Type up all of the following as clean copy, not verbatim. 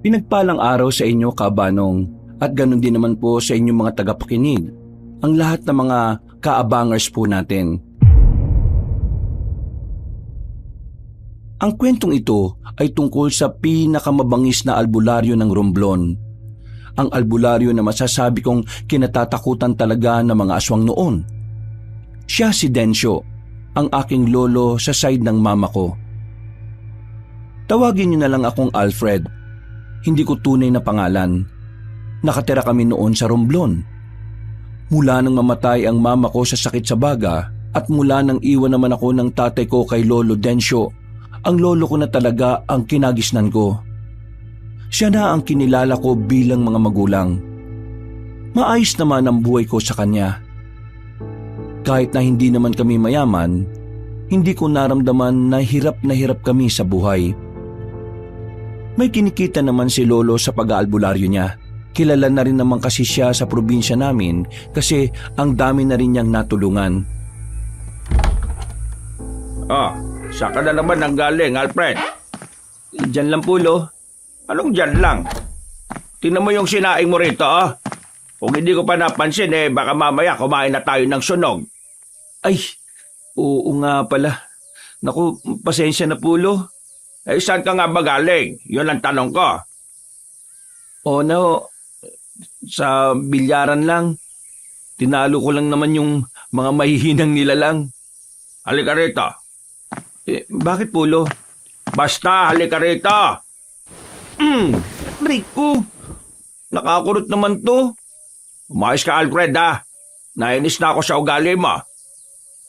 Pinagpalang araw sa inyo, Kabanong, at ganun din naman po sa inyong mga tagapakinig, ang lahat ng mga kaabangers po natin. Ang kwentong ito ay tungkol sa pinakamabangis na albularyo ng Romblon. Ang albularyo na masasabi kong kinatatakutan talaga ng mga aswang noon. Siya si Densyo, ang aking lolo sa side ng mama ko. Tawagin niyo na lang akong Alfred. Hindi ko tunay na pangalan. Nakatira kami noon sa Romblon. Mula nang mamatay ang mama ko sa sakit sa baga at mula nang iwan naman ako ng tatay ko kay Lolo Densyo, ang lolo ko na talaga ang kinagisnan ko. Siya na ang kinilala ko bilang mga magulang. Maayos naman ang buhay ko sa kanya. Kahit na hindi naman kami mayaman, hindi ko naramdaman na hirap kami sa buhay. May kinikita naman si lolo sa pag-aalbularyo niya. Kilala na rin naman kasi siya sa probinsya namin kasi ang dami na rin niyang natulungan. Saan ka na naman nanggaling, Alfred? Diyan lang po, Lo. Anong dyan lang? Tingnan mo yung sinaing mo rito, Kung hindi ko pa napansin, baka mamaya kumain na tayo ng sunog. Ay, oo nga pala. Naku, pasensya na po, Lo. Saan ka nga ba galing? Yun ang tanong ko. O no, sa bilyaran lang. Tinalo ko lang naman yung mga mahihinang nilalang. Halika rito. Bakit po, Lo? Basta, halika rito. Rico, Nakakurot naman to. Umayos ka, Alfred, Nainis na ako sa ugali mo.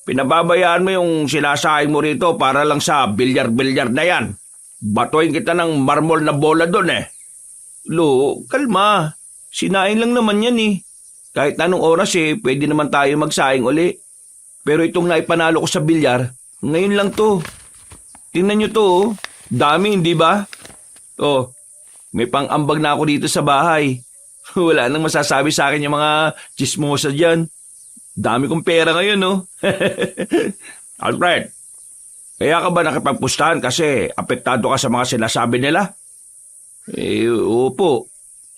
Pinababayaan mo yung sinasahing mo rito para lang sa bilyar-bilyar na yan. Batuin kita ng marmol na bola doon Lo, kalma. Sinaing lang naman yan Kahit anong oras pwede naman tayo magsaing uli. Pero itong naipanalo ko sa bilyar, ngayon lang to. Tingnan nyo to, Dami, hindi ba? May pang-ambag na ako dito sa bahay. Wala nang masasabi sa akin yung mga chismosa dyan. Dami kong pera ngayon, Alfred, kaya ka ba nakipagpustahan kasi apektado ka sa mga sinasabi nila? Opo.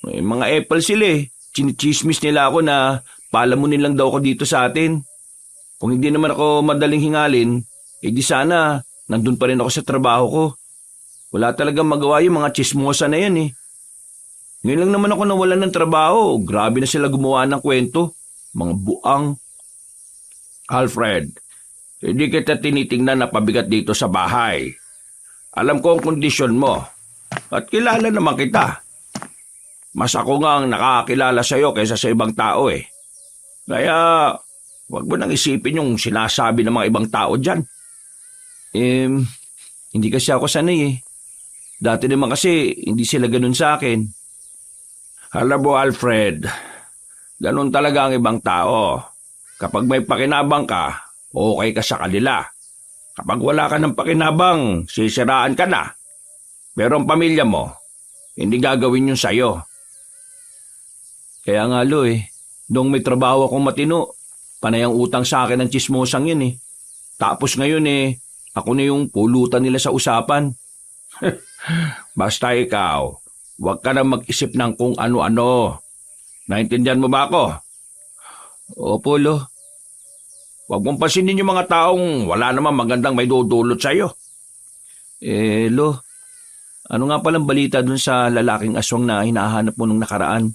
May mga apple sila Chinichismis nila ako na palamunin lang daw ako dito sa atin. Kung hindi naman ako madaling hingalin, di sana nandun pa rin ako sa trabaho ko. Wala talagang magawa yung mga chismosa na yan Ngayon lang naman ako nawalan ng trabaho. Grabe na sila gumawa ng kwento. Mga buang. Alfred, hindi kita tinitingnan na pabigat dito sa bahay. Alam ko ang kondisyon mo. At kilala naman kita. Mas ako nga ang nakakilala sa'yo kaysa sa ibang tao Kaya, wag mo nang isipin yung sinasabi ng mga ibang tao dyan. Hindi kasi ako sanay Dati naman kasi hindi sila ganun sa akin. Alam mo, Alfred, ganun talaga ang ibang tao. Kapag may pakinabang ka, okay ka sa kanila. Kapag wala ka ng pakinabang, sisiraan ka na. Pero ang pamilya mo, hindi gagawin yun sa'yo. Kaya nga, Lo, noong may trabaho akong matino, panay ang utang sa akin ng chismosang yun Tapos ngayon ako na yung pulutan nila sa usapan. Basta ikaw, huwag ka na mag-isip ng kung ano-ano. Naintindihan mo ba ako? Opo, Lo. Huwag mong pansinin yung mga taong wala namang magandang may dudulot sa'yo. Lo, ano nga palang balita dun sa lalaking aswang na hinahanap mo nung nakaraan?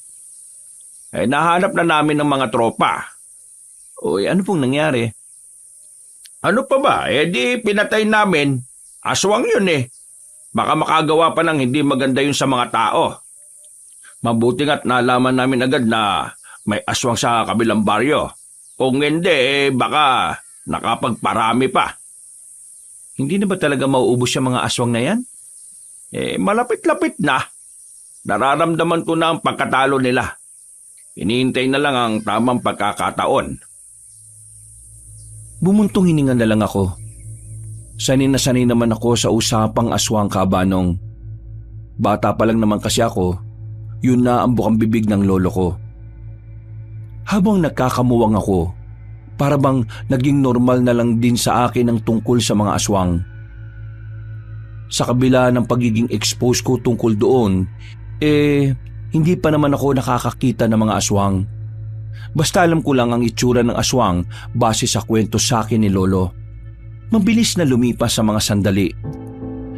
Nahanap na namin ng mga tropa. Ano pong nangyari? Ano pa ba? Di pinatay namin. Aswang yun Baka makagawa pa ng hindi maganda yun sa mga tao. Mabuti nga't nalaman namin agad na may aswang sa kabilang baryo. Kung hindi, baka nakapagparami pa. Hindi na ba talaga mauubos yung mga aswang na yan? Malapit-lapit na. Nararamdaman ko na ang pagkatalo nila. Hinihintay na lang ang tamang pagkakataon. Bumuntong hininga na lang ako. Sanay na sanay naman ako sa usapang aswang, Kabanong. Bata pa lang naman kasi ako, yun na ang bukang bibig ng lolo ko. Habang nagkakamuwang ako, para bang naging normal na lang din sa akin ang tungkol sa mga aswang. Sa kabila ng pagiging exposed ko tungkol doon, Hindi pa naman ako nakakakita ng mga aswang. Basta alam ko lang ang itsura ng aswang base sa kwento sa akin ni Lolo. Mabilis na lumipas sa mga sandali.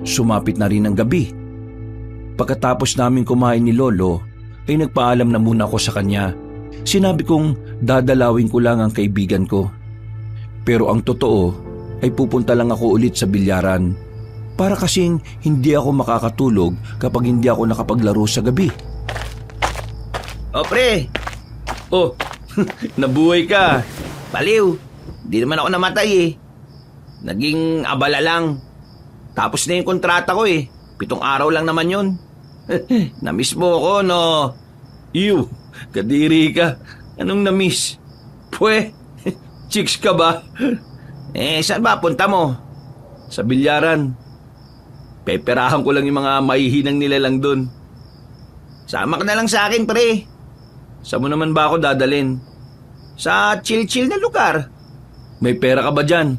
Sumapit na rin ang gabi. Pagkatapos namin kumain ni Lolo, ay nagpaalam na muna ako sa kanya. Sinabi kong dadalawin ko lang ang kaibigan ko. Pero ang totoo ay pupunta lang ako ulit sa bilyaran. Para kasing hindi ako makakatulog kapag hindi ako nakapaglaro sa gabi. O pre! Oh, nabuhay ka. Baliw, di naman ako namatay eh. Naging abala lang. Tapos na yung kontrata ko eh. 7 araw lang naman yun. Namiss mo ako, no? Ew, kadiri ka. Anong namiss? Pwe, chicks ka ba? Saan ba punta mo? Sa bilyaran. Peperahan ko lang yung mga mahihinang nila lang dun. Sama ka na lang sa akin, pre. Saan mo naman ba ako dadalin? Sa chill-chill na lugar. May pera ka ba dyan?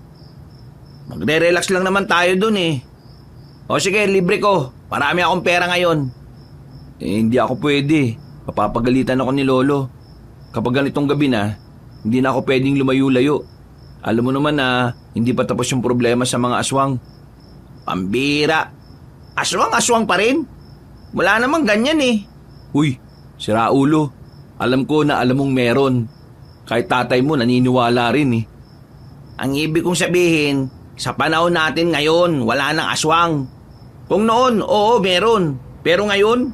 Magre-relax lang naman tayo dun eh. O sige, libre ko. Marami akong pera ngayon. Hindi ako pwede. Papapagalitan ako ni Lolo. Kapag ganitong gabi na, hindi na ako pwedeng lumayo-layo. Alam mo naman na hindi pa tapos yung problema sa mga aswang. Pambira. Aswang-aswang pa rin? Wala namang ganyan eh. Uy, sira ulo. Alam ko na alam mong meron. Kahit tatay mo naniniwala rin eh. Ang ibig kong sabihin, sa panahon natin ngayon, wala nang aswang. Kung noon, oo, meron. Pero ngayon,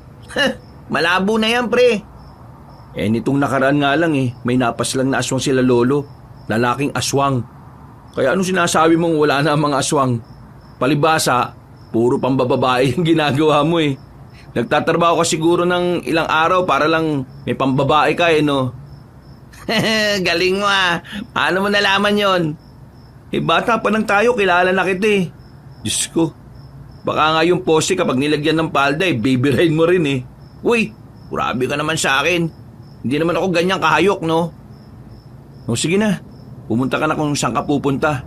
malabo na yan, pre. Nitong nakaraan nga lang eh, may napas lang na aswang sila Lolo. Lalaking aswang. Kaya anong sinasabi mong wala na ang mga aswang? Palibasa, puro pambababae yung ginagawa mo eh. Nagtatrabaho ka siguro ng ilang araw para lang may pambabae ka eh, no? Galing mo ah. Paano mo nalaman yon? Bata pa lang tayo, kilala na kita eh. Diyos ko, baka nga yung poste kapag nilagyan ng palda baby ride mo rin eh. Uy, grabe ka naman sa akin. Hindi naman ako ganyang kahayok, no? O sige na, pumunta ka na kung saan ka pupunta.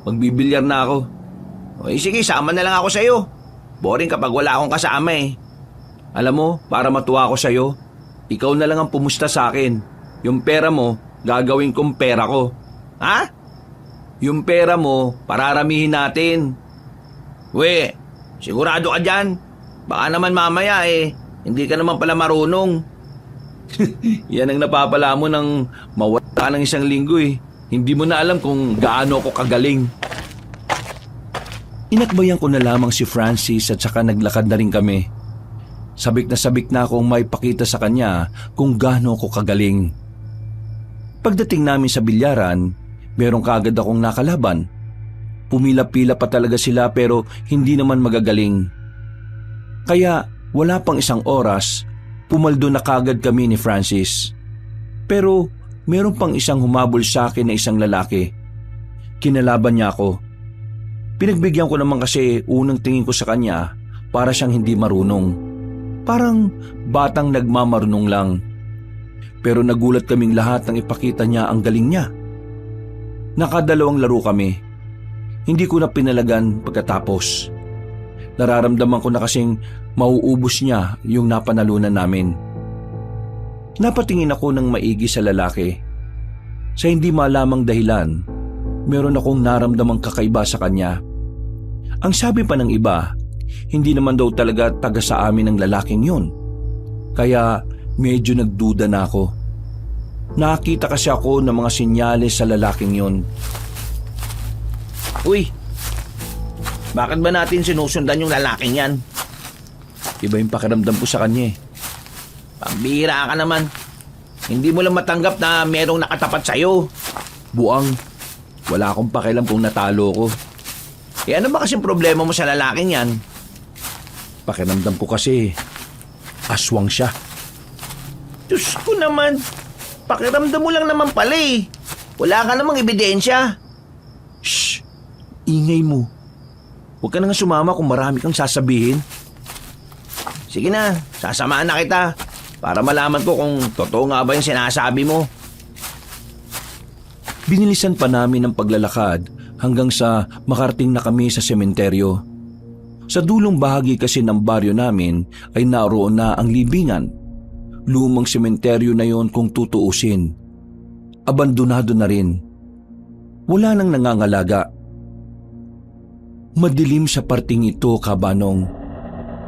Magbibilyar na ako. O sige, sama na lang ako sa'yo. Boring kapag wala akong kasama eh. Alam mo, para matuwa ako sa'yo, ikaw na lang ang pumusta sa akin. Yung pera mo, gagawin kong pera ko. Ha? Yung pera mo, pararamihin natin. We, sigurado ka dyan? Baka naman mamaya hindi ka naman pala marunong. Yan ang napapala mo nang mawala ka ng 1 linggo eh. Hindi mo na alam kung gaano ako kagaling. Inakbayan ko na lamang si Francis at saka naglakad na rin kami. Sabik na akong may pakita sa kanya kung gaano ako kagaling. Pagdating namin sa bilyaran, merong kaagad akong nakalaban. Pumila-pila pa talaga sila pero hindi naman magagaling. Kaya wala pang 1 oras, pumaldo na kaagad kami ni Francis. Pero meron pang isang humabol sa akin na isang lalaki. Kinalaban niya ako. Pinagbigyan ko naman kasi unang tingin ko sa kanya para siyang hindi marunong. Parang batang nagmamarunong lang. Pero nagulat kaming lahat nang ipakita niya ang galing niya. Nakadalawang laro kami. Hindi ko na pinalagan pagkatapos. Nararamdaman ko na kasing mauubos niya yung napanalunan namin. Napatingin ako ng maigi sa lalaki. Sa hindi malamang dahilan, meron akong naramdamang kakaiba sa kanya. Ang sabi pa ng iba, hindi naman daw talaga taga sa amin ang lalaking yun. Kaya medyo nagduda na ako. Nakita kasi ako ng mga sinyales sa lalaking yun. Uy, bakit ba natin sinusundan yung lalaking yan? Iba yung pakiramdam ko sa kanya eh. Pambira ka naman. Hindi mo lang matanggap na merong nakatapat sa'yo. Buang, wala akong pakialam kung natalo ko. Ano ba kasing problema mo sa lalaking yan? Pakiramdam ko kasi aswang siya. Diyos ko naman, pakiramdam mo lang naman pala eh. Wala ka namang ebidensya. Shh, ingay mo. Huwag ka na nga sumama kung marami kang sasabihin. Sige na, sasamahan na kita para malaman ko kung totoo nga ba yung sinasabi mo. Binilisan pa namin ang paglalakad hanggang sa makarating na kami sa sementeryo. Sa dulong bahagi kasi ng baryo namin ay naroon na ang libingan. Lumang sementeryo na yon kung tutuusin. Abandonado na rin. Wala nang nangangalaga. Madilim sa parting ito, Kabanong.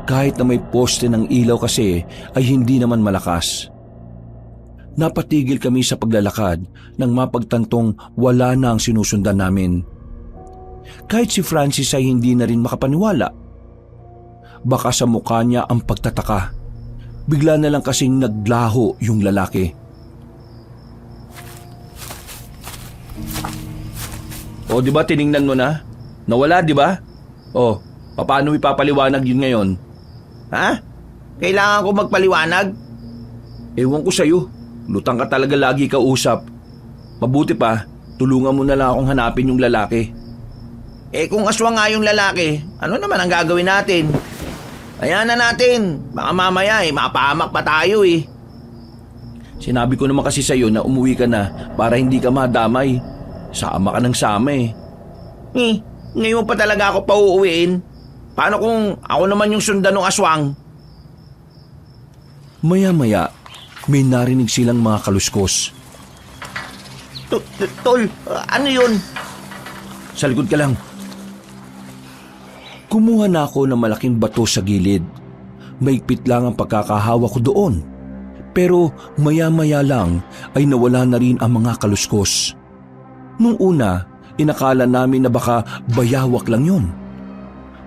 Kahit na may poste ng ilaw kasi ay hindi naman malakas. Napatigil kami sa paglalakad nang mapagtantong wala na ang sinusundan namin. Kahit si Francis ay hindi na rin makapaniwala. Baka sa mukha niya ang pagtataka. Bigla na lang kasing naglaho yung lalaki. O, di ba tiningnan mo na? Nawala, di ba? O, paano ipapaliwanag yun ngayon? Ha? Kailangan ko magpaliwanag? Ewan ko sa'yo. Lutang ka talaga lagi kausap. Mabuti pa, tulungan mo na lang akong hanapin yung lalaki. Kung aswang nga yung lalaki, ano naman ang gagawin natin? Ayan na natin. Baka mamaya mapahamak pa tayo eh. Sinabi ko naman kasi sa'yo na umuwi ka na para hindi ka madamay. Sama ka ng sama eh. Ngayon pa talaga ako pauuwiin. Paano kung ako naman yung sundan ng aswang? Maya-maya, may narinig silang mga kaluskos. Tol, ano yun? Sa likod ka lang. Kumuha na ako ng malaking bato sa gilid. Maigpit lang ang pagkakahawa ko doon. Pero maya-maya lang ay nawala na rin ang mga kaluskos. Nung una, inakala namin na baka bayawak lang yun.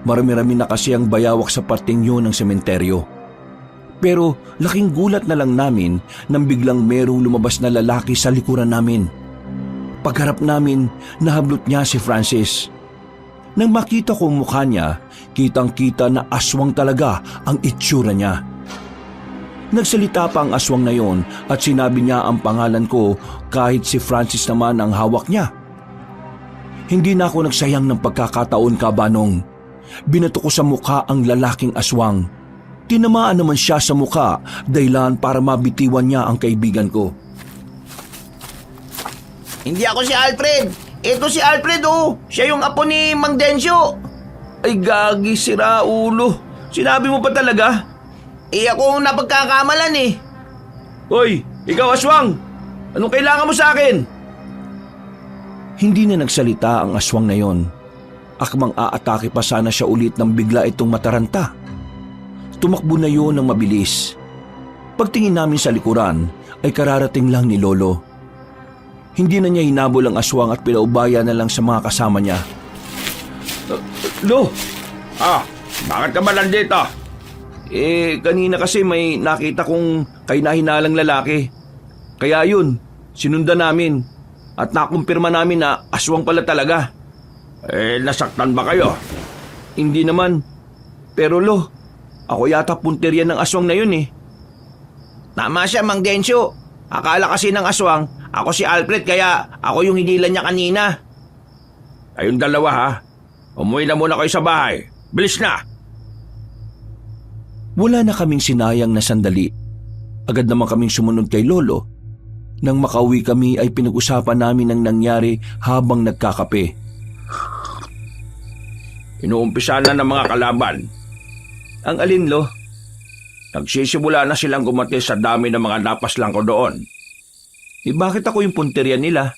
Marami-rami na kasi ang bayawak sa parting yun ng sementeryo. Pero laking gulat na lang namin nang biglang merong lumabas na lalaki sa likuran namin. Pagharap namin, nahablot niya si Francis. Nang makita ko ang mukha niya, kitang-kita na aswang talaga ang itsura niya. Nagsalita pa ang aswang na yon at sinabi niya ang pangalan ko kahit si Francis naman ang hawak niya. Hindi na ako nagsayang ng pagkakataon, Kabanong. Binato ko sa mukha ang lalaking aswang. Tinamaan naman siya sa mukha dahilan para mabitiwan niya ang kaibigan ko. Hindi ako si Alfred. Ito si Alfred oh. Siya yung apo ni Mang Densyo. Ay gagi, sira ulo. Sinabi mo pa talaga? Ako ang napagkakamalan eh. Hoy, ikaw aswang! Anong kailangan mo sa akin? Hindi na nagsalita ang aswang na yon. Akmang aatake pa sana siya ulit nang bigla itong mataranta. Tumakbo na yon ng mabilis. Pagtingin namin sa likuran ay kararating lang ni Lolo. Hindi na niya hinabol ang aswang at pinaubaya na lang sa mga kasama niya. Lo! Bakit ka ba nandito? Kanina kasi may nakita kong kahinahinalang lalaki. Kaya yun, sinundan namin at nakumpirma namin na aswang pala talaga. Nasaktan ba kayo? Hindi naman. Pero Lo, ako yata punteriya ng aswang na yun eh. Tama siya, Mang Densyo. Akala kasi ng aswang, ako si Alfred kaya ako yung hinilan niya kanina. Kayong dalawa ha, umuwi na muna kayo sa bahay. Bilis na! Wala na kaming sinayang na sandali. Agad naman kaming sumunod kay Lolo. Nang makauwi kami ay pinag-usapan namin ang nangyari habang nagkakape. Inuumpisa na ng mga kalaban. Ang alin, Lo? Nagsisimula na silang gumati sa dami ng mga napaslang ko doon. Bakit ako yung punteriya nila?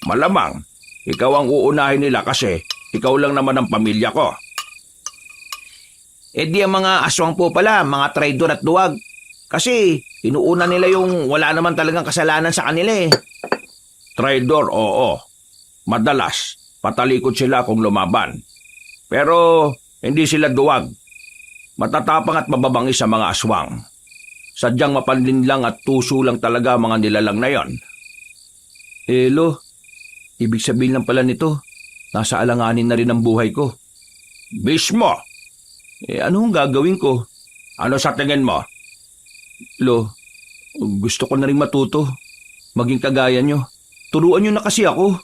Malamang, ikaw ang uunahin nila kasi ikaw lang naman ang pamilya ko. Di ang mga aswang po pala, mga traidor at duwag. Kasi inuuna nila yung wala naman talagang kasalanan sa kanila eh. Traidor, oo. Madalas, patalikod sila kung lumaban. Pero hindi sila duwag. Matatapang at mababangis sa mga aswang. Sadyang mapanlinlang at tuso lang talaga mga nilalang na yon. Lo, ibig sabihin lang pala nito, nasa alanganin na rin ang buhay ko. Mismo! Ano ang gagawin ko? Ano sa tingin mo? Lo, gusto ko na rin matuto. Maging kagaya nyo. Turuan nyo na kasi ako.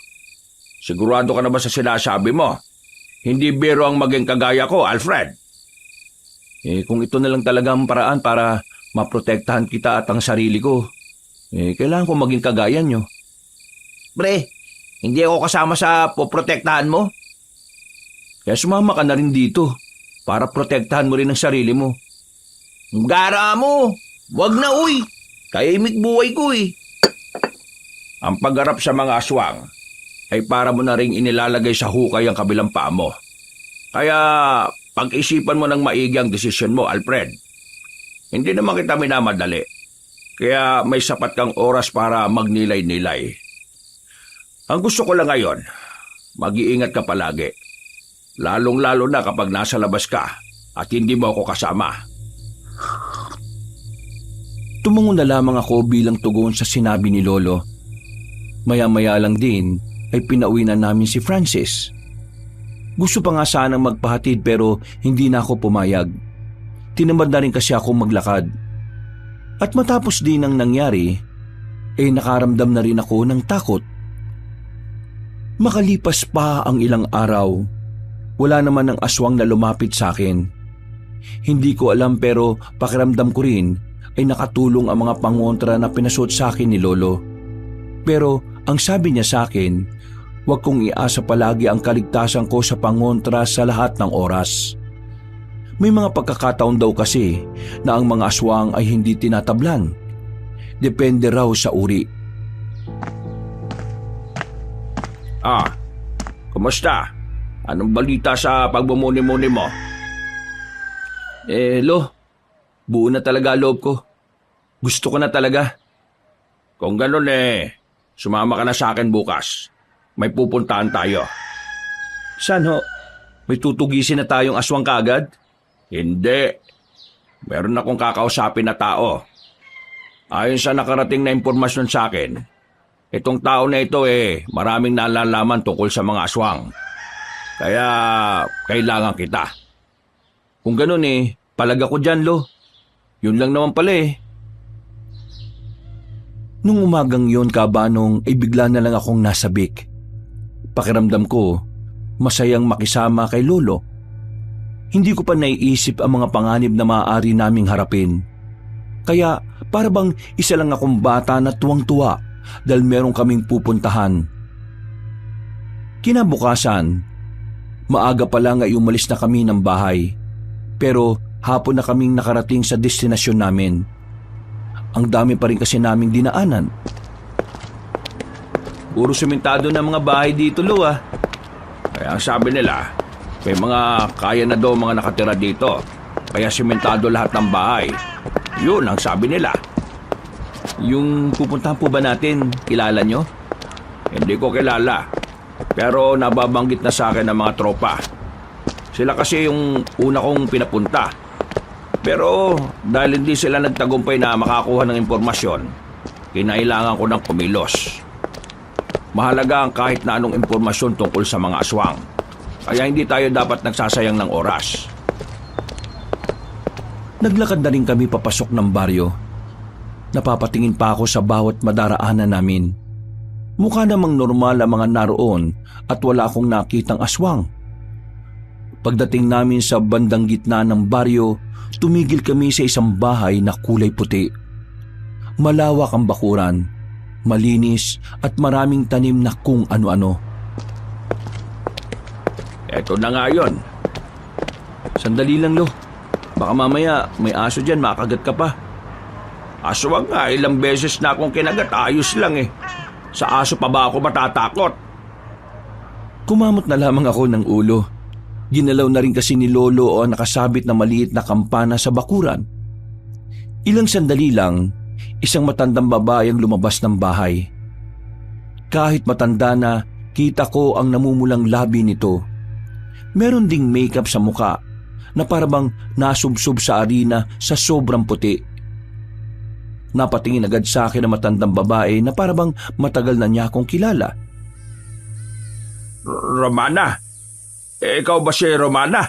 Sigurado ka na ba sa sinasabi mo? Hindi biro ang maging kagaya ko, Alfred. Kung ito na lang talaga ang paraan para maprotektahan kita at ang sarili ko, kailangan ko maging kagaya nyo. Pre, hindi ako kasama sa poprotektahan mo? Kaya sumama ka na rin dito. para protektahan mo rin ang sarili mo. Gara mo! Wag na uy! Kaimik buhay ko eh. Ang pagharap sa mga aswang ay para mo na ring inilalagay sa hukay ang kabilang paa mo. Kaya pag-isipan mo ng maigi ang desisyon mo, Alfred. Hindi naman kita minamadali. Kaya may sapat kang oras para magnilay-nilay. Ang gusto ko lang ngayon, mag-iingat ka palagi. Lalong-lalo na kapag nasa labas ka at hindi mo ako kasama. Tumungo na lamang ako bilang tugon sa sinabi ni Lolo. Maya-maya lang din ay pinauwi na namin si Francis. Gusto pa nga sanang magpahatid pero hindi na ako pumayag. Tinamad na rin kasi ako maglakad. At matapos din ang nangyari, nakaramdam na rin ako ng takot. Makalipas pa ang ilang araw, wala naman ang aswang na lumapit sa akin. Hindi ko alam pero pakiramdam ko rin ay nakatulong ang mga pangontra na pinasuot sa akin ni Lolo. Pero ang sabi niya sa akin, huwag kong iasa palagi ang kaligtasan ko sa pangontra sa lahat ng oras. May mga pagkakataon daw kasi na ang mga aswang ay hindi tinatablan. Depende raw sa uri. Kumusta? Anong balita sa pagbumuni-muni mo? Lo, buo na talaga loob ko. Gusto ko na talaga. Kung ganun sumama ka na sa akin bukas. May pupuntahan tayo. Saan ho? May tutugisin na tayong aswang kaagad? Hindi. Meron akong kakausapin na tao. Ayon sa nakarating na impormasyon sa akin, itong tao na ito maraming nalalaman tungkol sa mga aswang. Kaya kailangan kita. Kung ganun palag ako dyan, Lo. Yun lang naman pala Nung umagang yon kabanong ay bigla na lang akong nasabik. Pakiramdam ko, masayang makisama kay Lolo. Hindi ko pa naiisip ang mga panganib na maaari naming harapin. Kaya para bang isa lang akong bata na tuwang-tuwa dahil meron kaming pupuntahan. Kinabukasan, maaga pa lang ay umalis na kami ng bahay. Pero hapon na kaming nakarating sa destinasyon namin. Ang dami pa rin kasi naming dinaanan. Puro sementado na mga bahay dito, Lo Kaya ang sabi nila, may mga kaya na daw mga nakatira dito. Kaya sementado lahat ng bahay. Yun ang sabi nila. Yung pupuntahan po ba natin, kilala nyo? Hindi ko kilala. Pero nababanggit na sa akin ng mga tropa. Sila kasi yung una kong pinapunta. Pero dahil hindi sila nagtagumpay na makakuha ng impormasyon, kinailangan ko ng kumilos. Mahalaga ang kahit na anong impormasyon tungkol sa mga aswang. Kaya hindi tayo dapat nagsasayang ng oras. Naglakad na rin kami papasok ng baryo. Napapatingin pa ako sa bawat madaraanan namin. Mukha namang normal ang mga naroon at wala akong nakitang aswang. Pagdating namin sa bandang gitna ng baryo, tumigil kami sa isang bahay na kulay puti. Malawak ang bakuran, malinis at maraming tanim na kung ano-ano. Eto na nga yun. Sandali lang, Lo. Baka mamaya may aso dyan, makagat ka pa. Aswang nga, ilang beses na akong kinagat, ayos lang Sa aso pa ba ako matatakot? Kumamot na lamang ako ng ulo. Ginalaw na rin kasi ni Lolo ang nakasabit na maliit na kampana sa bakuran. Ilang sandali lang, isang matandang babae ang lumabas ng bahay. Kahit matanda na, kita ko ang namumulang labi nito. Meron ding makeup sa muka na parabang nasubsob sa arena sa sobrang puti. Napatingin agad sa akin ang matandang babae na parabang matagal na niya akong kilala. Romana? Ikaw ba si Romana?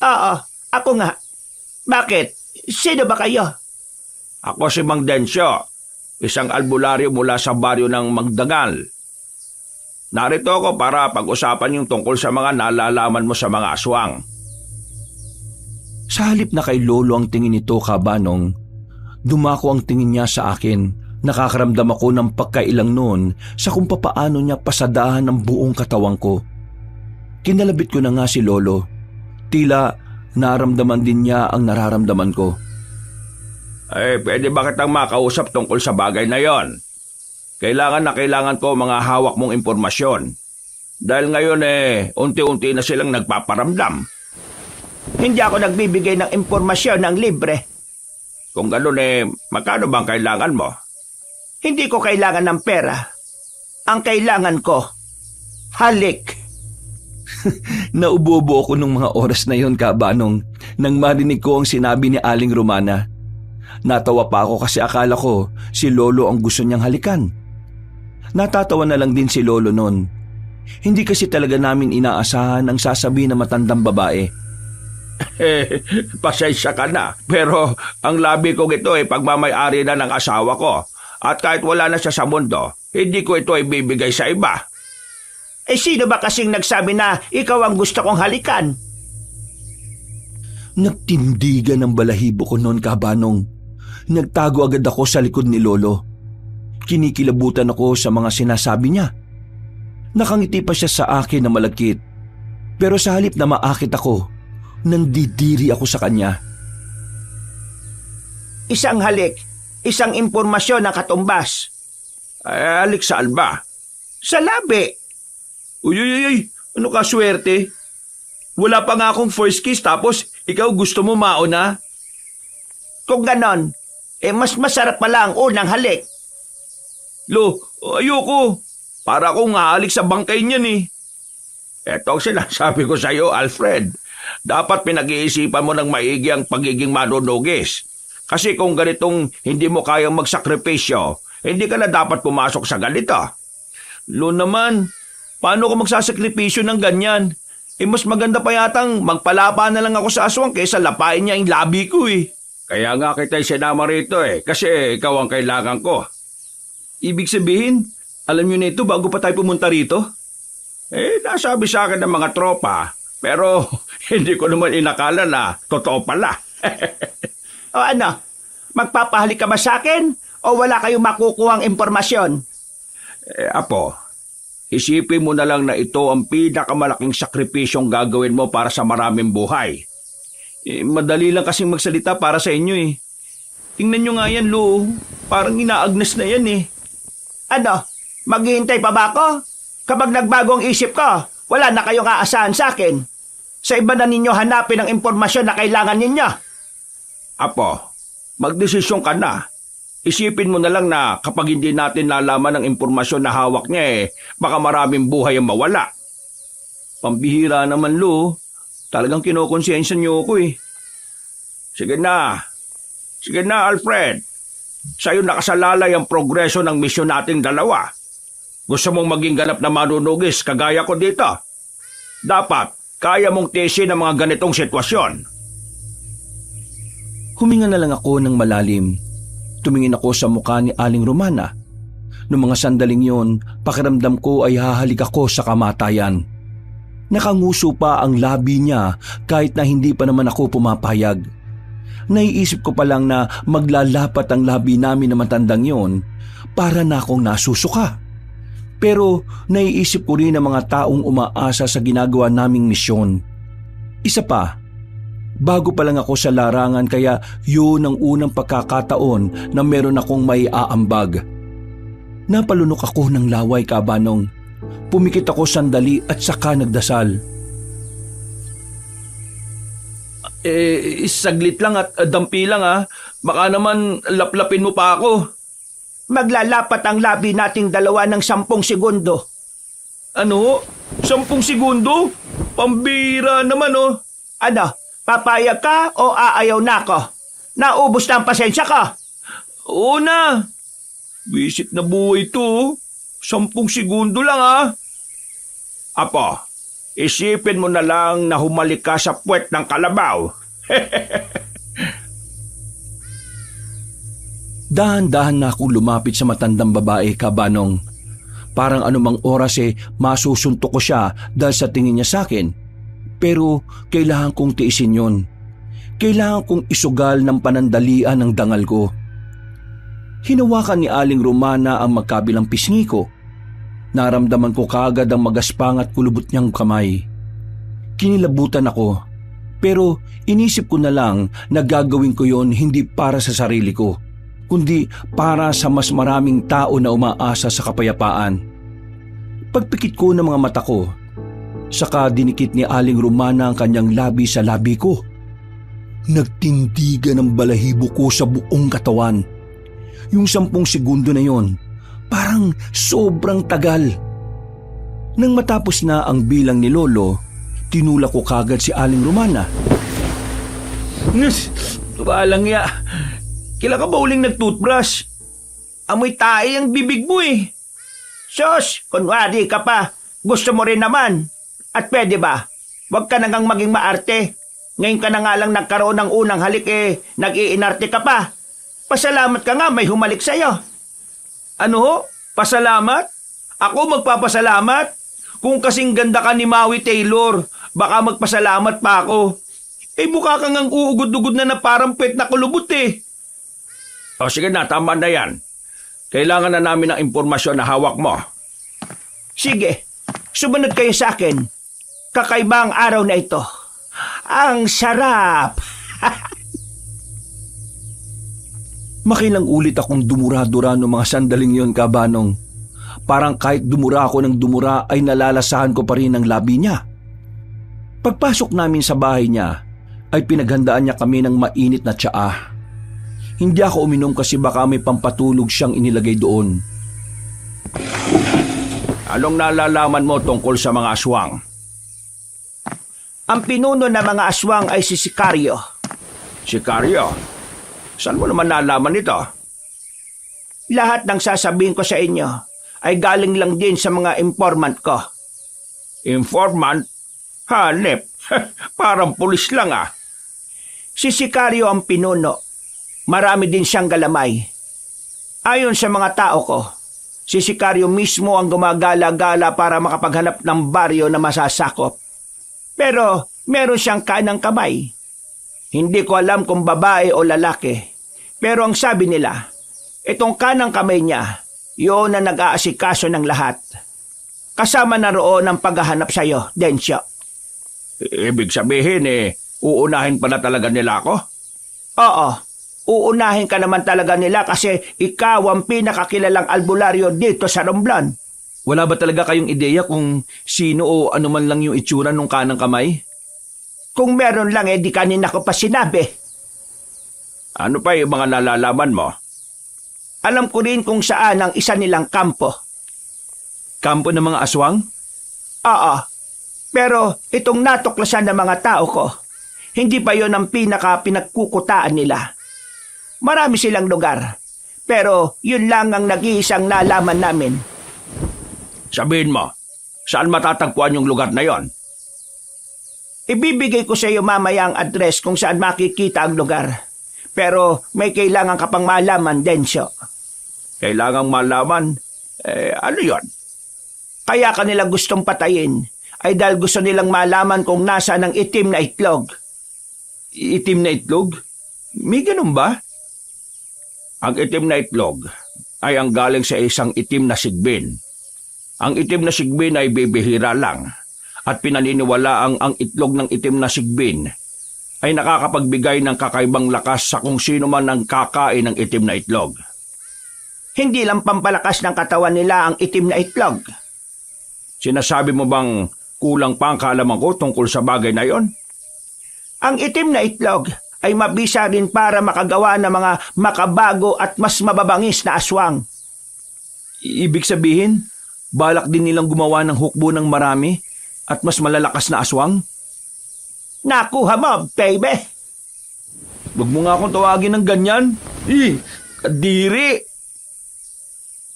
Oo, ako nga. Bakit? Sino ba kayo? Ako si Mang Densyo, isang albularyo mula sa baryo ng Magdangal. Narito ako para pag-usapan yung tungkol sa mga nalalaman mo sa mga aswang. Sa halip na kay Lolo ang tingin nito, kabanong, dumako ang tingin niya sa akin. Nakakaramdam ako ng pagkailang noon sa kung papaano niya pasadahan ng buong katawang ko. Kinalabit ko na nga si Lolo. Tila Naramdaman din niya ang nararamdaman ko. Pwede ba kitang makausap tungkol sa bagay na yon? Kailangan na kailangan ko mga hawak mong impormasyon. Dahil ngayon unti-unti na silang nagpaparamdam. Hindi ako nagbibigay ng impormasyon ng libre. Kung gano'n magkano bang kailangan mo? Hindi ko kailangan ng pera. Ang kailangan ko, halik. Naubobo ako nung mga oras na yon, Kabanong, nang marinig ko ang sinabi ni Aling Romana. Natawa pa ako kasi akala ko si Lolo ang gusto niyang halikan. Natatawa na lang din si Lolo noon. Hindi kasi talaga namin inaasahan ang sasabihin ng matandang babae. Pasensya ka na. Pero ang labi kong ito pagmamay-ari na ng asawa ko. At kahit wala na siya sa mundo, hindi ko ito ibibigay sa iba. Sino ba kasing nagsabi na ikaw ang gusto kong halikan? Nagtindigan ang balahibo ko noon, Kabanong. Nagtago agad ako sa likod ni Lolo. Kinikilabutan ako sa mga sinasabi niya. Nakangiti pa siya sa akin na malagkit. Pero sa halip na maakit ako, nandidiri ako sa kanya. Isang halik, isang impormasyon ang katumbas. Halik saan ba? Sa labi. Uy, ano ka swerte? Wala pa nga akong first kiss tapos ikaw gusto mo mauna? Kung ganon, mas masarap pala ang unang halik. Lo, ayoko. Para akong halik sa bangkay niyan Eto ang sinasabi ko sa iyo, Alfred. Dapat pinag-iisipan mo ng maigi ang pagiging manunugis. Kasi kung ganitong hindi mo kayang magsakripisyo, hindi ka na dapat pumasok sa ganito. Lo naman, paano ko magsasakripisyo ng ganyan? Mas maganda pa yatang magpalapa na lang ako sa aswang kaysa lapain niya yung labi ko Kaya nga kita sinama rito kasi ikaw ang kailangan ko. Ibig sabihin, alam niyo na ito bago pa tayo pumunta rito? Nasabi sa akin ng mga tropa, pero hindi ko naman inakala na totoo pala. O ano, magpapahalik ka ba sa akin o wala kayong makukuhang impormasyon? Apo, isipin mo na lang na ito ang pinakamalaking sakripisyong gagawin mo para sa maraming buhay. Madali lang kasing magsalita para sa inyo Tingnan nyo nga yan, Lo. Parang inaagnas na yan Ano, maghihintay pa ba ako? Kapag nagbago ang isip ko, wala na kayong aasahan sa akin. Sa iba na ninyo hanapin ang impormasyon na kailangan ninyo. Apo, magdesisyon ka na. Isipin mo na lang na kapag hindi natin nalaman ang impormasyon na hawak niya baka maraming buhay ang mawala. Pambihira naman, Lo. Talagang kinokonsensya niyo ako Sige na, Alfred. Sa'yo nakasalalay ang progreso ng misyon nating dalawa. Gusto mong maging ganap na manunugis kagaya ko dito? Dapat, kaya mong tiisin ang mga ganitong sitwasyon. Huminga na lang ako ng malalim. Tumingin ako sa mukha ni Aling Romana. Noong mga sandaling yon, pakiramdam ko ay hahalik ako sa kamatayan. Nakanguso pa ang labi niya kahit na hindi pa naman ako pumapayag. Naiisip ko pa lang na maglalapat ang labi namin na matandang yon para na akong nasusuka. Pero naiisip ko rin ang mga taong umaasa sa ginagawa naming misyon. Isa pa, bago pa lang ako sa larangan kaya yun ang unang pagkakataon na meron akong may aambag. Napalunok ako ng laway, Kabanong. Pumikit ako sandali at saka nagdasal. Saglit lang at dampi lang Baka naman laplapin mo pa ako. Maglalapat ang labi nating dalawa ng 10 segundo. Ano? 10 segundo? Pambira naman Ano, papayag ka o aayaw na ako? Naubos na ang pasensya ka? Oo na. Visit na buhay to 10 segundo lang Apo, isipin mo na lang na humalik ka sa puwet ng kalabaw. Dahan-dahan na akong lumapit sa matandang babae, Kabanong. Parang anumang oras masusuntok ko siya dahil sa tingin niya sa akin. Pero kailangan kong tiisin yun. Kailangan kong isugal ng panandalian ng dangal ko. Hinawakan ni Aling Romana ang magkabilang pisngi ko. Naramdaman ko kaagad ang magaspang at kulubot niyang kamay. Kinilabutan ako. Pero inisip ko na lang na gagawin ko yon hindi para sa sarili ko, kundi para sa mas maraming tao na umaasa sa kapayapaan. Pagpikit ko ng mga mata ko, saka dinikit ni Aling Romana ang kanyang labi sa labi ko. Nagtindigan ang balahibo ko sa buong katawan. Yung 10 segundo na yon, parang sobrang tagal. Nang matapos na ang bilang ni Lolo, tinulak ko kagad si Aling Romana. Walang ya. Kailan ka ba uling nag-toothbrush? Amoy tae ang bibig mo eh. Sus, kunwari ka pa. Gusto mo rin naman. At pwede ba? Huwag ka na ngang maging maarte. Ngayon ka na nga lang nagkaroon ng unang halik nag-iinarte ka pa. Pasalamat ka nga may humalik sa'yo. Ano ho? Pasalamat? Ako magpapasalamat? Kung kasing ganda ka ni Maui Taylor, baka magpasalamat pa ako. Mukha kang ang uugod-ugod na parang pet na kulubot eh. O sige na, tama na yan. Kailangan na namin ng impormasyon na hawak mo. Sige, sumunod kayo sa akin. Kakaiba ang araw na ito. Ang sarap! Makilang ulit akong dumura-dura noong mga sandaling yon, Kabanong. Parang kahit dumura ako ng dumura ay nalalasahan ko pa rin ang labi niya. Pagpasok namin sa bahay niya, ay pinaghandaan niya kami ng mainit na tsaa. Hindi ako uminom kasi baka may pampatulog siyang inilagay doon. Anong nalalaman mo tungkol sa mga aswang? Ang pinuno ng mga aswang ay si Sicario. Sicario? Saan mo naman nalaman ito? Lahat ng sasabihin ko sa inyo ay galing lang din sa mga informant ko. Informant? Hanep, parang pulis lang ah. Si Sicario ang pinuno. Marami din siyang galamay. Ayon sa mga tao ko, si Sicario mismo ang gumagala-gala para makapaghanap ng baryo na masasakop. Pero meron siyang kanang kamay. Hindi ko alam kung babae o lalaki. Pero ang sabi nila, itong kanang kamay niya, yun na nag-aasikaso ng lahat. Kasama na roon ang paghahanap sa'yo, Densyo. Ibig sabihin uunahin pala talaga nila ako? Oo, uunahin ka naman talaga nila kasi ikaw ang pinakakilalang albularyo dito sa Romblon. Wala ba talaga kayong ideya kung sino o ano man lang yung itsura ng kanang kamay? Kung meron lang di kanina ko pa sinabi. Ano pa yung mga nalalaman mo? Alam ko rin kung saan ang isa nilang kampo. Kampo ng mga aswang? Oo, pero itong natuklasan ng mga tao ko, hindi pa yon ang pinagkukutaan nila. Marami silang lugar, pero yun lang ang nag-iisang nalaman namin. Sabihin mo, saan matatagpuan yung lugar na yon? Ibibigay ko sa iyo mamaya ang address kung saan makikita ang lugar. Pero may kailangan ka pang malaman, Densyo. Kailangang malaman? Ano yon? Kaya kanila gustong patayin ay dahil gusto nilang malaman kung nasaan ang itim na itlog. Itim na itlog? May ganun ba? Ang itim na itlog ay ang galing sa isang itim na sigbin. Ang itim na sigbin ay bibihira lang at pinaniniwalaang ang itlog ng itim na sigbin ay nakakapagbigay ng kakaibang lakas sa kung sino man ang kakain ng itim na itlog. Hindi lang pampalakas ng katawan nila ang itim na itlog. Sinasabi mo bang kulang pa ang kaalaman ko tungkol sa bagay na yon? Ang itim na itlog ay mabisa rin para makagawa ng mga makabago at mas mababangis na aswang. Ibig sabihin, balak din nilang gumawa ng hukbo ng marami at mas malalakas na aswang? Nakuha mo, baby! Huwag mo nga akong tawagin ng ganyan. Kadiri!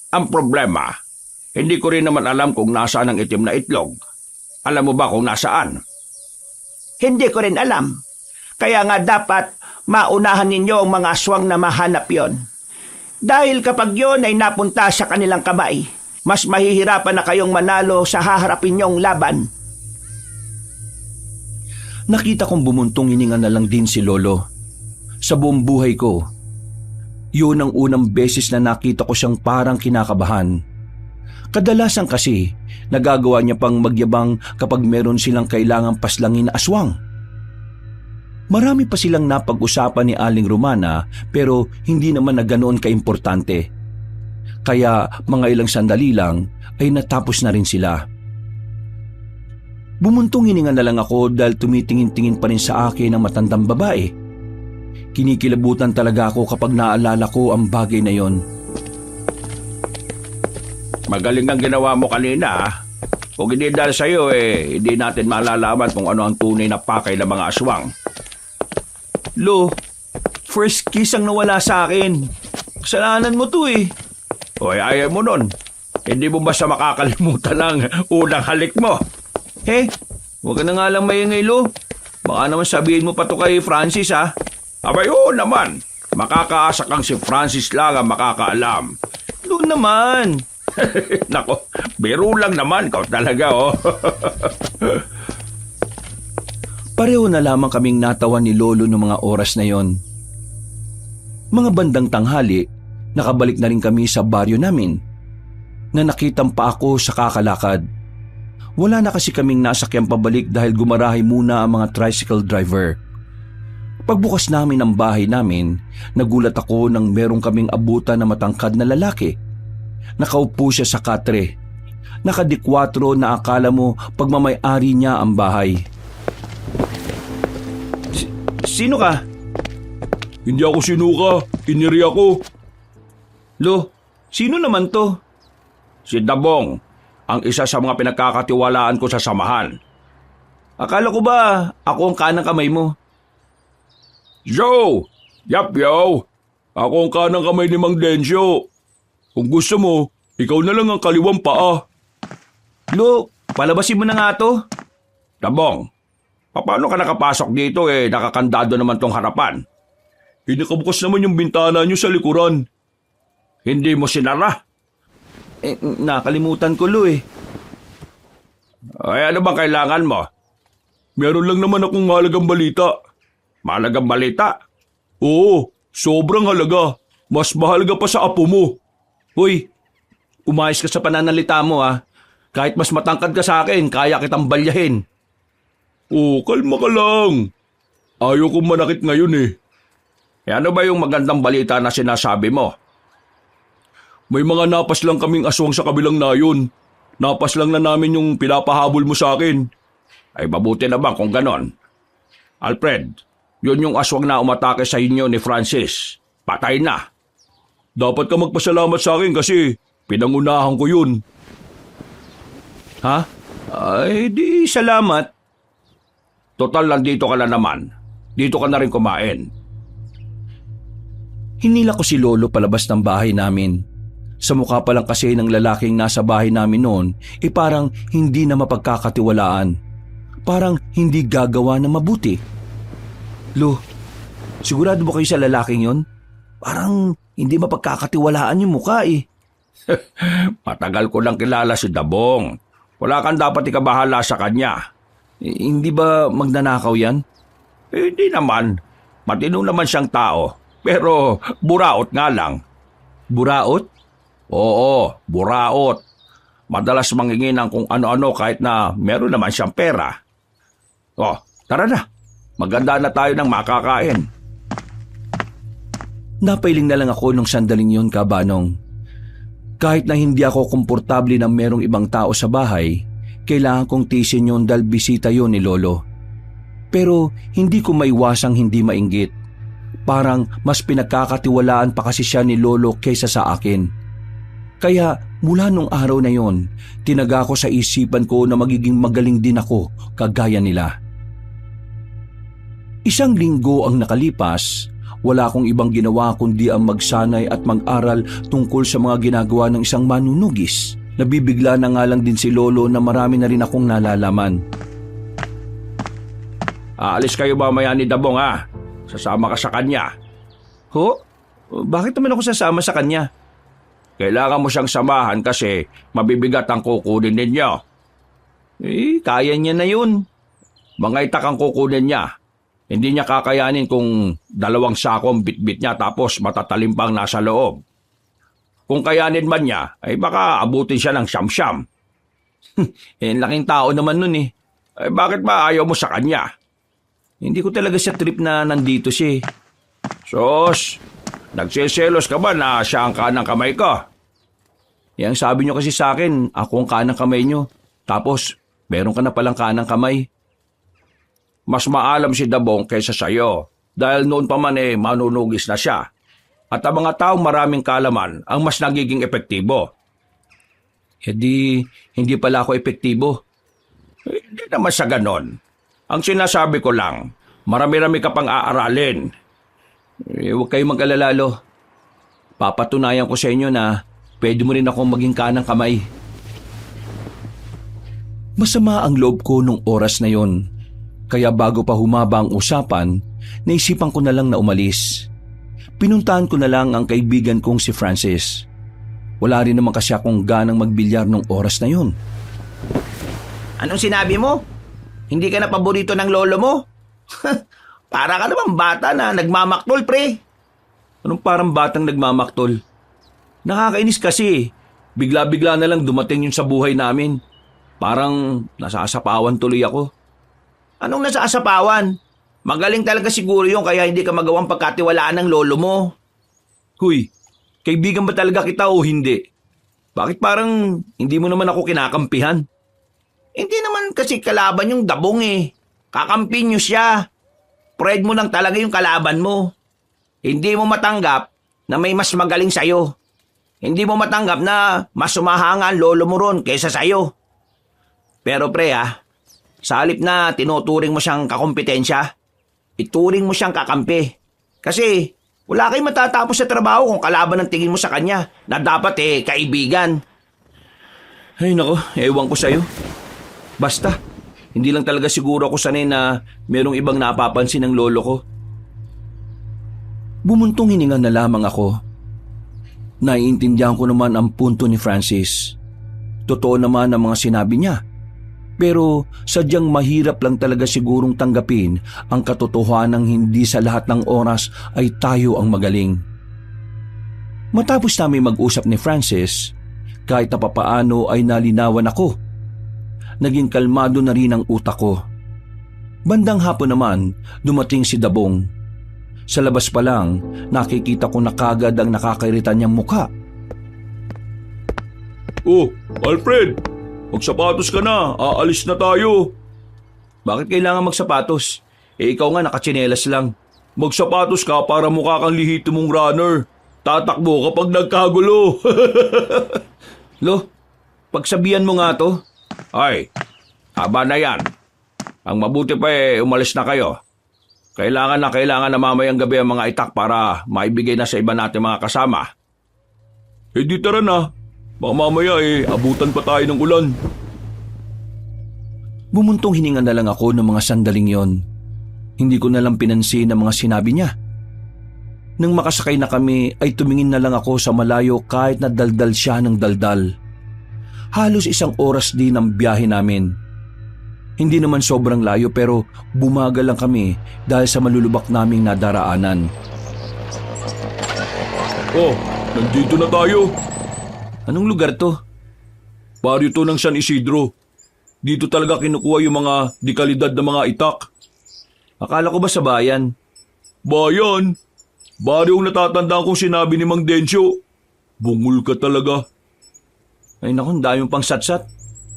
Ang problema, hindi ko rin naman alam kung nasaan ang itim na itlog. Alam mo ba kung nasaan? Hindi ko rin alam. Kaya nga dapat maunahan ninyo ang mga aswang na mahanap yon. Dahil kapag yon ay napunta sa kanilang kamay, mas mahihirapan na kayong manalo sa haharapin nyong laban. Nakita kong bumuntong hininga na lang din si Lolo. Sa buong buhay ko, yun ang unang beses na nakita ko siyang parang kinakabahan. Kadalasan kasi, nagagawa niya pang magyabang kapag meron silang kailangang paslangin na aswang. Marami pa silang napag-usapan ni Aling Romana pero hindi naman na ganoon kaimportante. Kaya mga ilang sandali lang ay natapos na rin sila. Bumuntong hininga na lang ako dahil tumitingin-tingin pa rin sa akin ang matandang babae. Kinikilabutan talaga ako kapag naalala ko ang bagay na yon. Magaling ang ginawa mo kanina, ah. Kung hindi dahil sa'yo, hindi natin malalaman kung ano ang tunay na pakay ng mga aswang. Lo, first kiss ang nawala sa akin. Kasalanan mo to eh. Hoy, ayaw mo nun. Hindi mo basta makakalimutan ang unang halik mo. Huwag ka na nga lang maingay, Lo. Baka naman sabihin mo pa to kay Francis, ha? Abay, oo naman. Makakaasa kang si Francis lang ang makakaalam. Lo naman. Nako, biro lang naman. Kau talaga, oh. Pareho na lamang kaming natawan ni Lolo noong mga oras na yon. Mga bandang tanghali, nakabalik na rin kami sa baryo namin. Nanakitang pa ako sa kakalakad. Wala na kasi kaming nasakyang pabalik dahil gumarahay muna ang mga tricycle driver. Pagbukas namin ng bahay namin, nagulat ako nang merong kaming abutan na matangkad na lalaki. Nakaupo siya sa katre. Nakadikwatro na akala mo pagmamay-ari niya ang bahay. Sino ka? Hindi ako sinuka. Iniri ako. Lo, sino naman to? Si Dabong, ang isa sa mga pinagkakatiwalaan ko sa samahan. Akala ko ba ako ang kanang kamay mo? Joe! Yap, yo! Ako ang kanang kamay ni Mang Densyo. Kung gusto mo, ikaw na lang ang kaliwang paa. Lo, palabasin mo na nga to. Dabong, paano ka nakapasok dito nakakandado naman tong harapan? Nakabukas naman yung bintana niyo sa likuran. Hindi mo sinara? Nakalimutan ko, Lo eh. Ay, ano bang kailangan mo? Meron lang naman akong mahalagang balita. Mahalagang balita? Oo, sobrang halaga. Mas mahalaga pa sa apo mo. Uy, umayos ka sa pananalita mo ha. Kahit mas matangkad ka sa akin, kaya kitang balyahin. Oo, kalma ka lang. Ayaw kong manakit ngayon eh. Ano ba yung magandang balita na sinasabi mo? May mga napas lang kaming aswang sa kabilang nayon. Napas lang na namin yung pinapahabol mo sa akin. Ay mabuti naman kung ganon. Alfred, yun yung aswang na umatake sa inyo ni Francis. Patay na. Dapat ka magpasalamat sa akin kasi pinangunahan ko yun. Ha? Ay, di salamat. Total, nandito ka na naman. Dito ka na rin kumain. Hinila ko si Lolo palabas ng bahay namin. Sa mukha pa lang kasi ng lalaking nasa bahay namin noon, parang hindi na mapagkakatiwalaan. Parang hindi gagawa na mabuti. Lo, sigurado ba kayo sa lalaking yon? Parang hindi mapagkakatiwalaan yung mukha eh. Matagal ko lang kilala si Dabong. Wala kang dapat ikabahala sa kanya. Hindi ba magnanakaw yan? Hindi naman. Matino naman siyang tao. Pero buraot nga lang. Buraot? Oo, buraot. Madalas manghingi ng kung ano-ano kahit na meron naman siyang pera. Oh, tara na. Maganda na tayo ng makakain. Napailing na lang ako nung sandaling yun, Kabanong. Kahit na hindi ako komportable na merong ibang tao sa bahay, kailangan kong tiisin yun dahil bisita yun ni Lolo. Pero hindi ko maiwasang hindi mainggit. Parang mas pinagkakatiwalaan pa kasi siya ni Lolo kaysa sa akin. Kaya mula nung araw na yon, tinaga ko sa isipan ko na magiging magaling din ako kagaya nila. Isang linggo ang nakalipas, wala akong ibang ginawa kundi ang magsanay at mag-aral tungkol sa mga ginagawa ng isang manunugis. Nabibigla na nga lang din si Lolo na marami na rin akong nalalaman. Aalis kayo mamaya ni Dabong ha? Sasama ka sa kanya. Ho? Bakit naman ako sasama sa kanya? Kailangan mo siyang samahan kasi mabibigat ang kukunin ninyo. Kaya niya na yun. Mga itak ang kukunin niya. Hindi niya kakayanin kung 2 sakong bitbit niya tapos matatalim pang nasa loob. Kung kayanin man niya, ay baka abutin siya ng siyam-siyam. Laking tao naman nun eh. Bakit ba ayaw mo sa kanya? Hindi ko talaga siya trip na nandito siya eh. Sos, nagsiselos ka ba na siya ang kanang kamay ko? Yang sabi nyo kasi sa akin, ako ang kanang kamay nyo. Tapos, meron ka na palang kanang kamay. Mas maalam si Dabong kaysa sa'yo dahil noon pa man manunugis na siya. At ang mga taong maraming kalaman ang mas nagiging epektibo. Hindi pala ako epektibo. Hindi naman sa ganon. Ang sinasabi ko lang, marami-rami ka pang aaralin. Huwag kayong mag-alala, Lo. Papatunayan ko sa inyo na pwede mo rin akong maging kanang kamay. Masama ang loob ko nung oras na yon. Kaya bago pa humaba ang usapan, naisipan ko na lang na umalis. Pinuntahan ko na lang ang kaibigan kong si Francis. Wala rin naman kasi akong ganang magbilyar nung oras na yon. Anong sinabi mo? Hindi ka na paborito ng lolo mo? Para ka naman bata na nagmamaktol, pre. Anong parang batang nagmamaktol? Nakakainis kasi. Bigla-bigla na lang dumating yun sa buhay namin. Parang nasasapawan tuloy ako. Anong nasaasapawan? Magaling talaga siguro yung kaya hindi ka magawang pagkatiwalaan ng lolo mo. Huy, kaibigan ba talaga kita o hindi? Bakit parang hindi mo naman ako kinakampihan? Hindi naman kasi kalaban yung Dabong eh. Kakampi niyo siya. Fred mo lang talaga yung kalaban mo. Hindi mo matanggap na may mas magaling sa'yo. Hindi mo matanggap na mas sumahanga ang lolo mo ron kaysa sa'yo. Pero pre sa halip na tinuturing mo siyang kakompetensya, ituring mo siyang kakampi. Kasi wala kayong matatapos sa trabaho kung kalaban ang tingin mo sa kanya na dapat kaibigan. Ay nako, ewan ko sa'yo. Basta, hindi lang talaga siguro ako sanay na merong ibang napapansin ng lolo ko. Bumuntong hininga na lamang ako. Naiintindihan ko naman ang punto ni Francis. Totoo naman ang mga sinabi niya. Pero sadyang mahirap lang talaga sigurong tanggapin ang katotohanang hindi sa lahat ng oras ay tayo ang magaling. Matapos namin mag-usap ni Francis, kahit na papaano ay nalinawan ako. Naging kalmado na rin ang utak ko. Bandang hapon naman, dumating si Dabong. Sa labas pa lang, nakikita ko na kagad ang nakakairita niyang mukha. Oh, Alfred! Magsapatos ka na, aalis na tayo. Bakit kailangan magsapatos? Ikaw nga nakatsinelas lang. Magsapatos ka para mukha kang lihito mong runner. Tatakbo kapag nagkagulo. Lo, pagsabihan mo nga to. Ay, haba na yan. Ang mabuti pa umalis na kayo. Kailangan na mamayang gabi ang mga itak para maibigay na sa iba natin mga kasama. Di tara na. Baka mamaya abutan pa tayo ng ulan. Bumuntong hininga na lang ako ng mga sandaling yon. Hindi ko na lang pinansin ang mga sinabi niya. Nang makasakay na kami ay tumingin na lang ako sa malayo kahit na daldal siya ng daldal. Halos 1 oras din ang biyahe namin. Hindi naman sobrang layo pero bumagal lang kami dahil sa malulubak naming nadaraanan. Oh, nandito na tayo. Anong lugar to? Baryo to ng San Isidro. Dito talaga kinukuha yung mga dekalidad na mga itak. Akala ko ba sa bayan? Bayan? Baryong natatandaan kong sinabi ni Mang Densyo. Bungol ka talaga. Ay naku, dami pang satsat.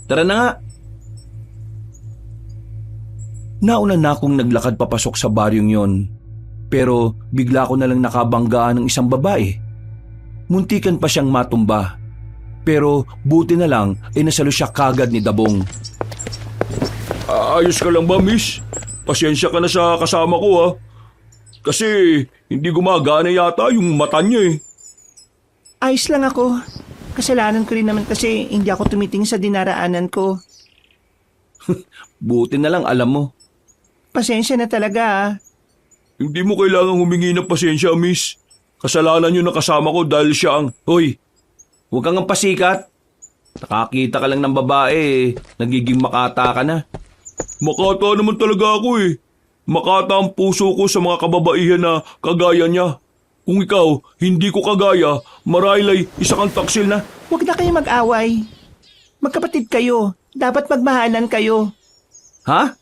Tara na nga. Nauna na akong naglakad papasok sa baryong yon. Pero bigla ko na lang nakabanggaan ng isang babae. Muntikan pa siyang matumba. Pero buti na lang ay nasalo siya kagad ni Dabong. Ayos ka lang ba, miss? Pasensya ka na sa kasama ko Kasi hindi gumagana yata yung mata niya Ayos lang ako. Kasalanan ko rin naman kasi hindi ako tumitingin sa dinaraanan ko. Buti na lang alam mo. Pasensya na talaga Hindi mo kailangang humingi ng pasensya, miss. Kasalanan yun na kasama ko dahil siya ang... Hoy, huwag kang pasikat. Nakakita ka lang ng babae, nagiging makata ka na. Makata naman talaga ako Makata ang puso ko sa mga kababaihan na kagaya niya. Kung ikaw, hindi ko kagaya, marahil ay isa kang taksil na... Huwag na kayo mag-away. Magkapatid kayo. Dapat magmahalan kayo. Ha?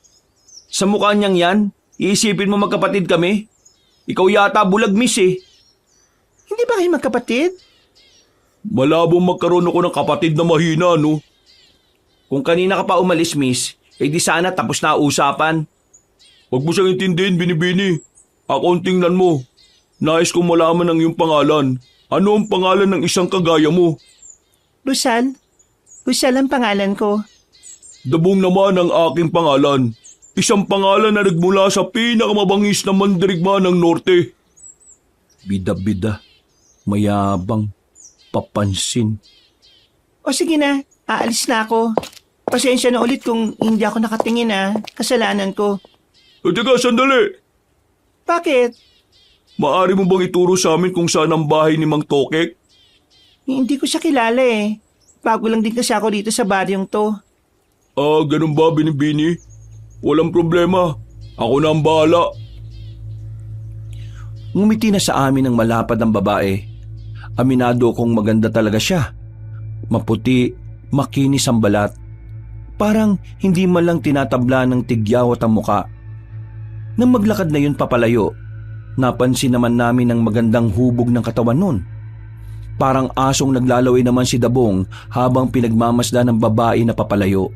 Sa mukha niyang yan, Iisipin mo magkapatid kami? Ikaw yata bulag, miss eh. Hindi ba kayo magkapatid? Malabong magkaroon ako ng kapatid na mahina, no? Kung kanina ka pa umalis, miss, di sana tapos na usapan. Huwag mo siyang intindihin, Binibini. Ako ang tingnan mo. Nais kong malaman ang iyong pangalan. Ano ang pangalan ng isang kagaya mo? Rizal? Rizal ang pangalan ko. Dabong naman ang aking pangalan. Isang pangalan na nagmula sa pinakamabangis na mandirigma ng Norte. Bida-bida, mayabang, papansin. O sige na, aalis na ako. Pasensya na ulit kung hindi ako nakatingin kasalanan ko. Teka, sandali. Bakit? Maari mo bang ituro sa amin kung saan ang bahay ni Mang Tokek? Hindi ko siya kilala eh. Bago lang din kasi ako dito sa baryong to. Ganun ba, Binibini? Walang problema. Ako na ang bahala. Ngumiti na sa amin ang malapad ang babae. Aminado kong maganda talaga siya. Maputi, makinis ang balat. Parang hindi man lang tinatabla ng tigyawat ang muka. Nang maglakad na yun papalayo, napansin naman namin ang magandang hubog ng katawan nun. Parang asong naglalaway naman si Dabong habang pinagmamasdan ng babae na papalayo.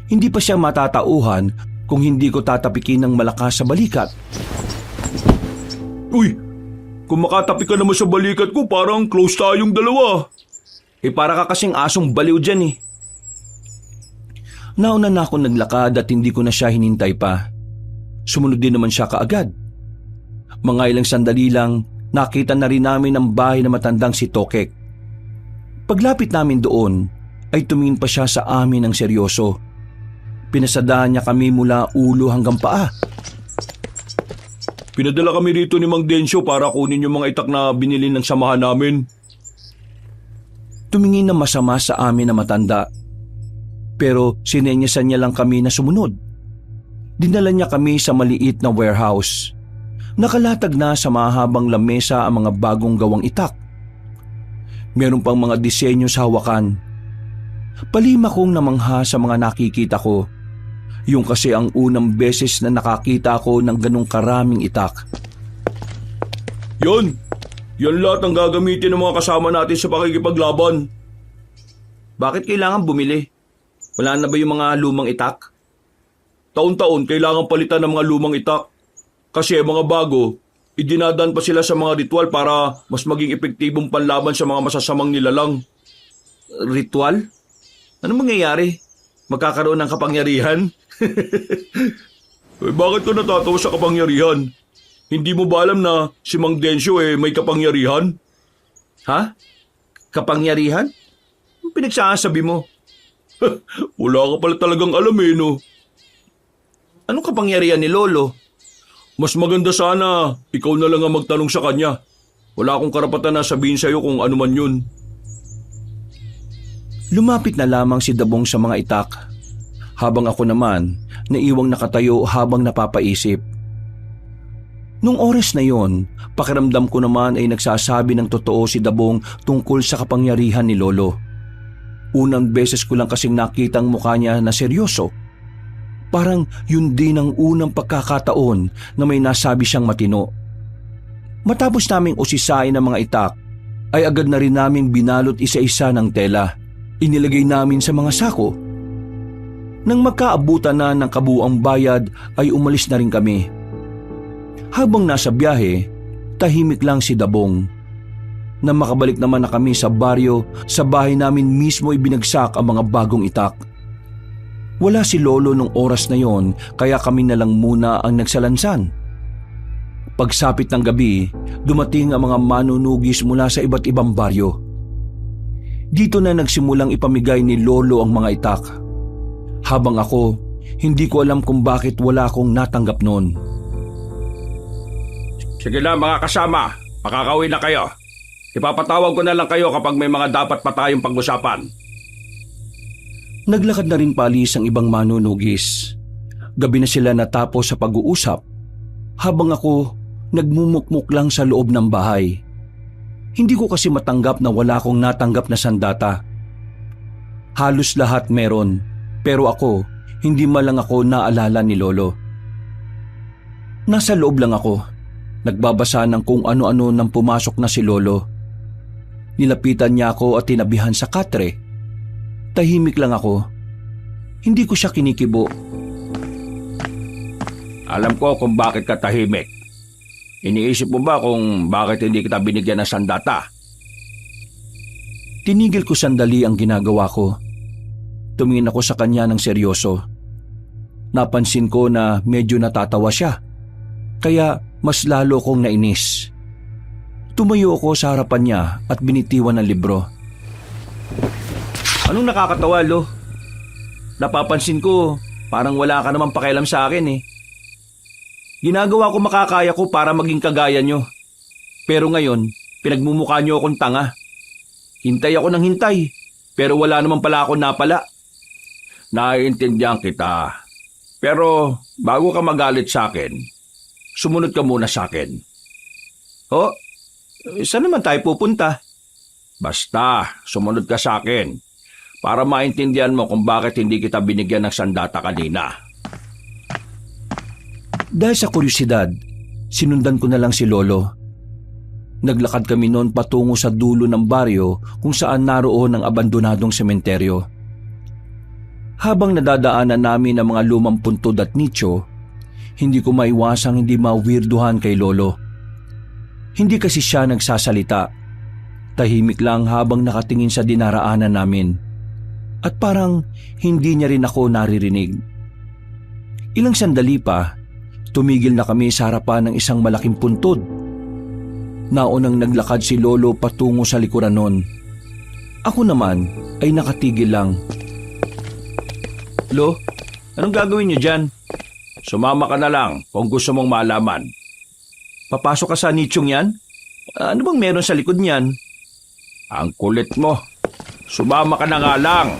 Hindi pa siya matatauhan kung hindi ko tatapikin ng malakas sa balikat. Uy, kung makatapik ka naman sa balikat ko, parang close tayong dalawa. Para ka kasing asong baliw dyan eh. Nauna na ako naglakad at hindi ko na siya hinintay pa. Sumunod din naman siya kaagad. Mga ilang sandali lang, nakita na rin namin ang bahay na matandang si Tokek. Paglapit namin doon, ay tumingin pa siya sa amin ng seryoso. Pinasadahan niya kami mula ulo hanggang paa. Pinadala kami rito ni Mang Densyo para kunin yung mga itak na binili ng samahan namin. Tumingin na masama sa amin na matanda. Pero sinenyasan niya lang kami na sumunod. Dinala niya kami sa maliit na warehouse. Nakalatag na sa mahabang lamesa ang mga bagong gawang itak. Meron pang mga disenyo sa hawakan. Palima kong namangha sa mga nakikita ko. Yung kasi ang unang beses na nakakita ko ng ganong karaming itak. Yan lahat ang gagamitin ng mga kasama natin sa pakikipaglaban. Bakit kailangan bumili? Wala na ba yung mga lumang itak? Taon-taon kailangan palitan ng mga lumang itak. Kasi mga bago, idinadaan pa sila sa mga ritual para mas maging epektibong panlaban sa mga masasamang nilalang. Ritual? Ano mangyayari? Magkakaroon ng kapangyarihan? Bakit ka natatawa sa kapangyarihan? Hindi mo ba alam na si Mang Densyo may kapangyarihan? Ha? Kapangyarihan? Ang pinagsasabi mo? Wala ka pala talagang alam no? Anong kapangyarihan ni Lolo? Mas maganda sana ikaw na lang ang magtanong sa kanya. Wala akong karapatan na sabihin sa'yo kung ano man yun. Lumapit na lamang si Dabong sa mga itak, habang ako naman naiwang nakatayo habang napapaisip. Nung oras na yon, pakiramdam ko naman ay nagsasabi ng totoo si Dabong tungkol sa kapangyarihan ni Lolo. Unang beses ko lang kasing nakitang mukha niya na seryoso. Parang yun din ang unang pagkakataon na may nasabi siyang matino. Matapos naming usisain ang mga itak, ay agad na rin naming binalot isa-isa ng tela. Inilagay namin sa mga sako. Nang magkaabutan na ng kabuuang bayad ay umalis na rin kami. Habang nasa biyahe, tahimik lang si Dabong. Nang makabalik naman na kami sa baryo, sa bahay namin mismo ibinagsak ang mga bagong itak. Wala si Lolo nung oras na yon, kaya kami na lang muna ang nagsalansan. Pagsapit ng gabi, dumating ang mga manunugis mula sa iba't ibang baryo. Dito na nagsimulang ipamigay ni Lolo ang mga itak. Habang ako, hindi ko alam kung bakit wala akong natanggap noon. Sige na mga kasama, makakauwi na kayo. Ipapatawag ko na lang kayo kapag may mga dapat pa tayong pag-usapan. Naglakad na rin paalis ang ibang manunugis. Gabi na sila natapos sa pag-uusap, habang ako nagmumukmuk lang sa loob ng bahay. Hindi ko kasi matanggap na wala akong natanggap na sandata. Halos lahat meron, pero ako, hindi man lang ako naalala ni Lolo. Nasa loob lang ako, nagbabasa ng kung ano-ano nang pumasok na si Lolo. Nilapitan niya ako at tinabihan sa katre. Tahimik lang ako. Hindi ko siya kinikibo. Alam ko kung bakit ka tahimik. Iniisip mo ba kung bakit hindi kita binigyan ng sandata? Tinigil ko sandali ang ginagawa ko. Tumingin ako sa kanya ng seryoso. Napansin ko na medyo natatawa siya. Kaya mas lalo kong nainis. Tumayo ako sa harapan niya at binitiwan ng libro. Anong nakakatawa, Lo? Napapansin ko, parang wala ka namang pakialam sa akin eh. Ginagawa ko makakaya ko para maging kagaya nyo. Pero ngayon, pinagmumukha nyo akong tanga. Hintay ako ng hintay, pero wala naman pala ako napala. Naiintindihan kita. Pero bago ka magalit sa akin, sumunod ka muna sa akin. Oh, saan naman tayo pupunta? Basta, sumunod ka sa akin para maintindihan mo kung bakit hindi kita binigyan ng sandata kanina. Dahil sa kuryosidad, sinundan ko na lang si Lolo. Naglakad kami noon patungo sa dulo ng baryo kung saan naroon ang abandonadong sementeryo. Habang nadadaanan namin ang mga lumang puntod at nicho, hindi ko maiwasang hindi mawirduhan kay Lolo. Hindi kasi siya nagsasalita. Tahimik lang habang nakatingin sa dinaraanan namin. At parang hindi niya rin ako naririnig. Ilang sandali pa, tumigil na kami sa harapan ng isang malaking puntod. Naunang naglakad si Lolo patungo sa likuran nun. Ako naman ay nakatigil lang. Lo, anong gagawin niyo dyan? Sumama ka na lang kung gusto mong malaman. Papasok ka sa nichong yan? Ano bang meron sa likod niyan? Ang kulit mo. Sumama ka na nga lang.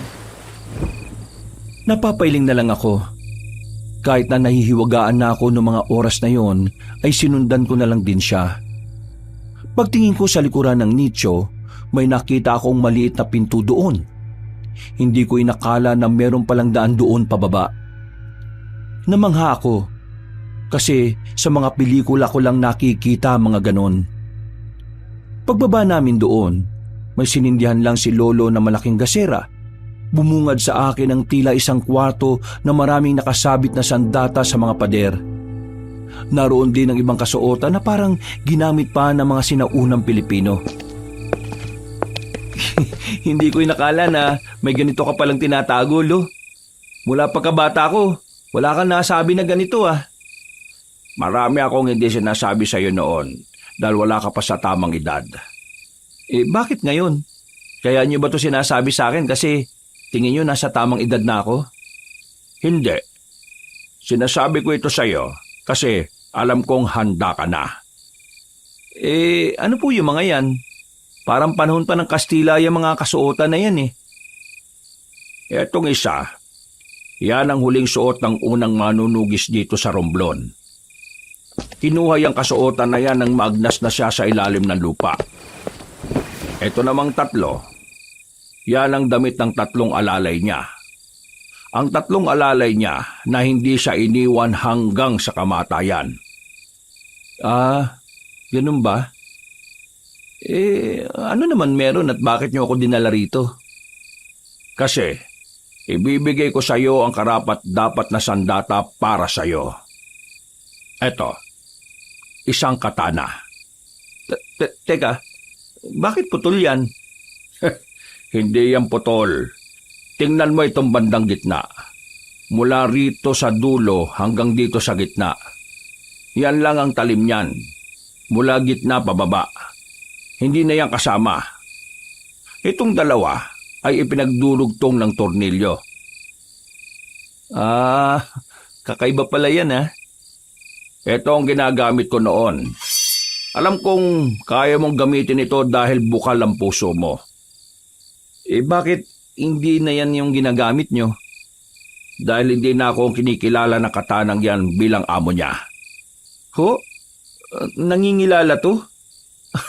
Napapailing na lang ako. Kahit na nahihiwagaan na ako noong mga oras na yon, ay sinundan ko na lang din siya. Pagtingin ko sa likuran ng nicho, may nakita akong maliit na pinto doon. Hindi ko inakala na meron palang daan doon pababa. Namangha ako kasi sa mga pelikula ko lang nakikita mga ganon. Pagbaba namin doon, may sinindihan lang si Lolo na malaking gasera. Bumungad sa akin ang tila isang kwarto na maraming nakasabit na sandata sa mga pader. Naroon din ang ibang kasuotan na parang ginamit pa ng mga sinaunang Pilipino. Hindi ko inakala na may ganito ka palang tinatago, Lo. Mula pagkabata ko, wala kang nasabi na ganito ah. Marami akong hindi sinasabi sa iyo noon dahil wala ka pa sa tamang edad. Bakit ngayon? Kaya niyo ba to sinasabi sa akin kasi tingin niyo nasa tamang edad na ako? Hindi. Sinasabi ko ito sa iyo kasi alam kong handa ka na. Ano po yung mga yan? Parang panahon pa ng Kastila yung mga kasuotan na yan eh. Etong isa, yan ang huling suot ng unang manunugis dito sa Romblon. Kinuha yung kasuotan na yan nang maagnas na siya sa ilalim ng lupa. Ito namang tatlo, yan ang damit ng tatlong alalay niya. Ang tatlong alalay niya na hindi siya iniwan hanggang sa kamatayan. Ganun ba? Ano naman meron at bakit niyo ako dinala rito? Kasi, ibibigay ko sa iyo ang karapat-dapat na sandata para sa iyo. Eto, isang katana. Teka, bakit putol yan? Hindi yan putol. Tingnan mo itong bandang gitna. Mula rito sa dulo hanggang dito sa gitna. Yan lang ang talim niyan. Mula gitna pababa. Hindi na yan kasama. Itong dalawa ay ipinagdurugtong ng tornilyo. Kakaiba pala yan ah. Ito ang ginagamit ko noon. Alam kong kaya mong gamitin ito dahil bukal ang puso mo. Bakit hindi na yan yung ginagamit nyo? Dahil hindi na ako kinikilala ng katanang yan bilang amo niya. Ho? Nangingilala to?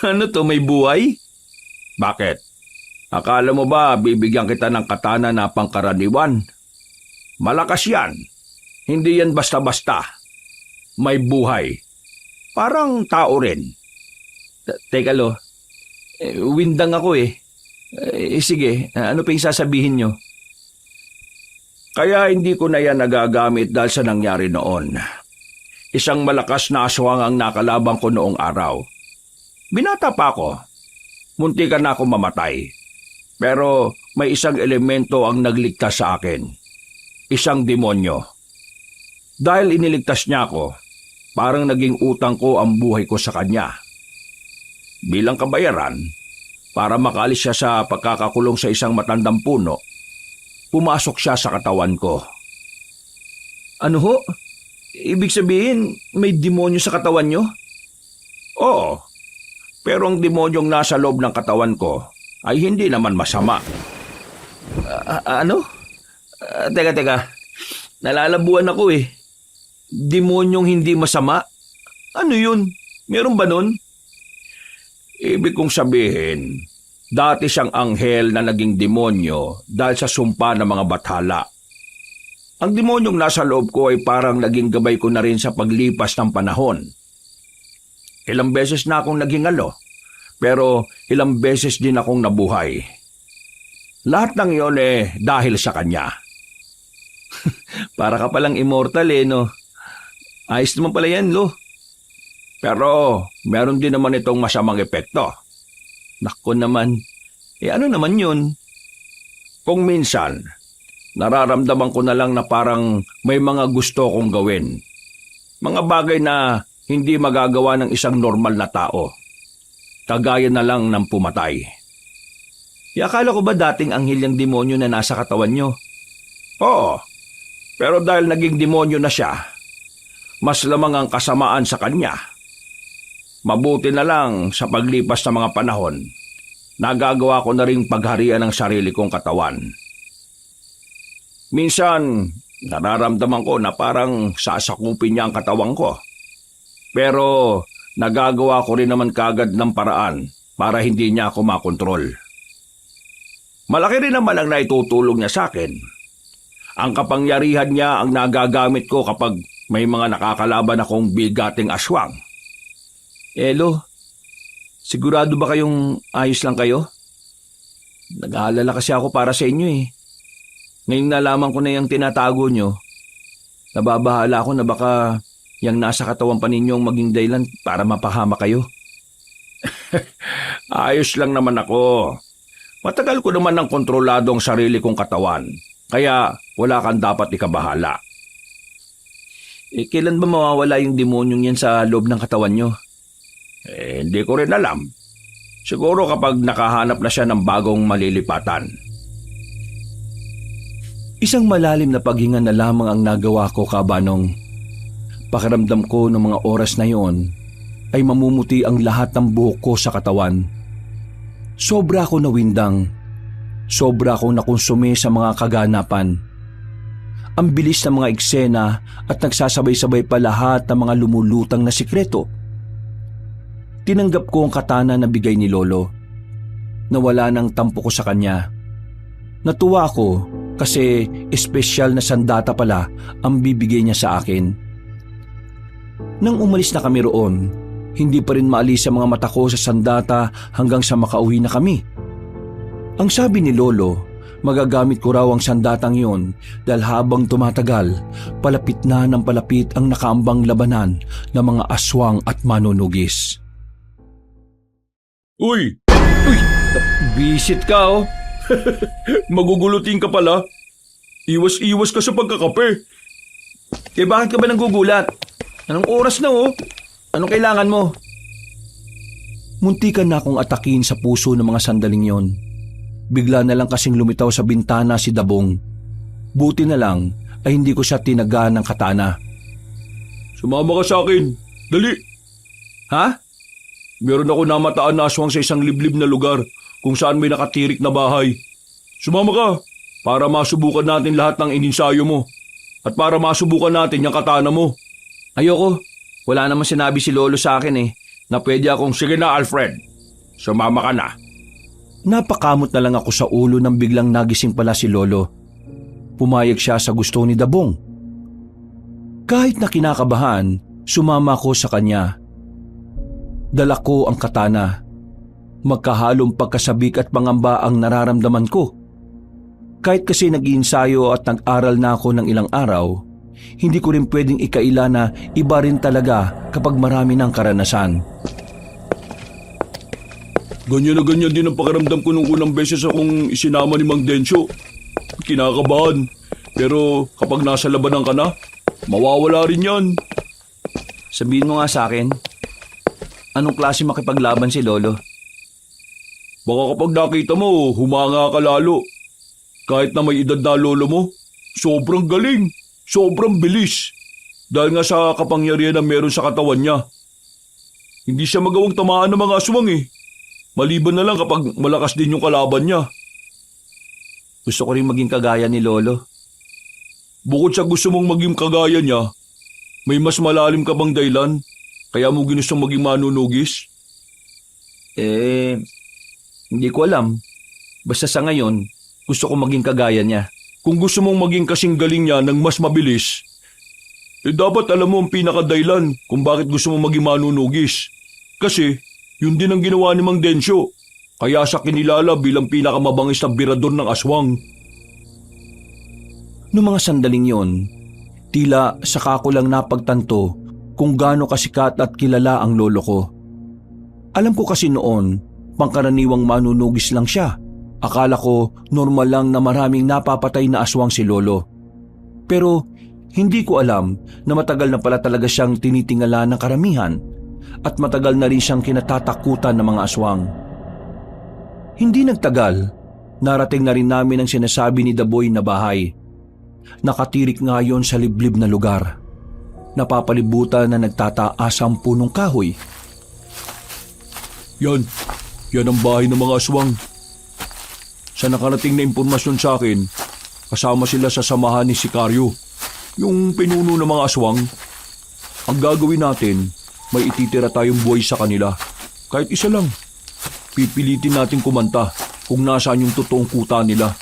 Ano to, may buhay? Bakit? Akala mo ba bibigyan kita ng katana na pangkaraniwan? Malakas yan. Hindi yan basta-basta. may buhay. Parang tao rin. Teka lo, windang ako eh. Sige, ano pa yung sasabihin nyo? Kaya hindi ko na yan nagagamit dahil sa nangyari noon. Isang malakas na aswang ang nakalabang ko noong araw. Binata pa ako. Muntikan na ako mamatay. Pero may isang elemento ang nagligtas sa akin. Isang demonyo. Dahil iniligtas niya ako, parang naging utang ko ang buhay ko sa kanya. Bilang kabayaran, para makaalis siya sa pagkakakulong sa isang matandang puno, pumasok siya sa katawan ko. Ano ho? Ibig sabihin, may demonyo sa katawan nyo? Oo, pero ang demonyong nasa loob ng katawan ko ay hindi naman masama. Ano? Teka. Nalalabuan ako eh. Demonyong hindi masama? Ano yun? Meron ba nun? Ibig kong sabihin, dati siyang anghel na naging demonyo dahil sa sumpa ng mga bathala. Ang demonyong nasa loob ko ay parang naging gabay ko na rin sa paglipas ng panahon. Ilang beses na akong naging alo, pero ilang beses din akong nabuhay. Lahat ng iyon dahil sa kanya. Para ka palang immortal eh, no? Ayos naman pala yan, lo. Pero meron din naman itong masamang epekto. Nako naman. Ano naman yun? Kung minsan, nararamdaman ko na lang na parang may mga gusto kong gawin. Mga bagay na hindi magagawa ng isang normal na tao. Kagaya na lang ng pumatay. Akala ko ba dating anghel yung demonyo na nasa katawan nyo? Oo, pero dahil naging demonyo na siya, mas lamang ang kasamaan sa kanya. Mabuti na lang sa paglipas ng mga panahon, nagagawa ko na ring pagharian ng sarili kong katawan. Minsan, nararamdaman ko na parang sasakupin niya ang katawan ko. Pero nagagawa ko rin naman kagad ng paraan para hindi niya ako makontrol. Malaki rin naman ang naitutulong niya sa akin. Ang kapangyarihan niya ang nagagamit ko kapag may mga nakakalaban akong bigating aswang. Elo, sigurado ba kayong ayos lang kayo? Nag-aalala kasi ako para sa inyo eh. Ngayong nalaman ko na yung tinatago nyo, nababahala ako na baka yung nasa katawan pa ninyong maging dahilan para mapahama kayo. Ayos lang naman ako. Matagal ko naman ng kontrolado ang sarili kong katawan, kaya wala kang dapat ikabahala. Kailan ba mawawala yung demonyong yan sa loob ng katawan nyo? Hindi ko rin alam. Siguro kapag nakahanap na siya ng bagong malilipatan. Isang malalim na paghinga na lamang ang nagawa ko, Kabanong. Pakiramdam ko ng mga oras na yon ay mamumuti ang lahat ng buhok ko sa katawan. Sobra ako nawindang. Sobra akong nakonsume sa mga kaganapan. Ang bilis ng mga eksena at nagsasabay-sabay pa lahat ng mga lumulutang na sikreto. Tinanggap ko ang katana na bigay ni Lolo. Nawala ng tampo ko sa kanya. Natuwa ako kasi espesyal na sandata pala ang bibigay niya sa akin. Nang umalis na kami roon, hindi pa rin maalis ang mga mata ko sa sandata hanggang sa makauwi na kami. Ang sabi ni Lolo, magagamit ko raw ang sandatang yon dahil habang tumatagal, palapit na ng palapit ang nakaambang labanan ng mga aswang at manunugis. Uy! Bisit ka oh! Magugulutin ka pala. Iwas-iwas ka sa pagkakape. Bakit ka ba nagugulat? Anong oras na oh? Anong kailangan mo? Muntikan na akong atakin sa puso ng mga sandaling yon. Bigla na lang kasing lumitaw sa bintana si Dabong. Buti na lang ay hindi ko siya tinaga ng katana. Sumama ka sa akin. Dali. Ha? Meron ako namataan na aswang sa isang liblib na lugar kung saan may nakatirik na bahay. Sumama ka para masubukan natin lahat ng ininsayo mo at para masubukan natin yung katana mo. Ayoko. Wala naman sinabi si Lolo sa akin eh na pwede akong... Sige na, Alfred. Sumama ka na. Napakamot na lang ako sa ulo nang biglang nagising pala si Lolo. Pumayag siya sa gusto ni Dabong. Kahit na kinakabahan, Sumama ko sa kanya. Dala ko ang katana. Magkahalong pagkasabik at pangamba ang nararamdaman ko. Kahit kasi nag-iinsayo at nag-aral na ako ng ilang araw, hindi ko rin pwedeng ikaila na iba rin talaga kapag marami ng karanasan. Ganyan na ganyan din ang pakiramdam ko nung unang beses akong isinama ni Mang Densyo. Kinakabahan. Pero kapag nasa labanan ka na, mawawala rin yan. Sabihin mo nga sa akin, anong klase makipaglaban si Lolo? Baka kapag nakita mo, humanga ka lalo. Kahit na may edad na lolo mo, sobrang galing, sobrang bilis. Dahil nga sa kapangyarihan na meron sa katawan niya. Hindi siya magawang tamaan ng mga aswang eh. Maliban na lang kapag malakas din yung kalaban niya. Gusto ko rin maging kagaya ni Lolo. Bukod sa gusto mong maging kagaya niya, may mas malalim ka bang dahilan? Kaya mo ginustong maging manunugis? Hindi ko alam. Basta sa ngayon, gusto ko maging kagaya niya. Kung gusto mong maging kasing galing niya ng mas mabilis, dapat alam mo ang pinakadahilan kung bakit gusto mong maging manunugis. Kasi, yun din ang ginawa ni Mang Densyo. Kaya siya kinilala bilang pinakamabangis na birador ng aswang. Noong mga sandaling yon, tila saka ko lang napagtanto kung gaano kasikat at kilala ang lolo ko. Alam ko kasi noon, pangkaraniwang manunugis lang siya. Akala ko normal lang na maraming napapatay na aswang si Lolo. Pero hindi ko alam na matagal na pala talaga siyang tinitingala ng karamihan at matagal na rin siyang kinatatakutan ng mga aswang. Hindi nagtagal, narating na rin namin ang sinasabi ni Daboy na bahay. Nakatirik nga yon sa liblib na lugar. Napapalibutan na nagtataas ang punong kahoy. Yan ang bahay ng mga aswang. Sa nakarating na impormasyon sa akin, kasama sila sa samahan ni Sicario, yung pinuno ng mga aswang. Ang gagawin natin, may ititira tayong buhay sa kanila. Kahit isa lang. Pipilitin natin kumanta kung nasaan yung totoong kuta nila.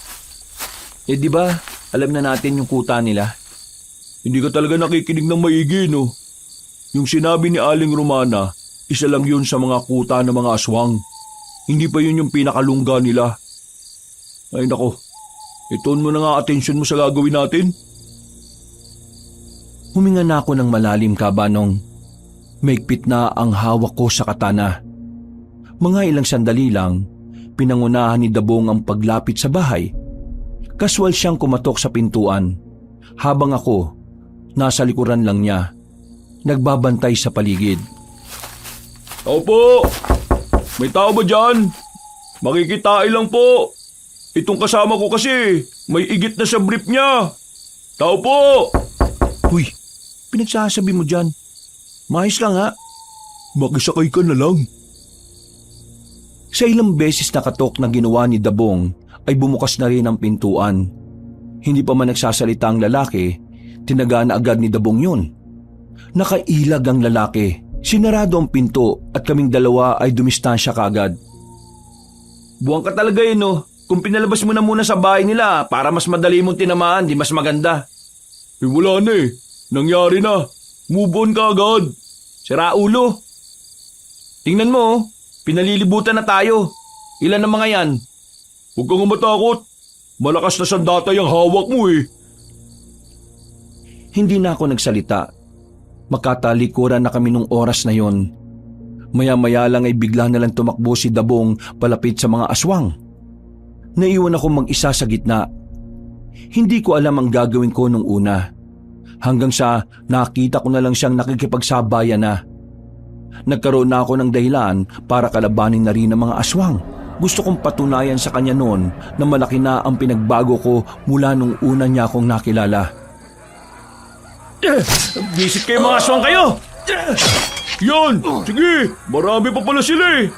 Di ba, alam na natin yung kuta nila? Hindi ka talaga nakikinig ng maigi, no? Yung sinabi ni Aling Romana, isa lang yun sa mga kuta ng mga aswang. Hindi pa yun yung pinakalungga nila. Ay nako, itoon mo na nga atensyon mo sa gagawin natin. Huminga na ako ng malalim, Kabanong. Maigpit na ang hawak ko sa katana. Mga ilang sandali lang, pinangunahan ni Dabong ang paglapit sa bahay. Kaswal siyang kumatok sa pintuan, habang ako, nasa likuran lang niya, nagbabantay sa paligid. Tao po! May tao ba dyan? Makikitain lang po. Itong kasama ko kasi, may igit na sa brief niya. Tao po! Uy, pinagsasabi mo dyan. Maayos lang ha. Makisakay ka na lang. Sa ilang beses na katok na ginawa ni Dabong ay bumukas na rin ang pintuan. Hindi pa man nagsasalita ang lalaki, tinaga na agad ni Dabong yun. Nakailag ang lalaki. Sinarado ang pinto at kaming dalawa ay dumistansya kagad. Buwang ka talaga yun, no? Kung pinalabas mo na muna sa bahay nila para mas madali mong tinamaan, di mas maganda. Wala na eh. Nangyari na. Move on ka agad. Sira ulo. Tingnan mo, pinalilibutan na tayo. Ilan ang mga yan? Huwag kang matakot. Malakas na sandata yung hawak mo eh. Hindi na ako nagsalita. Magkatalikuran na kami nung oras na yon. Maya-maya lang ay bigla na lang tumakbo si Dabong palapit sa mga aswang. Naiwan ako mag-isa sa gitna. Hindi ko alam ang gagawin ko nung una. Hanggang sa nakita ko na lang siyang nakikipagsabayan na. Nagkaroon na ako ng dahilan para kalabanin na rin ang mga aswang. Gusto kong patunayan sa kanya noon na malaki na ang pinagbago ko mula nung una niya akong nakilala. Visit kayo mga aswang kayo! Yan! Sige! Marami pa pala sila eh!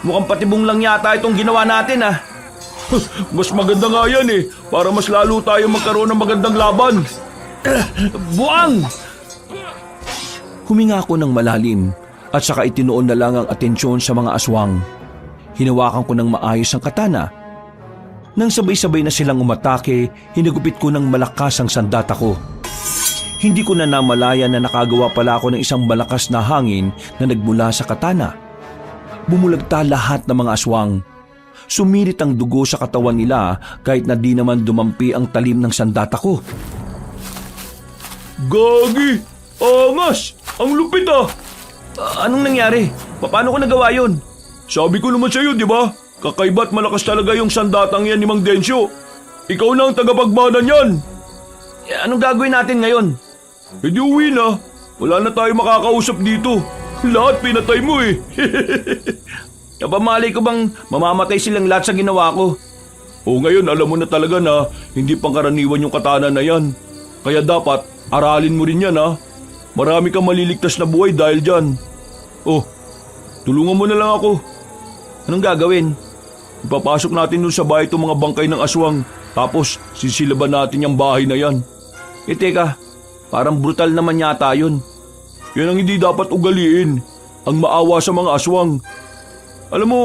Mukhang patibong lang yata itong ginawa natin ah. Mas maganda nga yan eh, para mas lalo tayo magkaroon ng magandang laban. Buang! Huminga ako ng malalim at saka itinuon na lang ang atensyon sa mga aswang. Hinawakan ko ng maayos ang katana. Nang sabay-sabay na silang umatake, hinagupit ko ng malakas ang sandata ko. Hindi ko na namalaya na nakagawa pala ako ng isang malakas na hangin na nagmula sa katana. Bumulagta lahat ng mga aswang. Sumirit ang dugo sa katawan nila kahit na di naman dumampi ang talim ng sandata ko. Gagi! Angas! Ang lupit ah! Anong nangyari? Paano ko nagawa yun? Sabi ko naman sa'yo, di ba? Kakaiba't malakas talaga yung sandatang yan ni Mang Densyo. Ikaw na ang tagapagmana niyan. Anong gagawin natin ngayon? E di uwi na. Wala na tayo makakausap dito. Lahat pinatay mo eh. Napamalay ko bang mamamatay silang lahat sa ginawa ko? O ngayon alam mo na talaga na hindi pangkaraniwan yung katana na yan. Kaya dapat aralin mo rin yan ha. Marami kang maliligtas na buhay dahil dyan. Oh, tulungan mo na lang ako. Anong gagawin? Ipapasok natin dun sa bahay itong mga bangkay ng aswang. Tapos sisilaban natin yung bahay na yan. Teka, parang brutal naman yata yun. Yan ang hindi dapat ugaliin. Ang maawa sa mga aswang. Alam mo,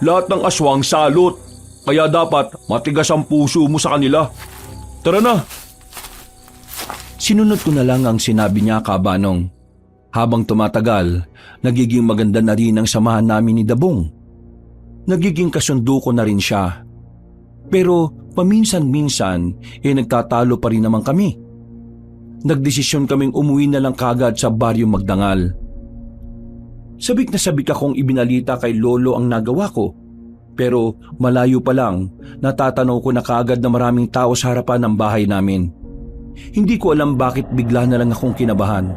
lahat ng aswang salot. Kaya dapat matigas ang puso mo sa kanila. Tara na. Sinunod ko na lang ang sinabi niya, Kabanong. Habang tumatagal, nagiging maganda na rin ang samahan namin ni Dabong. Nagiging kasundo ko na rin siya. Pero paminsan-minsan, nagtatalo pa rin naman kami. Nagdesisyon kaming umuwi na lang kagad sa Baryo Magdangal. Sabik na sabik akong ibinalita kay Lolo ang nagawa ko. Pero malayo pa lang, natatanaw ko na kaagad na maraming tao sa harapan ng bahay namin. Hindi ko alam bakit bigla na lang akong kinabahan.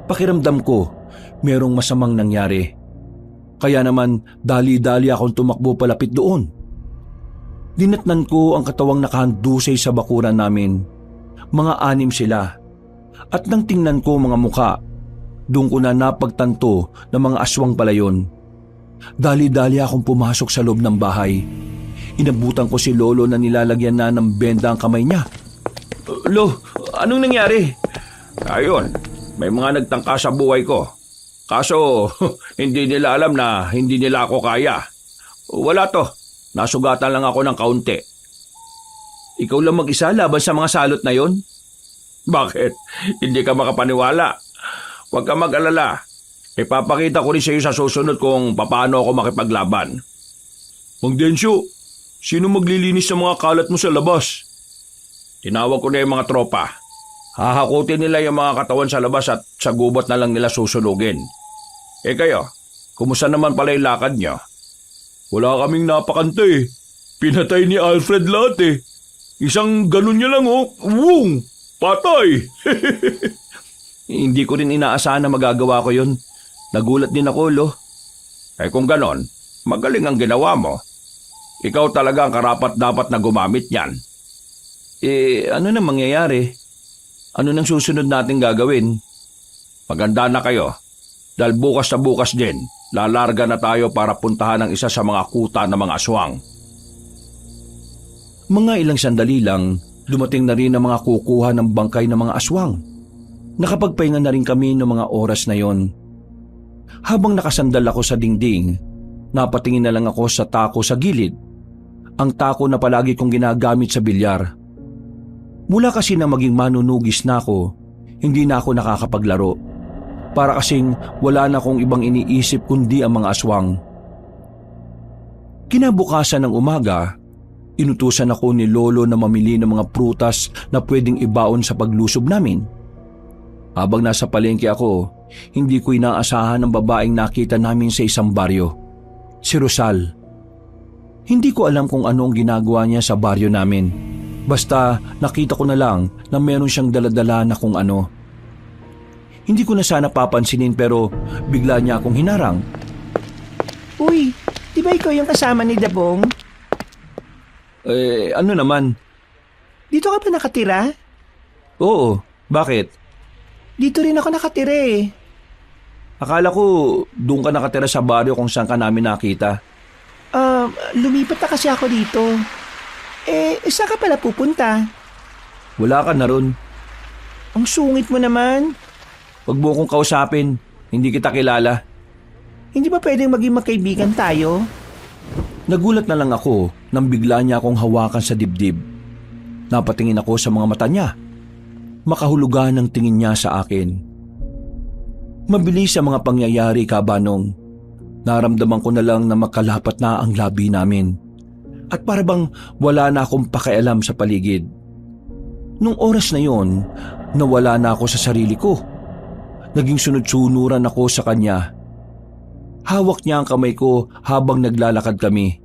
Pakiramdam ko, merong masamang nangyari. Kaya naman dali-dali akong tumakbo palapit doon. Dinatnan ko ang katawang nakahandusay sa bakuran namin. Mga 6 sila. At nang tingnan ko mga muka, doon ko na napagtanto na mga aswang pala yun. Dali-dali akong pumasok sa loob ng bahay. Inabutan ko si Lolo na nilalagyan na ng benda ang kamay niya. Lo, anong nangyari? Ayun, may mga nagtangka sa buhay ko. Kaso, hindi nila alam na hindi nila ako kaya. Wala to, nasugatan lang ako ng kaunti. Ikaw lang mag-isa laban sa mga salot na yon? Bakit? Hindi ka makapaniwala. Huwag ka mag-alala. Ipapakita ko rin sa iyo sa susunod kung paano ako makipaglaban. Mang Densyo, sino maglilinis sa mga kalat mo sa labas? Tinawag ko na yung mga tropa. Hahakutin nila yung mga katawan sa labas at sa gubat na lang nila susunugin. Kayo, kumusta naman pala yung lakad nyo? Wala kaming napakanta eh. Pinatay ni Alfred lahat eh. Isang ganun niya lang oh. Wung! Patay! Hindi ko rin inaasahan na magagawa ko yun. Nagulat din ako, Lo. Kung ganon, magaling ang ginawa mo. Ikaw talaga ang karapat-dapat na gumamit niyan. Ano na mangyayari? Ano nang susunod natin gagawin? Maganda na kayo. Dahil bukas na bukas din, lalarga na tayo para puntahan ang isa sa mga kuta ng mga aswang. Mga ilang sandali lang, dumating na rin ang mga kukuha ng bangkay ng mga aswang. Nakapagpahinga na rin kami noong mga oras na yon. Habang nakasandal ako sa dingding, napatingin na lang ako sa tako sa gilid. Ang tako na palagi kong ginagamit sa bilyar. Mula kasi na maging manunugis na ako, hindi na ako nakakapaglaro. Para kasing wala na akong ibang iniisip kundi ang mga aswang. Kinabukasan ng umaga, inutusan ako ni Lolo na mamili ng mga prutas na pwedeng ibaon sa paglusob namin. Habang nasa palengke ako, hindi ko inaasahan ang babaeng nakita namin sa isang baryo. Si Rosal. Hindi ko alam kung ano ang ginagawa niya sa baryo namin. Basta nakita ko na lang na meron siyang daladala na kung ano. Hindi ko na sana papansinin pero bigla niya akong hinarang. Uy, di ba ikaw yung kasama ni Dabong? Ano naman? Dito ka ba nakatira? Oo, bakit? Dito rin ako nakatira eh. Akala ko doon ka nakatira sa baryo kung saan ka namin nakita. Lumipat na kasi ako dito. Saan ka pala pupunta? Wala ka na ron. Ang sungit mo naman. Huwag mo kong kausapin. Hindi kita kilala. Hindi ba pwedeng maging magkaibigan tayo? Nagulat na lang ako nang bigla niya akong hawakan sa dibdib. Napatingin ako sa mga mata niya. Makahulugan ang tingin niya sa akin. Mabilis ang mga pangyayari, Kabanong. Naramdaman ko na lang na makalapat na ang labi namin. At para bang wala na akong pakialam sa paligid. Nung oras na yon, nawala na ako sa sarili ko. Naging sunod-sunuran ako sa kanya. Hawak niya ang kamay ko habang naglalakad kami.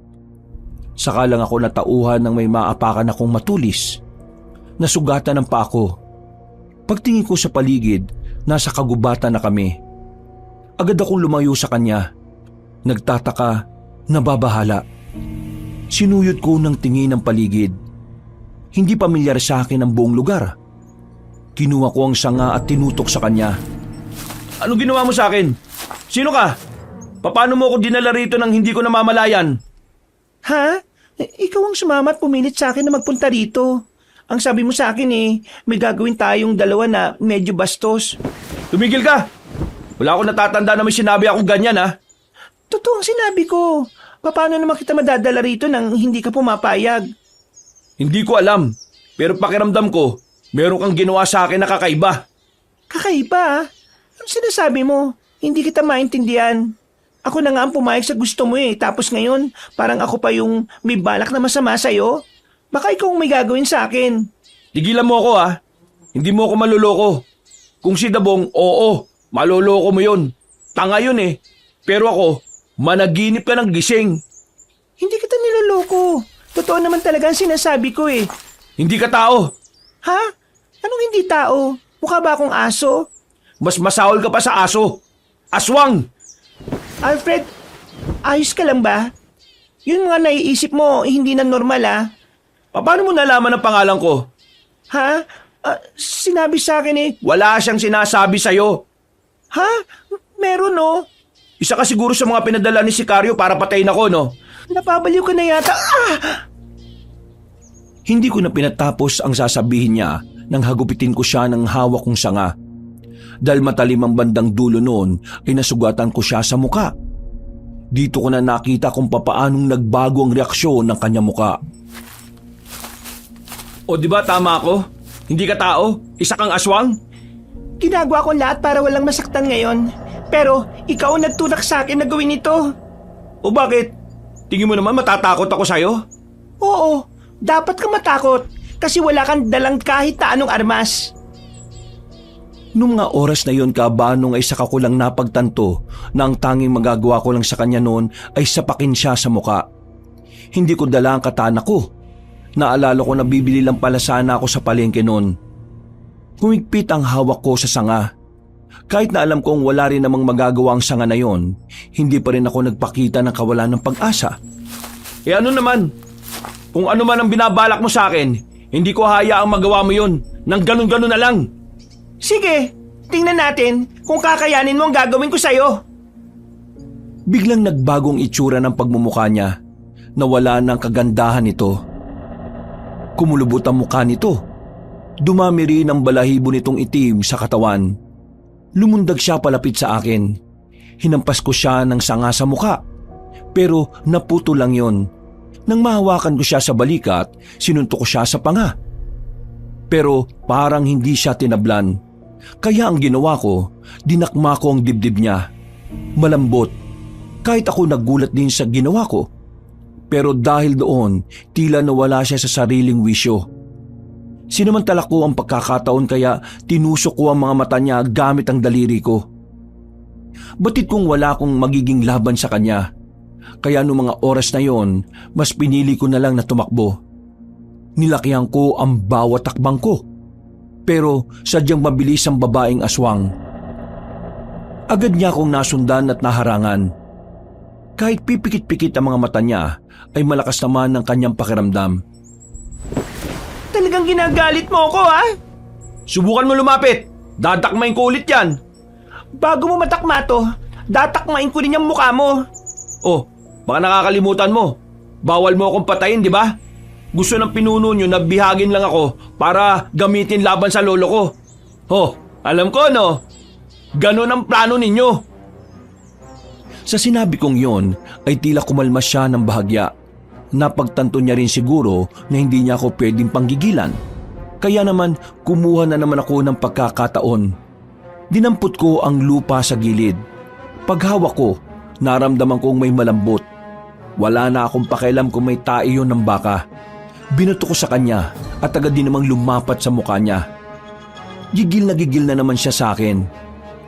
Saka lang ako natauhan ng may maapakan akong matulis. Nasugatan ng paa ko. Pagtingin ko sa paligid, nasa kagubatan na kami. Agad akong lumayo sa kanya. Nagtataka, nababahala. Sinuyod ko ng tingin ang paligid. Hindi pamilyar sa akin ang buong lugar. Kinuha ko ang sanga at tinutok sa kanya. Ano ginawa mo sa akin? Sino ka? Paano mo ako dinala rito nang hindi ko namamalayan? Ha? Ikaw ang sumama at pumilit sa akin na magpunta rito. Ang sabi mo sa akin may gagawin tayong dalawa na medyo bastos. Tumigil ka! Wala akong natatanda na may sinabi akong ganyan, ha? Totoo ang sinabi ko. Paano naman kita madadala rito nang hindi ka pumapayag? Hindi ko alam. Pero pakiramdam ko, meron kang ginawa sa akin na kakaiba. Kakaiba? Ano sinasabi mo? Hindi kita maintindihan. Ako na nga ang pumayag sa gusto mo tapos ngayon parang ako pa yung may balak na masama sa'yo. Baka ikaw ang may gagawin sa akin. Tigilan mo ako, ha? Hindi mo ako maluloko. Kung si Dabong, oo, maluloko mo yun. Tanga yun Pero ako, managinip ka ng gising. Hindi kita niloloko. Totoo naman talaga ang sinasabi ko Hindi ka tao. Ha? Anong hindi tao? Mukha ba akong aso? Mas masahol ka pa sa aso. Aswang! Alfred, ayos ka lang ba? Yun mga naiisip mo, hindi na normal Paano mo nalaman ang pangalan ko? Ha? Sinabi sa akin Wala siyang sinasabi sa'yo. Ha? Meron Isa ka siguro sa mga pinadala ni Sicario para patayin ako, no? Napabaliw ka na yata. Hindi ko na pinatapos ang sasabihin niya nang hagupitin ko siya ng hawak kong sanga. Dahil matalim ang bandang dulo noon ay nasugatan ko siya sa muka. Dito ko na nakita kung papaanong nagbago ang reaksyon ng kanya muka. O di ba tama ako? Hindi ka tao? Isa kang aswang? Ginagawa ko lahat para walang masaktan ngayon. Pero ikaw ang nagtulak sa akin na gawin ito. O bakit? Tingin mo naman matatakot ako sa'yo? Oo, dapat ka matakot kasi wala kang dalang kahit na anong armas. Noong mga oras na yon, Kabanong, ay saka ko lang napagtanto na ang tanging magagawa ko lang sa kanya noon ay sapakin siya sa muka. Hindi ko dala ang katana ko. Naalala ko na bibili lang pala sana ako sa palengke noon. Humigpit ang hawak ko sa sanga. Kahit na alam kong wala rin namang magagawa ang sanga na yon, hindi pa rin ako nagpakita ng kawalan ng pag-asa. Ano naman? Kung ano man ang binabalak mo sa akin, hindi ko hayaang magawa mo yun. Nang ganun-ganun na lang. Sige, tingnan natin kung kakayanin mo ang gagawin ko sa'yo. Biglang nagbagong itsura ng pagmumukha niya. Nawala ng kagandahan nito. Kumulubot ang mukha nito. Dumami rin ang balahibo nitong itim sa katawan. Lumundag siya palapit sa akin. Hinampas ko siya ng sanga sa mukha. Pero naputo lang yon. Nang mahawakan ko siya sa balikat, sinuntok ko siya sa panga. Pero parang hindi siya tinablan. Kaya ang ginawa ko, dinakma ko ang dibdib niya. Malambot. Kahit ako nagulat din sa ginawa ko. Pero dahil doon, tila nawala siya sa sariling wisyo. Sinamantala ko ang pagkakataon kaya tinusok ko ang mga mata niya gamit ang daliri ko. Batid kong wala akong magiging laban sa kanya. Kaya noong mga oras na yon, mas pinili ko na lang na tumakbo. Nilakihan ko ang bawat takbang ko. Pero sadyang mabilis ang babaeng aswang. Agad niya akong nasundan at naharangan. Kahit pipikit-pikit ang mga mata niya, ay malakas naman ang kanyang pakiramdam. Talagang ginagalit mo ako, ha? Subukan mo lumapit. Dadakmain ko ulit yan. Bago mo matakma to, datakmain ko rin yung mukha mo. Oh, baka nakakalimutan mo. Bawal mo akong patayin, di ba? Gusto ng pinuno nyo na bihagin lang ako para gamitin laban sa lolo ko. Oh, alam ko, no? Ganon ang plano ninyo. Sa sinabi kong yon ay tila kumalma siya ng bahagya. Napagtanto niya rin siguro na hindi niya ako pwedeng panggigilan. Kaya naman kumuha na naman ako ng pagkakataon. Dinampot ko ang lupa sa gilid. Paghawak ko, naramdaman kong may malambot. Wala na akong pakialam kung may tae yun ng baka. Binato ko sa kanya at agad din namang lumapat sa mukha niya. Gigil na naman siya sa akin.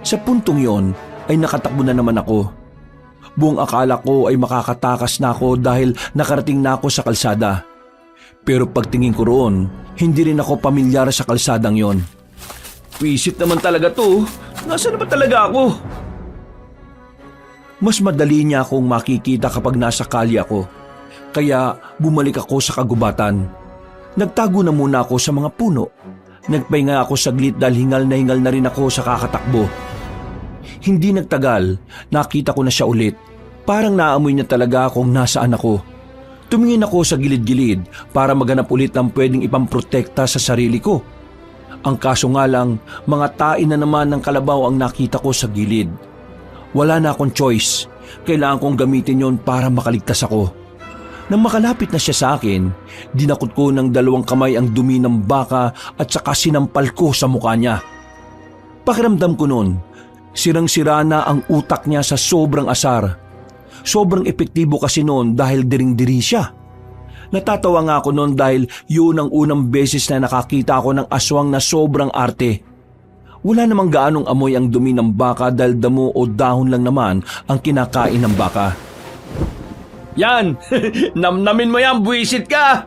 Sa puntong yon ay nakatakbo na naman ako. Buong akala ko ay makakatakas na ako dahil nakarating na ako sa kalsada. Pero pagtingin ko roon, hindi rin ako pamilyar sa kalsadang yon. Visit naman talaga to. Nasaan na ba talaga ako? Mas madali niya akong makikita kapag nasa kalye ako. Kaya bumalik ako sa kagubatan. Nagtago na muna ako sa mga puno. Nagpahinga ako saglit dahil hingal na rin ako sa kakatakbo. Hindi nagtagal, nakita ko na siya ulit. Parang naamoy niya talaga kung nasaan ako. Tumingin ako sa gilid-gilid para maghanap ulit ng pwedeng ipamprotekta sa sarili ko. Ang kaso nga lang, mga tae na naman ng kalabaw ang nakita ko sa gilid. Wala na akong choice. Kailangan kong gamitin yon para makaligtas ako. Nang makalapit na siya sa akin, dinakot ko ng 2 kamay ang dumi ng baka at saka sinampal ko sa mukha niya. Pakiramdam ko noon, sirang-sira na ang utak niya sa sobrang asar. Sobrang epektibo kasi noon dahil diring-diri siya. Natatawa nga ako noon dahil yun ang unang beses na nakakita ako ng aswang na sobrang arte. Wala namang gaanong amoy ang dumi ng baka dahil damo o dahon lang naman ang kinakain ng baka. Yan! Namnamin mo yan, buwisit ka!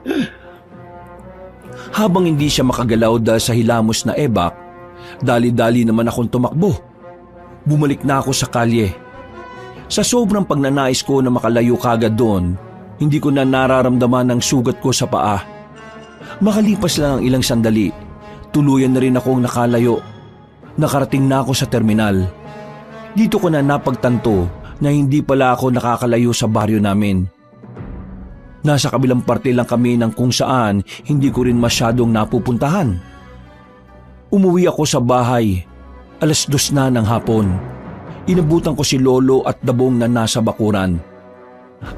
Habang hindi siya makagalaw dahil sa hilamos na ebak, dali-dali naman akong tumakbo. Bumalik na ako sa kalye. Sa sobrang pagnanais ko na makalayo kagad doon, hindi ko na nararamdaman ang sugat ko sa paa. Makalipas lang ang ilang sandali, tuluyan na rin akong nakalayo. Nakarating na ako sa terminal. Dito ko na napagtanto na hindi pala ako nakakalayo sa baryo namin. Nasa kabilang parte lang kami ng kung saan hindi ko rin masyadong napupuntahan. Umuwi ako sa bahay. 2:00 na ng hapon. Inabutan ko si Lolo at Dabong na nasa bakuran.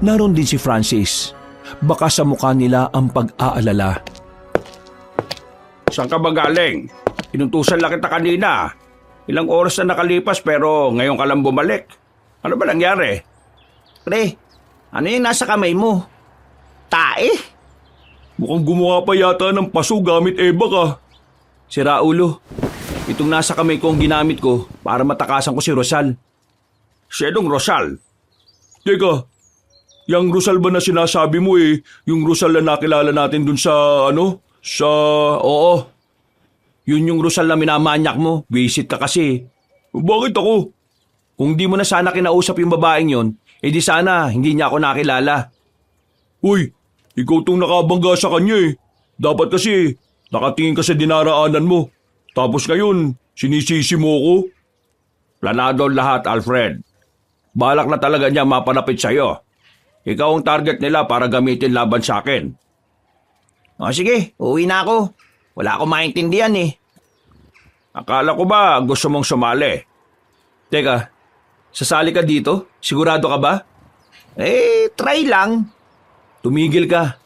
Naroon din si Francis. Baka sa mukha nila ang pag-aalala. Saan ka ba galing? Inutusan lang kita kanina. Ilang oras na nakalipas pero ngayon ka lang bumalik. Ano ba nangyari? Pre, ano yung nasa kamay mo? Tae? Mukhang gumawa pa yata ng paso gamit ebak ah. Si Raulo, itong nasa kamay ko ang ginamit ko para matakasan ko si Rosal. Siyedong Rosal. Teka, yung Rosal ba na sinasabi mo yung Rosal na nakilala natin dun sa Oo, yun yung Rosal na minamanyak mo. Visit ka kasi. Bakit ako? Kung di mo na sana kinausap yung babaeng yon, edi sana hindi niya ako nakilala. Uy, ikaw tong nakabangga sa kanya. Dapat kasi nakatingin ka sa dinaraanan mo. Tapos ngayon, sinisisi mo ko. Planado lahat, Alfred. Balak na talaga niya mapanapit sa'yo. Ikaw ang target nila para gamitin laban sa akin. O sige, uwi na ako. Wala akong maintindihan eh. Akala ko ba gusto mong sumali? Teka, sasali ka dito? Sigurado ka ba? Try lang. Tumigil ka.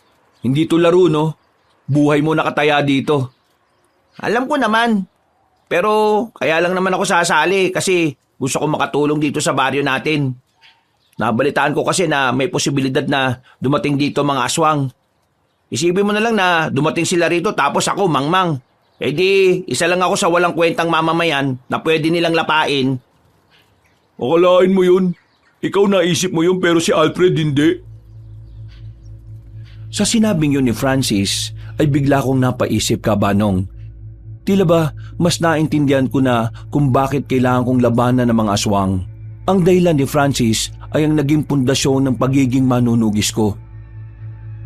Hindi to laro, no? Buhay mo nakataya dito. Alam ko naman. Pero kaya lang naman ako sasali kasi gusto ko makatulong dito sa baryo natin. Nabalitaan ko kasi na may posibilidad na dumating dito mga aswang. Isipin mo na lang na dumating sila rito tapos ako mangmang. Di, isa lang ako sa walang kwentang mamamayan na pwede nilang lapain. Akalain mo yun. Ikaw naisip mo yun pero si Alfred hindi. Sa sinabing yun ni Francis ay bigla kong napaisip, Kabanong. Tila ba mas naintindihan ko na kung bakit kailangan kong labanan ng mga aswang. Ang dahilan ni Francis ay ang naging pundasyon ng pagiging manunugis ko.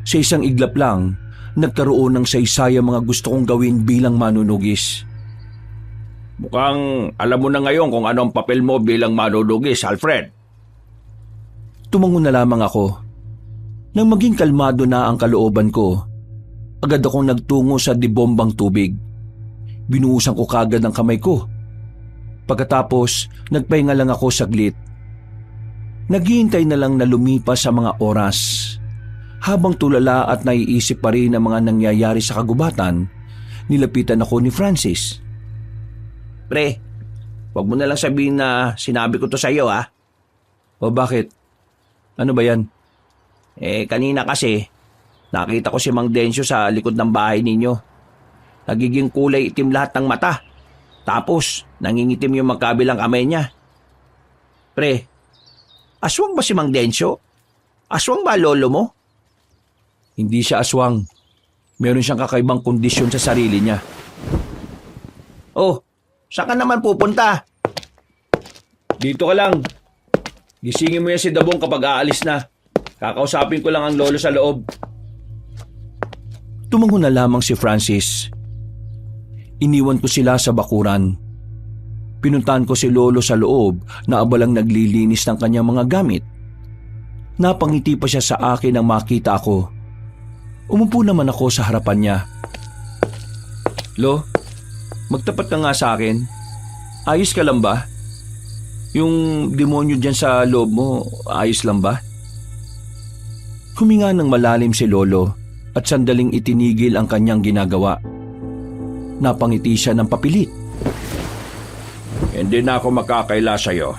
Sa isang iglap lang, nagkaroon ng saysayang mga gusto kong gawin bilang manunugis. Mukhang alam mo na ngayon kung ano ang papel mo bilang manunugis, Alfred. Tumango na lamang ako. Nang maging kalmado na ang kalooban ko, agad akong nagtungo sa dibombang tubig. Binuhusan ko kagad ang kamay ko. Pagkatapos, nagpahinga lang ako saglit. Naghihintay na lang na lumipas sa mga oras. Habang tulala at naiisip pa rin ang mga nangyayari sa kagubatan, nilapitan ako ni Francis. Pre, wag mo na lang sabihin na sinabi ko to sa iyo ha. O bakit? Ano ba yan? Kanina kasi, nakita ko si Mang Densyo sa likod ng bahay ninyo. Nagiging kulay itim lahat ng mata. Tapos, nangingitim yung magkabilang kamay niya. Pre, aswang ba si Mang Densyo? Aswang ba lolo mo? Hindi siya aswang. Meron siyang kakaibang kondisyon sa sarili niya. Oh, saan ka naman pupunta? Dito ka lang. Gisingin mo yan si Dabong kapag aalis na. Kakausapin ko lang ang lolo sa loob. Tumango na lamang si Francis. Iniwan ko sila sa bakuran. Pinuntahan ko si lolo sa loob na abalang naglilinis ng kanyang mga gamit. Napangiti pa siya sa akin nang makita ako. Umupo naman ako sa harapan niya. Lo, magtapat ka nga sa akin. Ayos ka lang ba? Yung demonyo dyan sa loob mo, ayos lang ba? Huminga ng malalim si Lolo at sandaling itinigil ang kanyang ginagawa. Napangiti siya ng papilit. Hindi na ako makakaila sa'yo.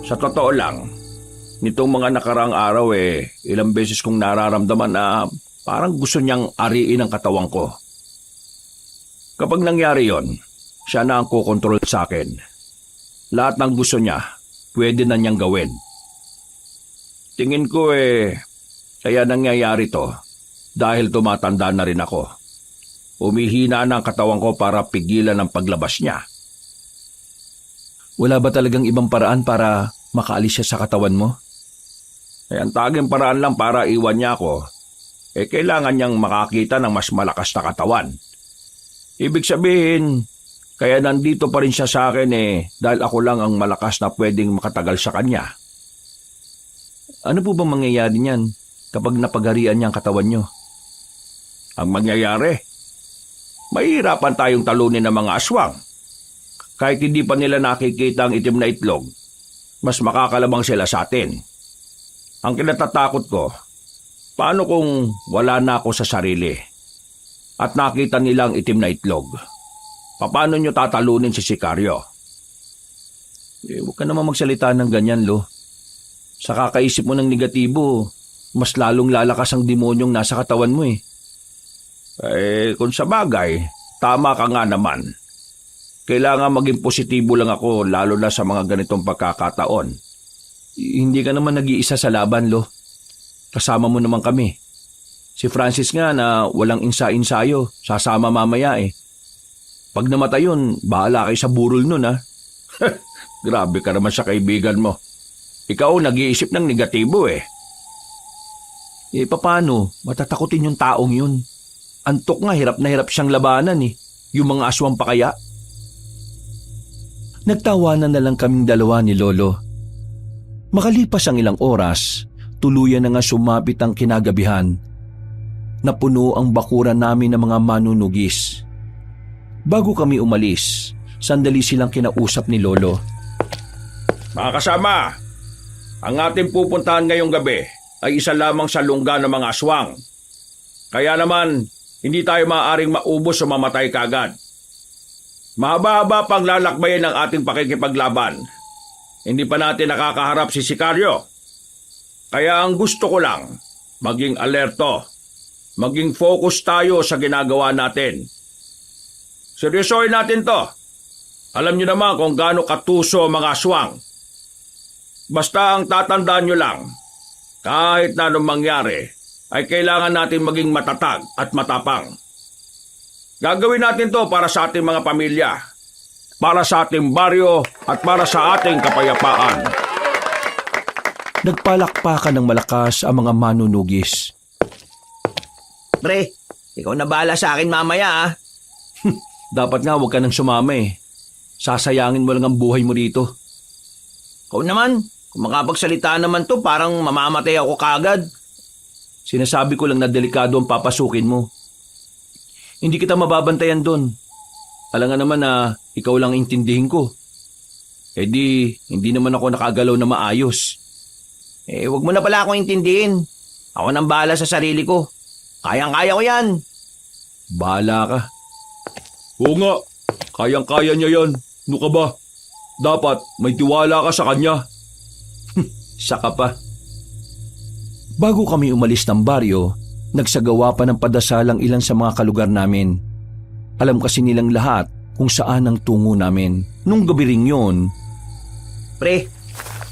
Sa totoo lang, nitong mga nakaraang araw ilang beses kong nararamdaman na parang gusto niyang ariin ang katawan ko. Kapag nangyari yon, siya na ang kukontrol sa akin. Lahat ng gusto niya, pwede na niyang gawin. Tingin ko kaya nangyayari to dahil tumatanda na rin ako. Umihina na ang katawan ko para pigilan ang paglabas niya. Wala ba talagang ibang paraan para makaalis siya sa katawan mo? Ang taging paraan lang para iwan niya ako, kailangan niyang makakita ng mas malakas na katawan. Ibig sabihin, kaya nandito pa rin siya sa akin dahil ako lang ang malakas na pwedeng makatagal sa kanya. Ano po bang mangyayari niyan kapag napagharian niya ang katawan niyo? Ang mangyayari, mahihirapan tayong talunin ng mga aswang. Kahit hindi pa nila nakikita ang itim na itlog, mas makakalabang sila sa atin. Ang kinatatakot ko, paano kung wala na ako sa sarili at nakita nila ang itim na itlog? Paano nyo tatalunin si Sikaryo? Huwag ka naman magsalita ng ganyan, Lo. Sa kakaisip mo ng negatibo, mas lalong lalakas ang demonyong nasa katawan mo . Kung sa bagay, tama ka nga naman. Kailangan maging positibo lang ako lalo na sa mga ganitong pagkakataon. Hindi ka naman nag-iisa sa laban, Lo. Kasama mo naman kami. Si Francis nga na walang insa-insayo, sasama mamaya . Pag namatay yun, bahala kayo sa burol nun Grabe ka naman sa kaibigan mo. Ikaw nag-iisip ng negatibo . Paano? Matatakotin yung taong yun. Antok nga, hirap na hirap siyang labanan . Yung mga aswang pa kaya. Nagtawanan na lang kaming dalawa ni Lolo. Makalipas ang ilang oras, tuluyan na nga sumapit ang kinagabihan. Napuno ang bakuran namin ng mga manunugis. Bago kami umalis, sandali silang kinausap ni Lolo. Mga kasama, ang ating pupuntahan ngayong gabi ay isa lamang sa lungga ng mga aswang. Kaya naman, hindi tayo maaaring maubos o mamatay kagad. Mahaba-haba pang lalakbayin ang ating pakikipaglaban. Hindi pa natin nakakaharap si Sikaryo. Kaya ang gusto ko lang, maging alerto, maging focus tayo sa ginagawa natin. Seryosohin natin to. Alam niyo naman kung gaano katuso ang mga aswang. Basta ang tatandaan niyo lang, kahit na anong mangyari, ay kailangan natin maging matatag at matapang. Gagawin natin to para sa ating mga pamilya, para sa ating baryo at para sa ating kapayapaan. Nagpalakpakan ng malakas ang mga manunugis. Pre, ikaw na bahala sa akin mamaya Dapat nga huwag ka nang sumama . Sasayangin mo lang ang buhay mo dito. Ikaw naman, kung makapagsalita naman to, parang mamamatay ako kagad. Sinasabi ko lang na delikado ang papasukin mo. Hindi kita mababantayan doon. Alam nga naman na ikaw lang intindihin ko. Hindi naman ako nakagalaw na maayos. Wag mo na pala akong intindihin. Ako nang bahala sa sarili ko. Kayang-kaya ko yan. Bahala ka. Oo nga, kayang-kaya niya yan. Ano ka ba? Dapat may tiwala ka sa kanya. Saka pa. Bago kami umalis ng baryo, nagsagawa pa ng padasal ang ilan sa mga kalugar namin. Alam kasi nilang lahat kung saan ang tungo namin. Nung gabi ring yun, Pre,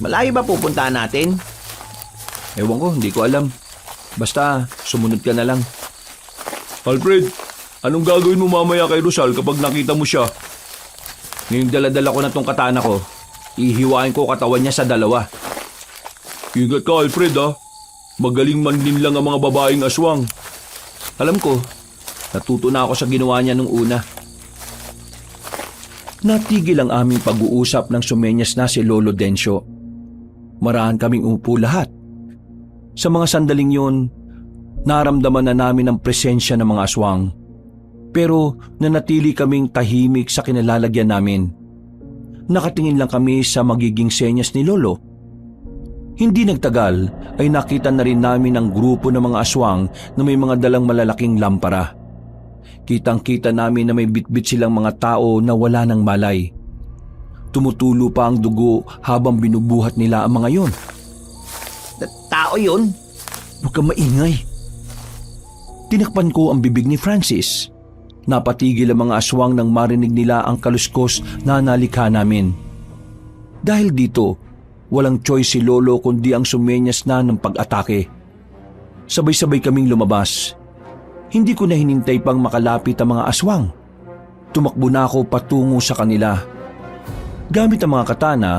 malayo ba pupuntahan natin? ewan ko, hindi ko alam. Basta, sumunod ka na lang. Alfred, anong gagawin mo mamaya kay Rosal kapag nakita mo siya? Ngayong daladala ko na tong katana ko, ihiwain ko katawan niya sa dalawa. Ingat ka, Alfred, ha? Magaling man din lang ang mga babaeng aswang. Alam ko, natuto na ako sa ginawa niya nung una. Natigil ang aming pag-uusap nang sumenyas na si Lolo Dencio. Marahan kaming umupo lahat. Sa mga sandaling yun, naramdaman na namin ang presensya ng mga aswang. Pero nanatili kaming tahimik sa kinalalagyan namin. Nakatingin lang kami sa magiging senyas ni Lolo. Hindi nagtagal ay nakita na rin namin ang grupo ng mga aswang na may mga dalang malalaking lampara. Kitang-kita namin na may bitbit silang mga tao na wala ng malay. Tumutulo pa ang dugo habang binubuhat nila ang mga yon. Tao yun? Huwag kang maingay. Tinakpan ko ang bibig ni Francis. Napatigil ang mga aswang nang marinig nila ang kaluskos na nalikha namin. Dahil dito, walang choice si Lolo kundi ang sumenyas na ng pag-atake. Sabay-sabay kaming lumabas. Hindi ko na hinintay pang makalapit ang mga aswang. Tumakbo na ako patungo sa kanila. Gamit ang mga katana,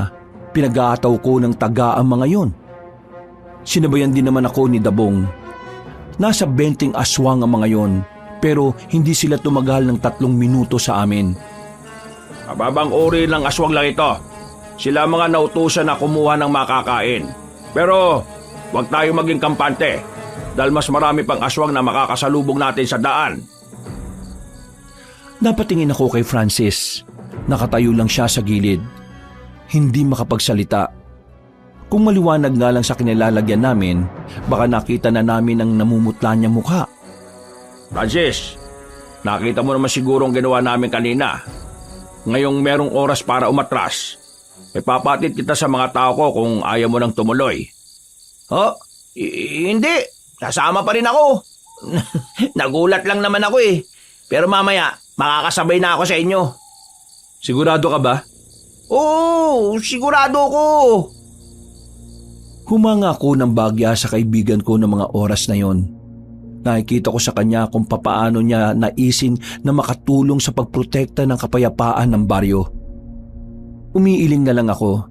pinag-aataw ko ng taga ang mga yon. Sinabayan din naman ako ni Dabong. Nasa 20 aswang ang mga yon, pero hindi sila tumagal ng 3 minuto sa amin. Mababang uri ng aswang lang ito. Sila mga nautusan na kumuha ng makakain. Pero huwag tayo maging kampante dahil mas marami pang aswang na makakasalubong natin sa daan. Napatingin ako kay Francis. Nakatayo lang siya sa gilid. Hindi makapagsalita. Kung maliwanag nga lang sa kinilalagyan namin, baka nakita na namin ang namumutla niyang mukha. Francis, nakita mo naman siguro ang ginawa namin kanina. Ngayong merong oras para umatras, ipapatid kita sa mga tao ko kung ayaw mo nang tumuloy. Oh, hindi. Kasama pa rin ako. Nagulat lang naman ako eh. Pero mamaya, makakasabay na ako sa inyo. Sigurado ka ba? Oo, sigurado ko. Humanga ako ng bagya sa kaibigan ko ng mga oras na yon. Nakikita ko sa kanya kung papaano niya naisin na makatulong sa pagprotekta ng kapayapaan ng baryo. Umiiling na lang ako.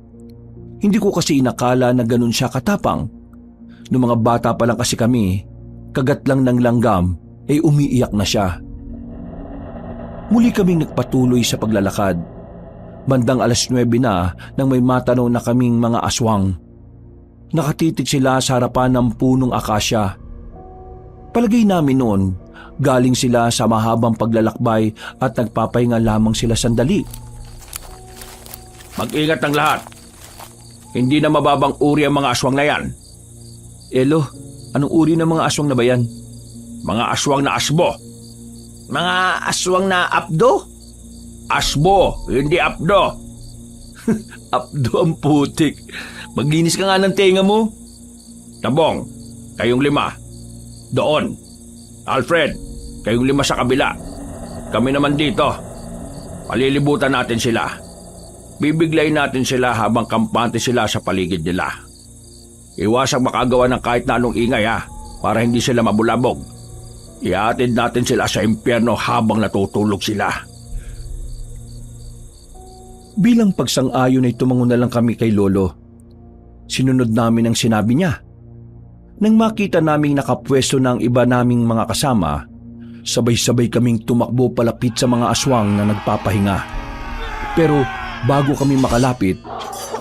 Hindi ko kasi inakala na ganun siya katapang. Noong mga bata pa lang kasi kami, kagat lang ng langgam, ay umiiyak na siya. Muli kaming nagpatuloy sa paglalakad. Bandang 9:00 na nang may matanaw na kaming mga aswang. Nakatitig sila sa harapan ng punong akasya. Palagay namin noon, galing sila sa mahabang paglalakbay at nagpapahinga lamang sila sandali. Mag-ingat ang lahat. Hindi na mababang uri ang mga aswang na yan. Elo, anong uri ng mga aswang na ba yan? Mga aswang na asbo. Mga aswang na apdo? Asbo, hindi apdo. Apdo ang putik. Maglinis ka nga ng tenga mo. Tabong, kayong 5. Doon. Alfred, kayong 5 sa kabila. Kami naman dito. Palilibutan natin sila. Bibiglayin natin sila habang kampante sila sa paligid nila. Iwasang makagawa ng kahit na anong ingay para hindi sila mabulabog. Iatid natin sila sa impyerno habang natutulog sila. Bilang pagsang-ayon ay tumango na lang kami kay Lolo. Sinunod namin ang sinabi niya. Nang makita naming nakapwesto na ang iba naming mga kasama, sabay-sabay kaming tumakbo palapit sa mga aswang na nagpapahinga. Pero bago kami makalapit,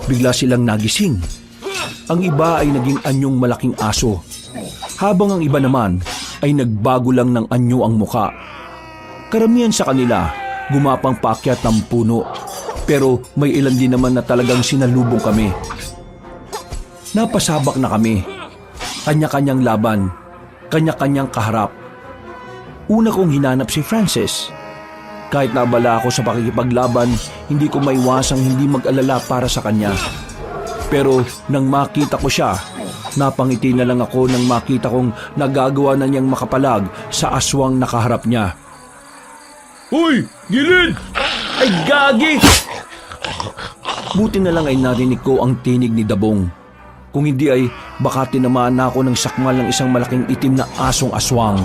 bigla silang nagising. Ang iba ay naging anyong malaking aso, habang ang iba naman ay nagbago lang ng anyo ang muka. Karamihan sa kanila gumapang paakyat ng puno, pero may ilan din naman na talagang sinalubong kami. Napasabak na kami. Kanya-kanyang laban, kanya-kanyang kaharap. Una kong hinanap si Francis. Kahit naabala ako sa pakikipaglaban, hindi ko maiwasang hindi mag-alala para sa kanya. Pero nang makita ko siya, napangiti na lang ako nang makita kong nagagawa na niyang makapalag sa aswang nakaharap niya. Hoy! Gilid! Ay gagi! Buti na lang ay narinig ko ang tinig ni Dabong. Kung hindi ay baka tinamaan na ako ng sakmal ng isang malaking itim na asong aswang.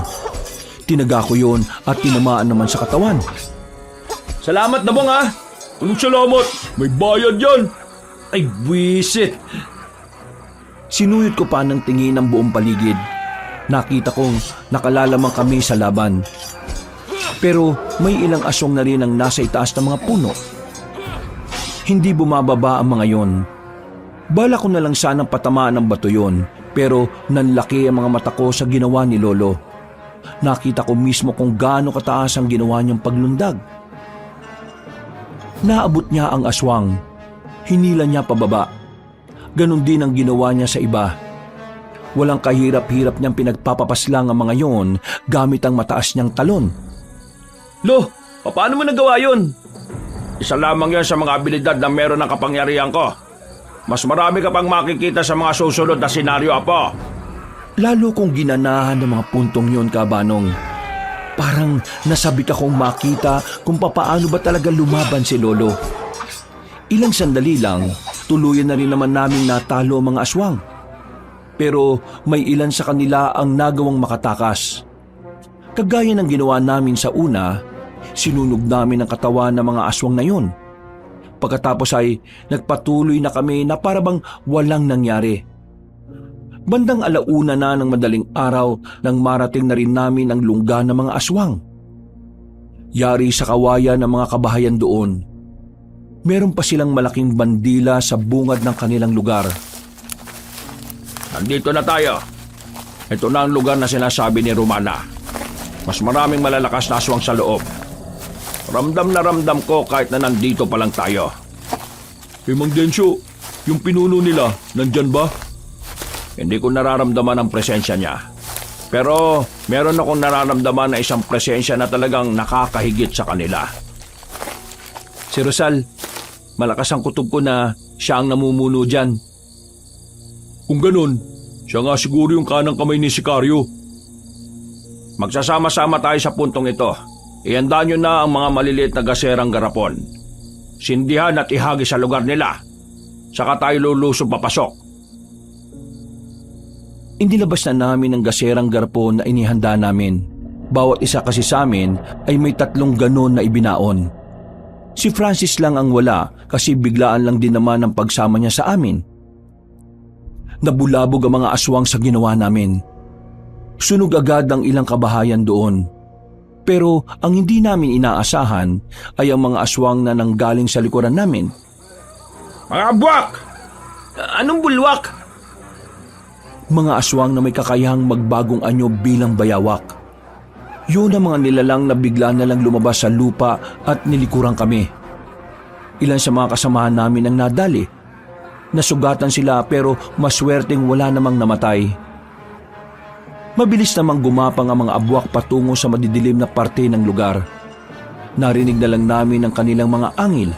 Tinaga ko yun at tinamaan naman sa katawan. Salamat, Dabong ha! Anong salamat? May bayad yan! Ay buwisit! Sinuyot ko pa ng tingin ang buong paligid. Nakita kong nakalalamang kami sa laban. Pero may ilang aswang na rin ang nasa itaas ng mga puno. Hindi bumababa ang mga yon. Bala ko na lang sanang patamaan ng bato yon, pero nanlaki ang mga mata ko sa ginawa ni Lolo. Nakita ko mismo kung gaano kataas ang ginawa niyang paglundag. Naabot niya ang aswang. Hinila niya pababa. Ganon din ang ginawa niya sa iba. Walang kahirap-hirap niyang pinagpapapaslang ang mga yon gamit ang mataas niyang talon. Lo, paano mo nagawa yun? Isa lamang yan sa mga abilidad na meron ng kapangyarihan ko. Mas marami ka pang makikita sa mga susunod na senaryo, Apo. Lalo kong ginanahan ng mga puntong yon, Kabanong. Parang nasabik akong makita kung papaano ba talaga lumaban si Lolo. Ilang sandali lang, tuluyan na rin naman naming natalo ang mga aswang. Pero may ilan sa kanila ang nagawang makatakas. Kagaya ng ginawa namin sa una, sinunog namin ang katawan ng mga aswang na yun. Pagkatapos ay nagpatuloy na kami na parabang walang nangyari. Bandang alauna na ng madaling araw nang marating na rin namin ang lungga ng mga aswang. Yari sa kawayan ng mga kabahayan doon. Meron pa silang malaking bandila sa bungad ng kanilang lugar. Nandito na tayo. Ito na ang lugar na sinasabi ni Romana. Mas maraming malalakas na aswang sa loob. Ramdam na ramdam ko kahit na nandito pa lang tayo. Mang Densyo, yung pinuno nila, nandyan ba? Hindi ko nararamdaman ang presensya niya. Pero meron akong nararamdaman na isang presensya na talagang nakakahigit sa kanila. Si Rosal, malakas ang kutob ko na siya ang namumuno dyan. Kung ganun, siya nga siguro yung kanang kamay ni Sikaryo. Magsasama-sama tayo sa puntong ito. Ihanda nyo na ang mga maliliit na gaserang garapon. Sindihan at ihagi sa lugar nila. Saka tayo lulusog papasok. Inilabas na namin ang gaserang garapon na inihanda namin. Bawat isa kasi sa amin ay may 3 ganon na ibinaon. Si Francis lang ang wala kasi biglaan lang din naman ang pagsama niya sa amin. Nabulabog ang mga aswang sa ginawa namin. Sunog agad ang ilang kabahayan doon. Pero ang hindi namin inaasahan ay ang mga aswang na nanggaling sa likuran namin. Mga buwak! Anong bulwak? Mga aswang na may kakayahang magbagong anyo bilang bayawak. Yun ang mga nilalang na bigla na lang lumabas sa lupa at nilikuran kami. Ilan sa mga kasamahan namin ang nadali. Nasugatan sila pero maswerteng wala namang namatay. Mabilis namang gumapang ang mga abwak patungo sa madidilim na parte ng lugar. Narinig na lang namin ang kanilang mga angil.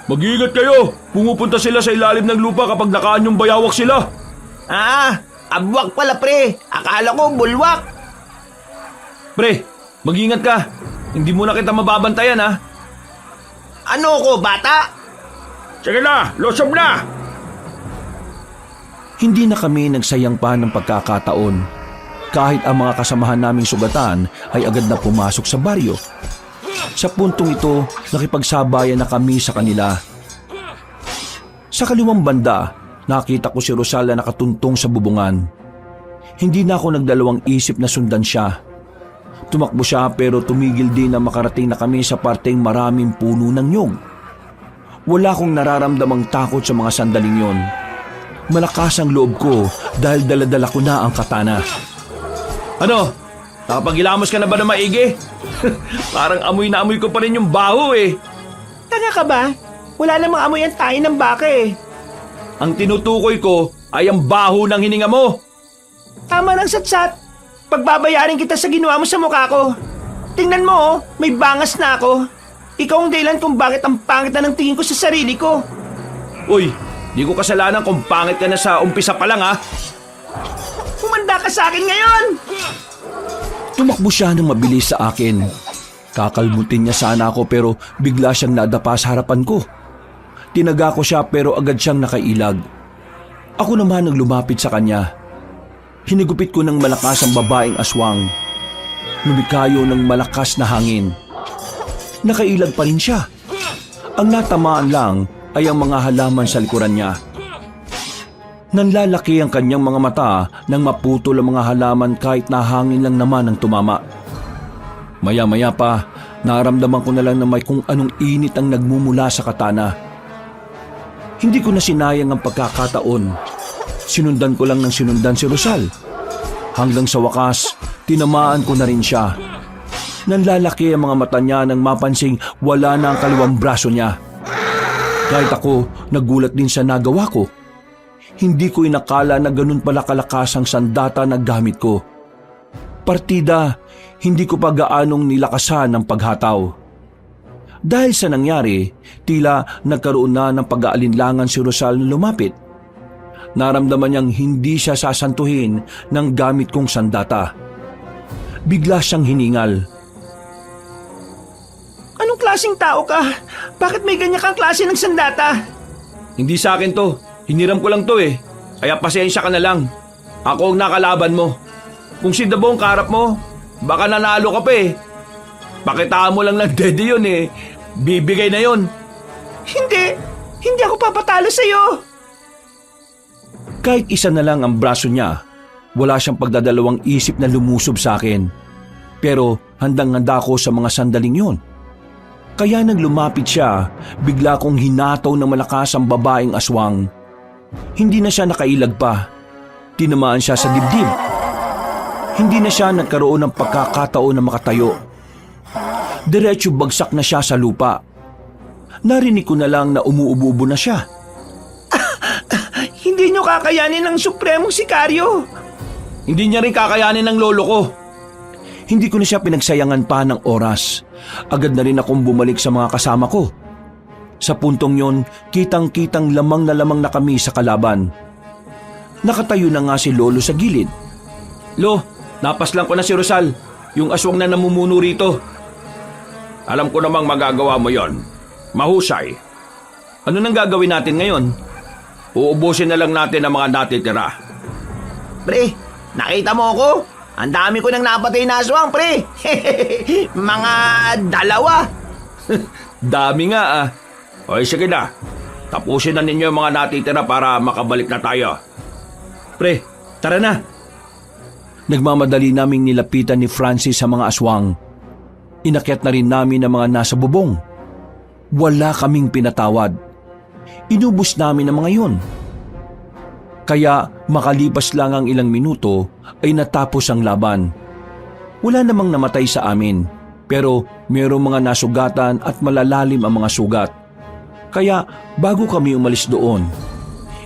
Mag-iingat kayo! Pumupunta sila sa ilalim ng lupa kapag nakaanyong bayawak sila! Abwak pala pre. Akala ko bulwak. Pre, mag-ingat ka. Hindi mo na kita mababantayan ha. Ano ko, bata? Sige na, lusob na! Hindi na kami nagsayang pa ng pagkakataon. Kahit ang mga kasamahan naming sugatan ay agad na pumasok sa baryo. Sa puntong ito, nakipagsabayan na kami sa kanila. Sa kaliwang banda, nakita ko si Rosal na nakatuntong sa bubungan. Hindi na ako nagdalawang isip na sundan siya. Tumakbo siya pero tumigil din na makarating na kami sa parteng maraming puno ng nyog. Wala akong nararamdamang takot sa mga sandaling yon. Malakas ang loob ko dahil daladala ko na ang katana. Ano? Nakapagilamos ka na ba na maigi? Parang amoy na amoy ko pa rin yung baho eh. Tanga ka ba? Wala namang amoy ang tayo ng baka eh. Ang tinutukoy ko ay ang baho ng hininga mo. Tama ng satsat. Pagbabayarin kita sa ginawa mo sa mukha ko. Tingnan mo, oh, may bangas na ako. Ikaw ang dahilan kung bakit ang pangit na ng tingin ko sa sarili ko. Uy, di ko kasalanan kung pangit ka na sa umpisa pa lang ha. Humanda ka sa akin ngayon! Tumakbo siya ng mabilis sa akin. Kakalmutin niya sana ako pero bigla siyang nadapa sa harapan ko. Tinaga ko siya pero agad siyang nakailag. Ako naman ang lumapit sa kanya. Hinigupit ko ng malakas ang babaeng aswang. Lumikayo ng malakas na hangin. Nakailag pa rin siya. Ang natamaan lang ay ang mga halaman sa likuran niya. Nanlalaki ang kanyang mga mata nang maputol ang mga halaman kahit nahangin lang naman ang tumama. Maya-maya pa, naramdaman ko na lang na may kung anong init ang nagmumula sa katana. Hindi ko na sinayang ang pagkakataon. Sinundan ko lang ng sinundan si Rosal. Hanggang sa wakas, tinamaan ko na rin siya. Nanlalaki ang mga mata niya nang mapansing wala na ang kaliwang braso niya. Kahit ako, nagulat din sa nagawa ko. Hindi ko inakala na ganun pala kalakas ang sandata na gamit ko. Partida, hindi ko pa gaanong nilakasan ng paghataw. Dahil sa nangyari, tila nagkaroon na ng pag-aalinlangan si Rosal na lumapit. Naramdaman niyang hindi siya sasantuhin ng gamit kong sandata. Bigla siyang hiningal. Anong klaseng tao ka? Bakit may ganyan kang klase ng sandata? Hindi sa akin to. Hiniram ko lang to eh. Kaya pasensya ka na lang. Ako ang nakalaban mo. Kung si Dabong kaharap mo, baka nanalo ka pa eh. Pakitaan mo lang ng dede yun eh. Bibigay na yun. Hindi ako papatalo sa'yo. Kahit isa na lang ang braso niya, wala siyang pagdadalawang isip na lumusob sa akin. Pero handang-handa ko sa mga sandaling yun. Kaya nang lumapit siya, bigla kong hinataw ng malakas ang babaeng aswang. Hindi na siya nakailag pa. Tinamaan siya sa dibdib. Hindi na siya nagkaroon ng pagkakataon na makatayo. Diretso bagsak na siya sa lupa. Narinig ko na lang na umuubo-ubo na siya. Hindi niyo kakayanin ng supremong sikaryo. Hindi niya rin kakayanin ng lolo ko. Hindi ko na siya pinagsayangan pa ng oras. Agad na rin akong bumalik sa mga kasama ko. Sa puntong yon, kitang-kitang lamang na kami sa kalaban. Nakatayo na nga si Lolo sa gilid. Lo, napaslang ko na si Rosal, yung aswang na namumuno rito. Alam ko namang magagawa mo yon. Mahusay. Ano nang gagawin natin ngayon? Uubusin na lang natin ang mga natitira. Pre, nakita mo ako? Ang dami ko nang napatay na aswang, pre. Mga 2. Dami nga ah. Oy, sige na. Tapusin na ninyo yung mga natitira para makabalik na tayo. Pre, tara na. Nagmamadali naming nilapitan ni Francis sa mga aswang. Inakyat na rin namin ang mga nasa bubong. Wala kaming pinatawad. Inubos namin ang mga yun. Kaya makalipas lang ang ilang minuto ay natapos ang laban. Wala namang namatay sa amin, pero mayroong mga nasugatan at malalalim ang mga sugat. Kaya bago kami umalis doon,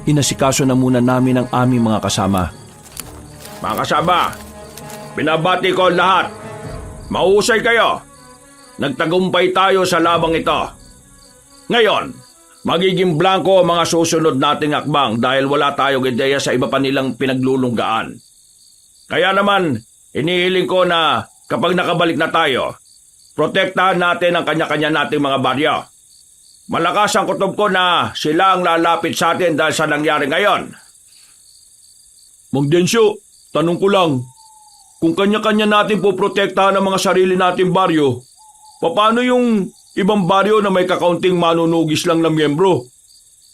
inasikaso na muna namin ang aming mga kasama. Mga kasama, binabati ko ang lahat. Mahusay kayo. Nagtagumpay tayo sa labang ito. Ngayon, magiging blanco ang mga susunod nating akbang dahil wala tayong ideya sa iba pa nilang pinaglulunggaan. Kaya naman, inihiling ko na kapag nakabalik na tayo, protektahan natin ang kanya-kanya nating mga baryo. Malakas ang kutob ko na sila ang lalapit sa atin dahil sa nangyari ngayon. Mang Densyo, tanong ko lang, kung kanya-kanya natin poprotektahan ang mga sarili nating baryo, paano yung ibang baryo na may kakaunting manunugis lang na miyembro?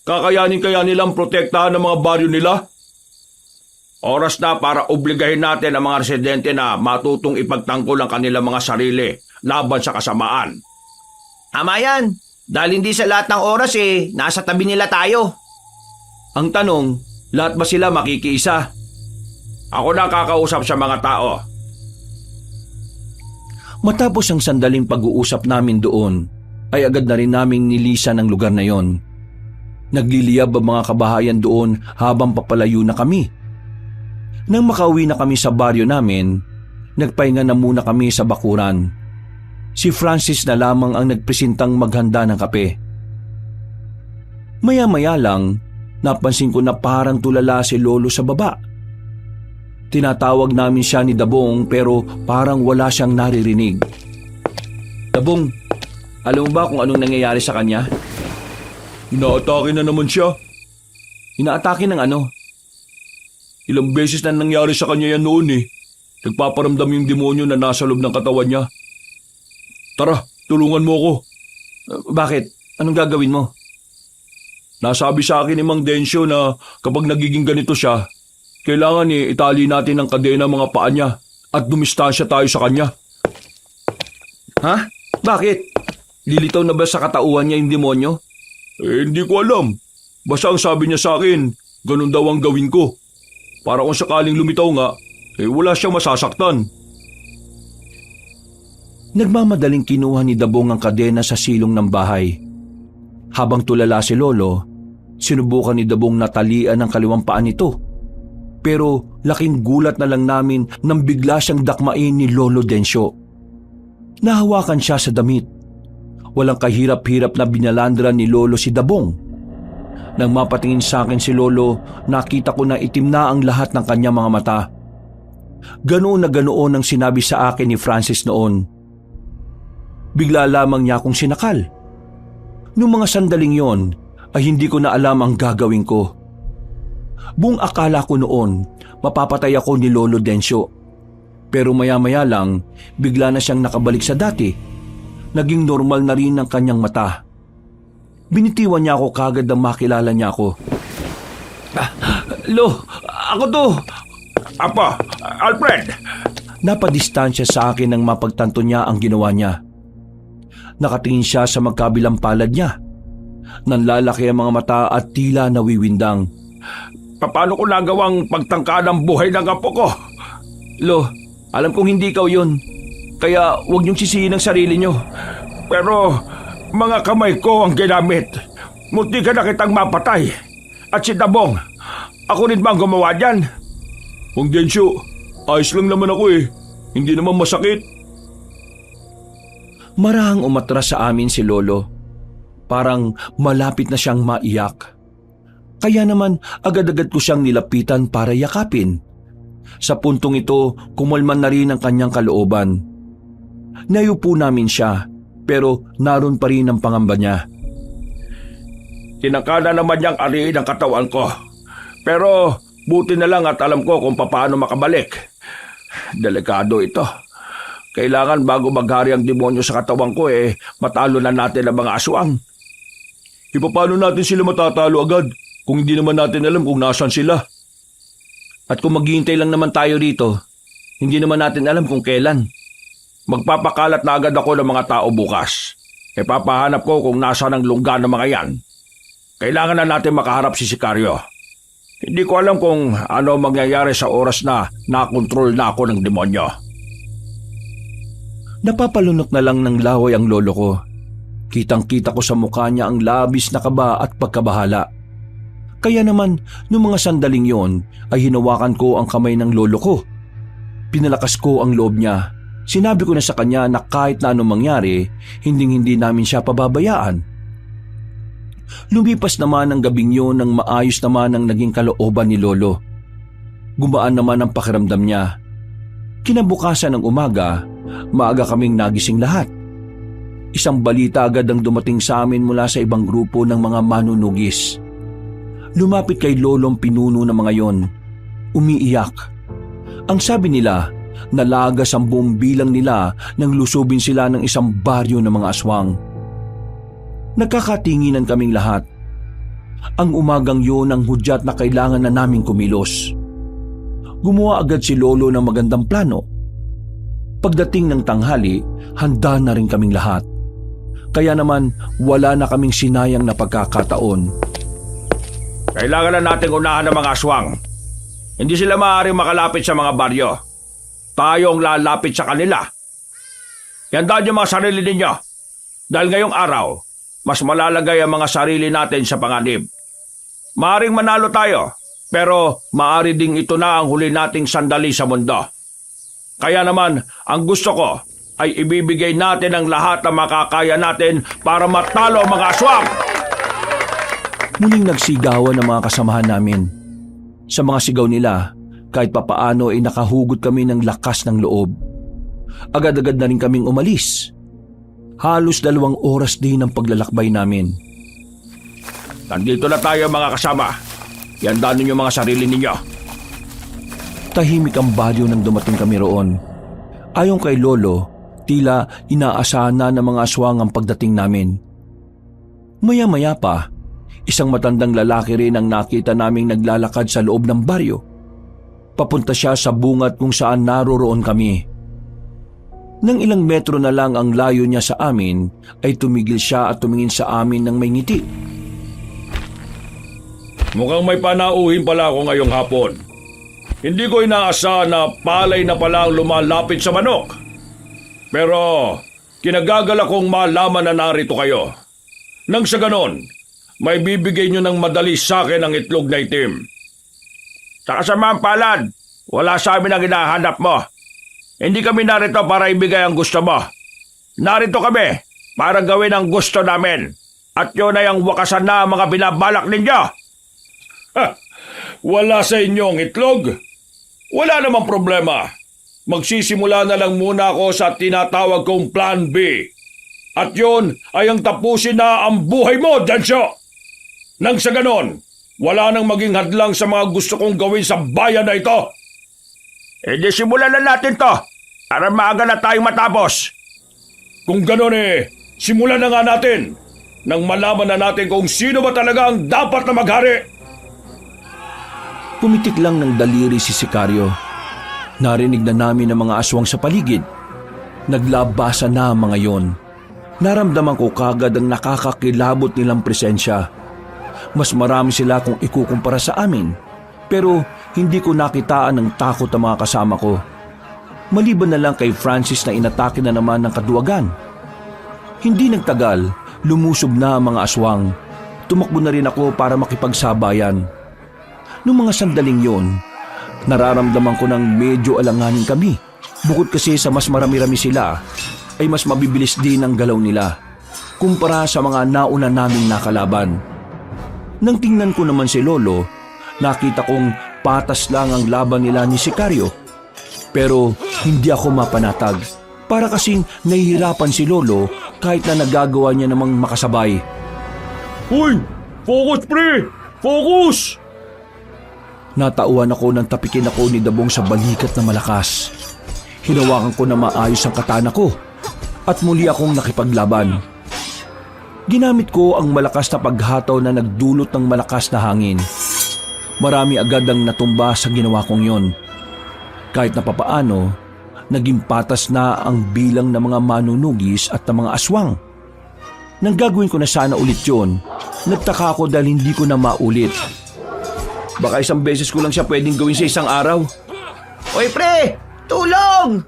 Kakayanin kaya nilang protektahan ang mga baryo nila? Oras na para obligahin natin ang mga residente na matutong ipagtanggol ang kanilang mga sarili laban sa kasamaan. Tama yan. Dahil hindi sa lahat ng oras nasa tabi nila tayo. Ang tanong, lahat ba sila makikiisa? Ako na kakausap sa mga tao. Matapos ang sandaling pag-uusap namin doon, ay agad na rin naming nilisan ang lugar na yon. Nagliliyab ang mga kabahayan doon habang papalayo na kami. Nang makauwi na kami sa baryo namin, nagpahinga na muna kami sa bakuran. Si Francis na lamang ang nagpresentang maghanda ng kape. Maya-maya lang, napansin ko na parang tulala si Lolo sa baba. Tinatawag namin siya ni Dabong pero parang wala siyang naririnig. Dabong, alam mo ba kung anong nangyayari sa kanya? Inaatake na naman siya. Inaatake ng ano? Ilang beses na nangyari sa kanya yan noon eh. Nagpaparamdam yung demonyo na nasa loob ng katawan niya. Tara, tulungan mo ako. Bakit? Anong gagawin mo? Nasabi sa akin ni Mang Densyo na kapag nagiging ganito siya, kailangan itali natin ang kadena mga paa niya at dumistansya tayo sa kanya. Ha? Bakit? Lilitaw na ba sa katauhan niya yung demonyo? Hindi ko alam. Basta ang sabi niya sa akin, ganun daw ang gawin ko. Para kung sakaling lumitaw nga, wala siyang masasaktan. Nagmamadaling kinuha ni Dabong ang kadena sa silong ng bahay. Habang tulala si Lolo, sinubukan ni Dabong na talian ang kaliwang paa nito. Pero laking gulat na lang namin nang bigla siyang dakmain ni Lolo Densyo. Nahawakan siya sa damit. Walang kahirap-hirap na binalandra ni Lolo si Dabong. Nang mapatingin sa akin si Lolo, nakita ko na itim na ang lahat ng kanyang mga mata. Ganoon na ganoon ang sinabi sa akin ni Francis noon. Bigla lamang niya akong sinakal. Noong mga sandaling yon ay hindi ko na alam ang gagawin ko. Buong akala ko noon mapapatay ako ni Lolo Densyo. Pero maya-maya lang bigla na siyang nakabalik sa dati. Naging normal na rin ang kanyang mata. Binitiwan niya ako kagad nang makilala niya ako. Lo, ako to! Apo, Alfred! Napadistansya sa akin nang mapagtanto niya ang ginawa niya. Nakatingin siya sa magkabilang palad niya. Nanlalaki ang mga mata at tila nawiwindang. Paano ko nagawang pagtangka ng buhay ng apo ko? Lo, alam kong hindi ikaw yun. Kaya huwag niyong sisihin ang sarili niyo. Pero mga kamay ko ang ginamit. Munti ka na kitang mapatay. At si Dabong, ako rin ba ang gumawa dyan? Mang Densyo, ayos lang naman ako eh. Hindi naman masakit. Marahang umatras sa amin si Lolo. Parang malapit na siyang maiyak. Kaya naman agad-agad ko siyang nilapitan para yakapin. Sa puntong ito, kumalman na rin ang kanyang kalooban. Nayupo namin siya, pero naroon pa rin ang pangamba niya. Tinangka na naman niyang ariin ang katawan ko. Pero buti na lang at alam ko kung paano makabalik. Delikado ito. Kailangan bago maghari ang demonyo sa katawan ko matalo na natin ang mga aswang. Paano natin sila matatalo agad kung hindi naman natin alam kung nasan sila? At kung maghihintay lang naman tayo rito, hindi naman natin alam kung kailan. Magpapakalat na agad ako ng mga tao bukas. Papahanap ko kung nasaan ang lungga ng mga yan. Kailangan na natin makaharap si Sicario. Hindi ko alam kung ano mangyayari sa oras na nakontrol na ako ng demonyo. Napapalunok na lang ng laway ang lolo ko. Kitang-kita ko sa mukha niya ang labis na kaba at pagkabahala. Kaya naman, noong mga sandaling yon ay hinawakan ko ang kamay ng lolo ko. Pinalakas ko ang loob niya. Sinabi ko na sa kanya na kahit na anong mangyari, hinding-hindi namin siya pababayaan. Lumipas naman ang gabing yon nang maayos naman ang naging kalooban ni Lolo. Gumaan naman ang pakiramdam niya. Kinabukasan ng umaga, maaga kaming nagising lahat. Isang balita agad ang dumating sa amin mula sa ibang grupo ng mga manunugis. Lumapit kay Lolong pinuno ng mga yon. Umiiyak. Ang sabi nila, nalagas ang buong bilang nila nang lusubin sila ng isang baryo ng mga aswang. Nagkakatinginan kaming lahat. Ang umagang yun ang hudyat na kailangan na naming kumilos. Gumawa agad si Lolo ng magandang plano. Pagdating ng tanghali, handa na rin kaming lahat. Kaya naman wala na kaming sinayang na pagkakataon. Kailangan na nating unahan ng mga aswang. Hindi sila maaaring makalapit sa mga baryo. Tayo ang lalapit sa kanila. Ihandaan niyo mga sarili ninyo. Dahil ngayong araw, mas malalagay ang mga sarili natin sa panganib. Maaring manalo tayo, pero maari ding ito na ang huli nating sandali sa mundo. Kaya naman, ang gusto ko ay ibibigay natin ang lahat na makakaya natin para matalo ang mga aswang. Muling nagsigawan ng mga kasamahan namin. Sa mga sigaw nila, kahit papaano ay nakahugot kami ng lakas ng loob. Agad-agad na rin kaming umalis. Halos 2 oras din ang paglalakbay namin. Nandito na tayo mga kasama. Iandaan ninyo mga sarili ninyo. Tahimik ang baryo nang dumating kami roon. Ayon kay Lolo, tila inaasahan na ng mga aswang ang pagdating namin. Maya-maya pa, isang matandang lalaki rin ang nakita naming naglalakad sa loob ng baryo. Papunta siya sa bungat kung saan naroroon kami. Nang ilang metro na lang ang layo niya sa amin, ay tumigil siya at tumingin sa amin ng may ngiti. Mukhang may panauhin pala ako ngayong hapon. Hindi ko inaasahan na palay na pala ang lumalapit sa manok. Pero kinagagalak kong malaman na narito kayo. Nang sa ganon, may bibigay nyo ng madali sa akin ang itlog na itim. Sa kasamaang palad, wala sa amin ang hinahanap mo. Hindi kami narito para ibigay ang gusto mo. Narito kami para gawin ang gusto namin. At yun ay ang wakasan na mga binabalak ninyo. Wala sa inyong itlog? Wala namang problema. Magsisimula na lang muna ako sa tinatawag kong Plan B. At yun ay ang tapusin na ang buhay mo, Dansyo! Nang sa ganon, wala nang maging hadlang sa mga gusto kong gawin sa bayan na ito. E di simulan na natin to para maaga na tayong matapos. Kung ganon simulan na nga natin nang malaman na natin kung sino ba talaga ang dapat na maghari. Pumitik lang ng daliri si Sikaryo. Narinig na namin ang mga aswang sa paligid. Naglabasa na ang mga yon. Naramdaman ko kagad ang nakakakilabot nilang presensya. Mas marami sila kung ikukumpara sa amin. Pero hindi ko nakitaan ng takot ang mga kasama ko. Maliban na lang kay Francis na inatake na naman ng kaduwagan. Hindi nagtagal, lumusob na ang mga aswang. Tumakbo na rin ako para makipagsabayan. Noong mga sandaling yon, nararamdaman ko ng medyo alanganin kami. Bukod kasi sa mas marami-rami sila, ay mas mabibilis din ang galaw nila kumpara sa mga nauna naming nakalaban. Nang tingnan ko naman si Lolo, nakita kong patas lang ang laban nila ni Sikaryo. Pero hindi ako mapanatag. Para kasing nahihirapan si Lolo kahit na nagagawa niya namang makasabay. Hoy! Focus, pre! Focus! Natauhan ako nang tapikin ako ni Dabong sa balikat na malakas. Hinawakan ko na maayos ang katana ko at muli akong nakipaglaban. Ginamit ko ang malakas na paghataw na nagdulot ng malakas na hangin. Marami agad ang natumba sa ginawa kong yon. Kahit na papaano, naging patas na ang bilang ng mga manunugis at ng mga aswang. Nang gagawin ko na sana ulit yon, nagtaka ako dahil hindi ko na maulit. Baka isang beses ko lang siya pwedeng gawin sa isang araw. Oy pre! Tulong!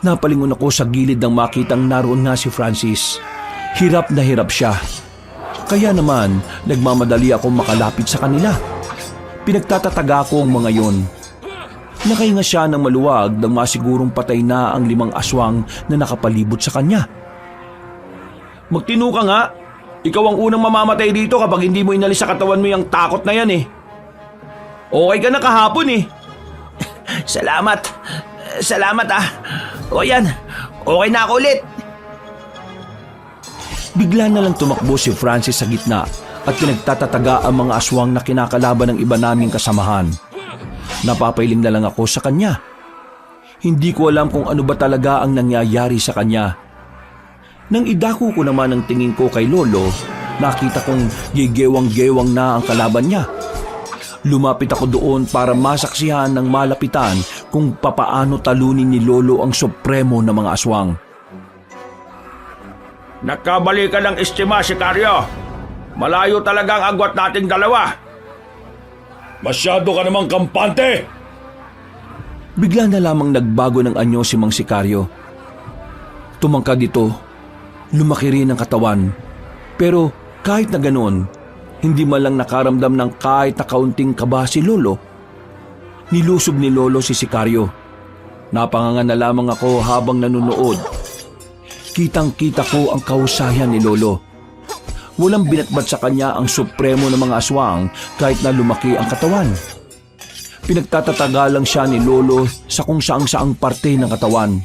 Napalingon ako sa gilid nang makitang naroon nga si Francis. Hirap na hirap siya. Kaya naman, nagmamadali akong makalapit sa kanila. Pinagtatataga ko ang mga yon. Nakahinga siya ng maluwag nang masigurong patay na ang 5 aswang na nakapalibot sa kanya. Magtino ka nga. Ikaw ang unang mamamatay dito kapag hindi mo inalis sa katawan mo yung takot na yan eh. Okay ka na kahapon eh. Salamat. Salamat ah. O yan, okay na ako ulit. Bigla na lang tumakbo si Francis sa gitna at pinagtatataga ang mga aswang na kinakalaban ng iba naming kasamahan. Napapailing na lang ako sa kanya. Hindi ko alam kung ano ba talaga ang nangyayari sa kanya. Nang idako ko naman ang tingin ko kay Lolo, nakita kong gigewang-gewang na ang kalaban niya. Lumapit ako doon para masaksihan ng malapitan kung papaano talunin ni Lolo ang supremo na mga aswang. Nagkamali ka ng estima, Sikaryo. Malayo talaga ang agwat nating dalawa. Masyado ka namang kampante! Bigla na lamang nagbago ng anyo si Mang Sikaryo. Tumangkad ito. Lumaki rin ang katawan. Pero kahit na ganoon, hindi man lang nakaramdam ng kahit na kaunting kaba si Lolo. Nilusob ni Lolo si Sikaryo. Napanganga na lamang ako habang nanunood. Kitang-kita ko ang kahusayan ni Lolo. Walang binatbat sa kanya ang supremo ng mga aswang kahit na lumaki ang katawan. Pinagtatatagalang siya ni Lolo sa kung saang-saang parte ng katawan.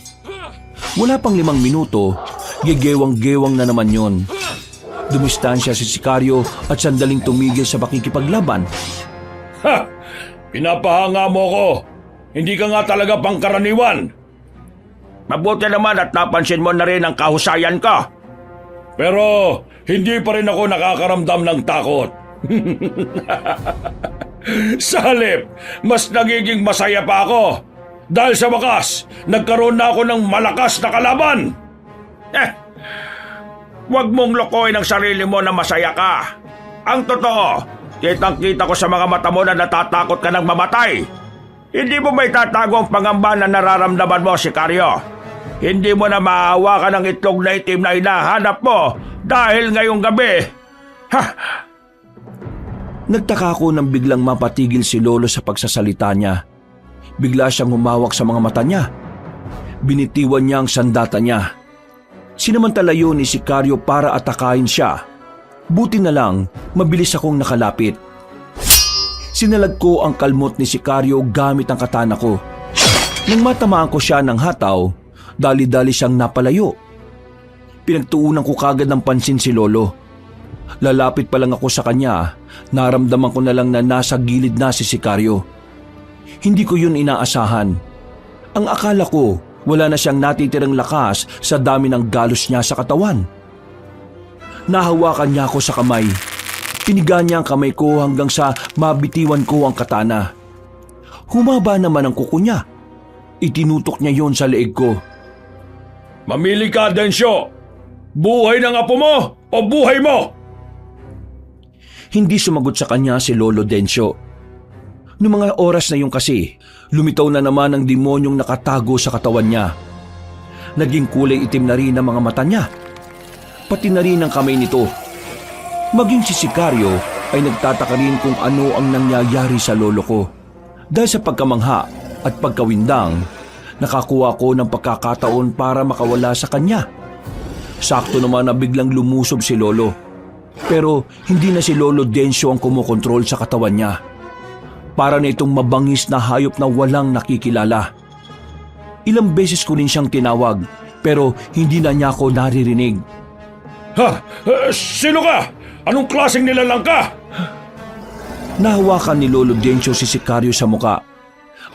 Wala pang 5 minuto, gigewang-gewang na naman yon. Dumistansya si Sikaryo at sandaling tumigil sa pakikipaglaban. Ha! Pinapahanga mo ko. Hindi ka nga talaga pangkaraniwan. Mabuti naman at napansin mo na rin ang kahusayan ko. Pero hindi pa rin ako nakakaramdam ng takot. Sa halip, mas nagiging masaya pa ako. Dahil sa wakas, nagkaroon na ako ng malakas na kalaban. Huwag mong lokohin ang sarili mo na masaya ka. Ang totoo, kitang-kita ko sa mga mata mo na natatakot ka ng mamatay. Hindi mo may tatago ang pangamba na nararamdaman mo, Sikaryo. Hindi mo na maahawakan ang itlog na itim na hinahanap mo dahil ngayong gabi. Ha! Nagtaka ako nang biglang mapatigil si Lolo sa pagsasalita niya. Bigla siyang humawak sa mga mata niya. Binitiwan niya ang sandata niya. Sinamantala yun ni Sikaryo para atakain siya. Buti na lang, mabilis akong nakalapit. Sinalag ko ang kalmot ni Sikaryo gamit ang katana ko. Nang matamaan ko siya ng hataw, dali-dali siyang napalayo. Pinagtuunan ko kagad ng pansin si Lolo. Lalapit pa lang ako sa kanya, naramdaman ko na lang na nasa gilid na si Sikaryo. Hindi ko yun inaasahan. Ang akala ko, wala na siyang natitirang lakas sa dami ng galos niya sa katawan. Nahawakan niya ako sa kamay. Piniga niya ang kamay ko hanggang sa mabitiwan ko ang katana. Humaba naman ang kuko niya. Itinutok niya yon sa leeg ko. Mamili ka, Densyo. Buhay ng apo mo o buhay mo? Hindi sumagot sa kanya si Lolo Densyo. Noong mga oras na yun kasi, lumitaw na naman ang demonyong nakatago sa katawan niya. Naging kulay itim na rin ang mga mata niya. Pati na rin ang kamay nito. Maging si Sikaryo ay nagtataka rin kung ano ang nangyayari sa lolo ko. Dahil sa pagkamangha at pagkawindang, nakakuha ko ng pagkakataon para makawala sa kanya. Sakto naman na biglang lumusob si Lolo. Pero hindi na si Lolo Densyo ang kumokontrol sa katawan niya. Para na itong mabangis na hayop na walang nakikilala. Ilang beses ko rin siyang tinawag pero hindi na niya ako naririnig. Ha? Sino ka? Anong klaseng nilalang ka? Nahawakan ni Lolo Densyo si Sikaryo sa muka.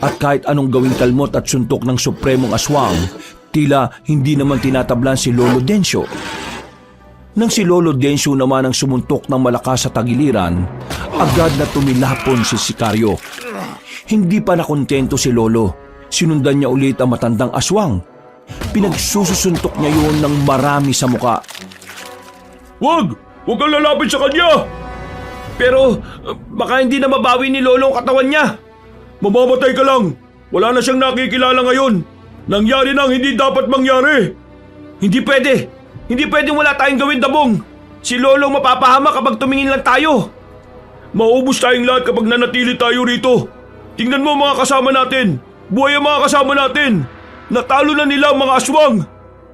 At kahit anong gawing kalmot at suntok ng supremong aswang, tila hindi naman tinatablan si Lolo Densyo. Nang si Lolo Densyo naman ang sumuntok ng malakas sa tagiliran, agad na tumilapon si Sikaryo. Hindi pa nakontento si Lolo. Sinundan niya ulit ang matandang aswang. Pinagsusuntok niya yun ng marami sa muka. Wag! Huwag kang lalapit sa kanya! Pero baka hindi na mabawi ni Lolo ang katawan niya. Mamamatay ka lang! Wala na siyang nakikilala ngayon! Nangyari na ang hindi dapat mangyari! Hindi pwede! Hindi pwedeng wala tayong gawin, Dabong! Si Lolo mapapahama kapag tumingin lang tayo! Maubos tayong lahat kapag nanatili tayo rito! Tingnan mo mga kasama natin! Buhay ang mga kasama natin! Natalo na nila ang mga aswang!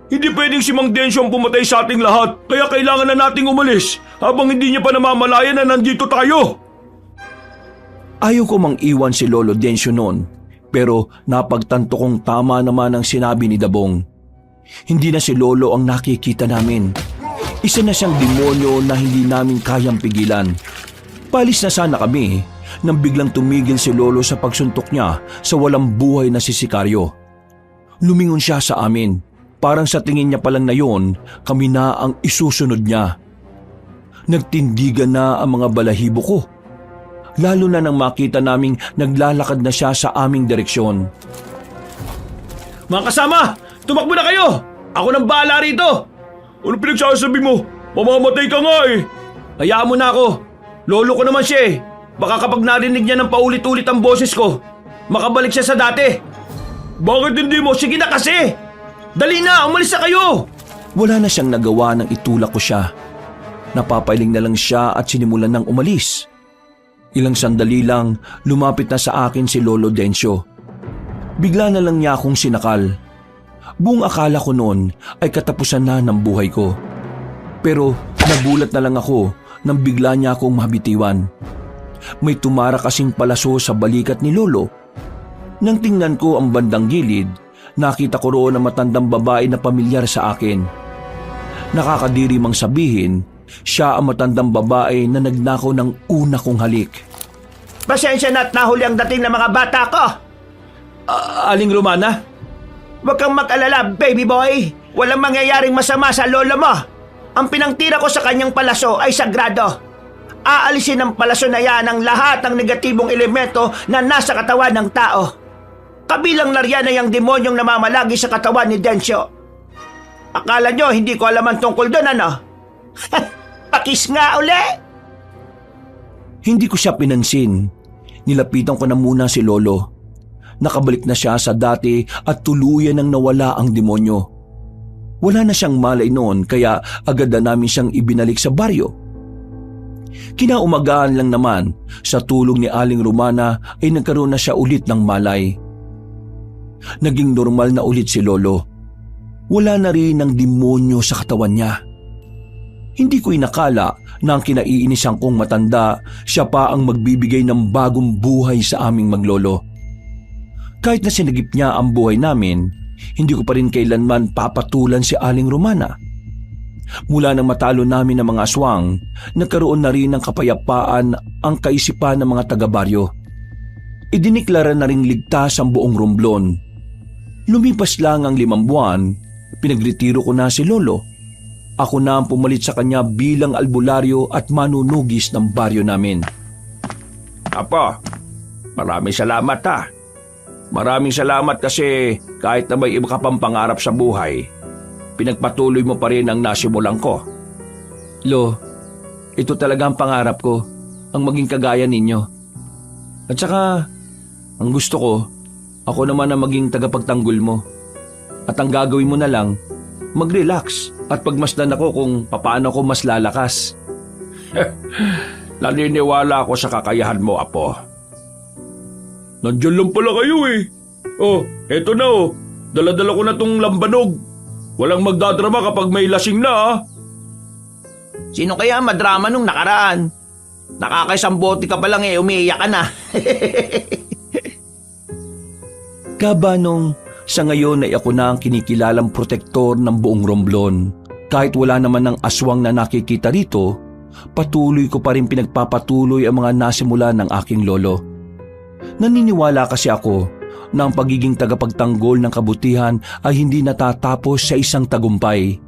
Hindi pwedeng si Mang Densyo ang pumatay sa ating lahat, kaya kailangan na nating umalis habang hindi niya pa namamalayan na nandito tayo! Ayaw ko mang iwan si Lolo Densyo noon, pero napagtanto kong tama naman ang sinabi ni Dabong. Hindi na si Lolo ang nakikita namin. Isa na siyang demonyo na hindi namin kayang pigilan. Palis na sana kami nang biglang tumigil si Lolo sa pagsuntok niya sa walang buhay na si Sikaryo. Lumingon siya sa amin. Parang sa tingin niya palang na yon, kami na ang isusunod niya. Nagtindigan na ang mga balahibo ko. Lalo na nang makita naming naglalakad na siya sa aming direksyon. Mga kasama! Tumakbo na kayo! Ako nang bahala rito! Ano pinagsasabi mo? Mamamatay ka nga eh! Hayaan mo na ako. Lolo ko naman siya eh. Baka kapag narinig niya ng paulit-ulit ang boses ko, makabalik siya sa dati. Bakit hindi mo? Sige na kasi! Dali na! Umalis na kayo! Wala na siyang nagawa nang itulak ko siya. Napapailing na lang siya at sinimulan ng umalis. Ilang sandali lang, lumapit na sa akin si Lolo Densyo. Bigla na lang niya akong sinakal. Buong akala ko noon ay katapusan na ng buhay ko. Pero nagulat na lang ako nang bigla niya akong mabitiwan. May tumara kasing palaso sa balikat ni Lolo. Nang tingnan ko ang bandang gilid, nakita ko roon ang matandang babae na pamilyar sa akin. Nakakadiri mang sabihin, siya ang matandang babae na nagnakaw ng una kong halik. Pasensya na at nahuli ang dating ng mga bata ko. Aling Romana? Huwag kang mag-alala, baby boy. Walang mangyayaring masama sa lolo mo. Ang pinangtira ko sa kanyang palaso ay sagrado. Aalisin ng palaso na yan ang lahat ng negatibong elemento na nasa katawan ng tao. Kabilang na riyan ay ang demonyong namamalagi sa katawan ni Densyo. Akala nyo hindi ko alam ang tungkol doon, ano? Pakis nga uli! Hindi ko siya pinansin. Nilapitan ko na muna si Lolo. Nakabalik na siya sa dati at tuluyan nang nawala ang demonyo. Wala na siyang malay noon kaya agad na namin siyang ibinalik sa baryo. Kinaumagahan lang naman, sa tulong ni Aling Romana ay nagkaroon na siya ulit ng malay. Naging normal na ulit si Lolo. Wala na rin ang demonyo sa katawan niya. Hindi ko inakala na ang kinaiinisan kong matanda, siya pa ang magbibigay ng bagong buhay sa aming maglolo. Kahit na sinagip niya ang buhay namin, hindi ko pa rin kailanman papatulan si Aling Romana. Mula nang matalo namin ng mga aswang, nagkaroon na rin ng kapayapaan ang kaisipan ng mga taga-baryo. Idiniklara na ring ligtas ang buong Romblon. Lumipas lang ang 5 buwan, pinagretiro ko na si Lolo. Ako na ang pumalit sa kanya bilang albularyo at manunugis ng baryo namin. Apo, maraming salamat ha. Maraming salamat kasi kahit na may iba ka pang pangarap sa buhay, pinagpatuloy mo pa rin ang nasimulan ko. Lo, ito talaga ang pangarap ko, ang maging kagaya ninyo. At saka, ang gusto ko, ako naman ang maging tagapagtanggol mo. At ang gagawin mo na lang, mag-relax at pagmasdan ako kung papaano ko mas lalakas. Naniniwala ako sa kakayahan mo, Apo. Nandiyan lang pala kayo eh. Oh, eto na oh. Dala-dala ko na tong lambanog. Walang magdadrama kapag may lasing na ah. Sino kaya madrama nung nakaraan? Nakakaisang bote ka pa lang umiiyak ka na. Kabanong, sa ngayon ay ako na ang kinikilalang protektor ng buong Romblon. Kahit wala naman ng aswang na nakikita rito, patuloy ko pa rin pinagpapatuloy ang mga nasimula ng aking lolo. Naniniwala kasi ako na ang pagiging tagapagtanggol ng kabutihan ay hindi natatapos sa isang tagumpay.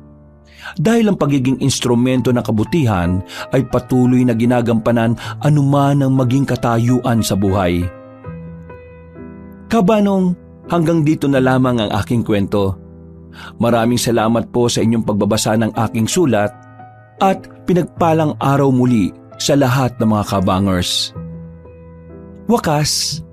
Dahil ang pagiging instrumento ng kabutihan ay patuloy na ginagampanan anuman ang maging katayuan sa buhay. Kabanong, hanggang dito na lamang ang aking kwento. Maraming salamat po sa inyong pagbabasa ng aking sulat at pinagpalang araw muli sa lahat ng mga kabangers. Wakas.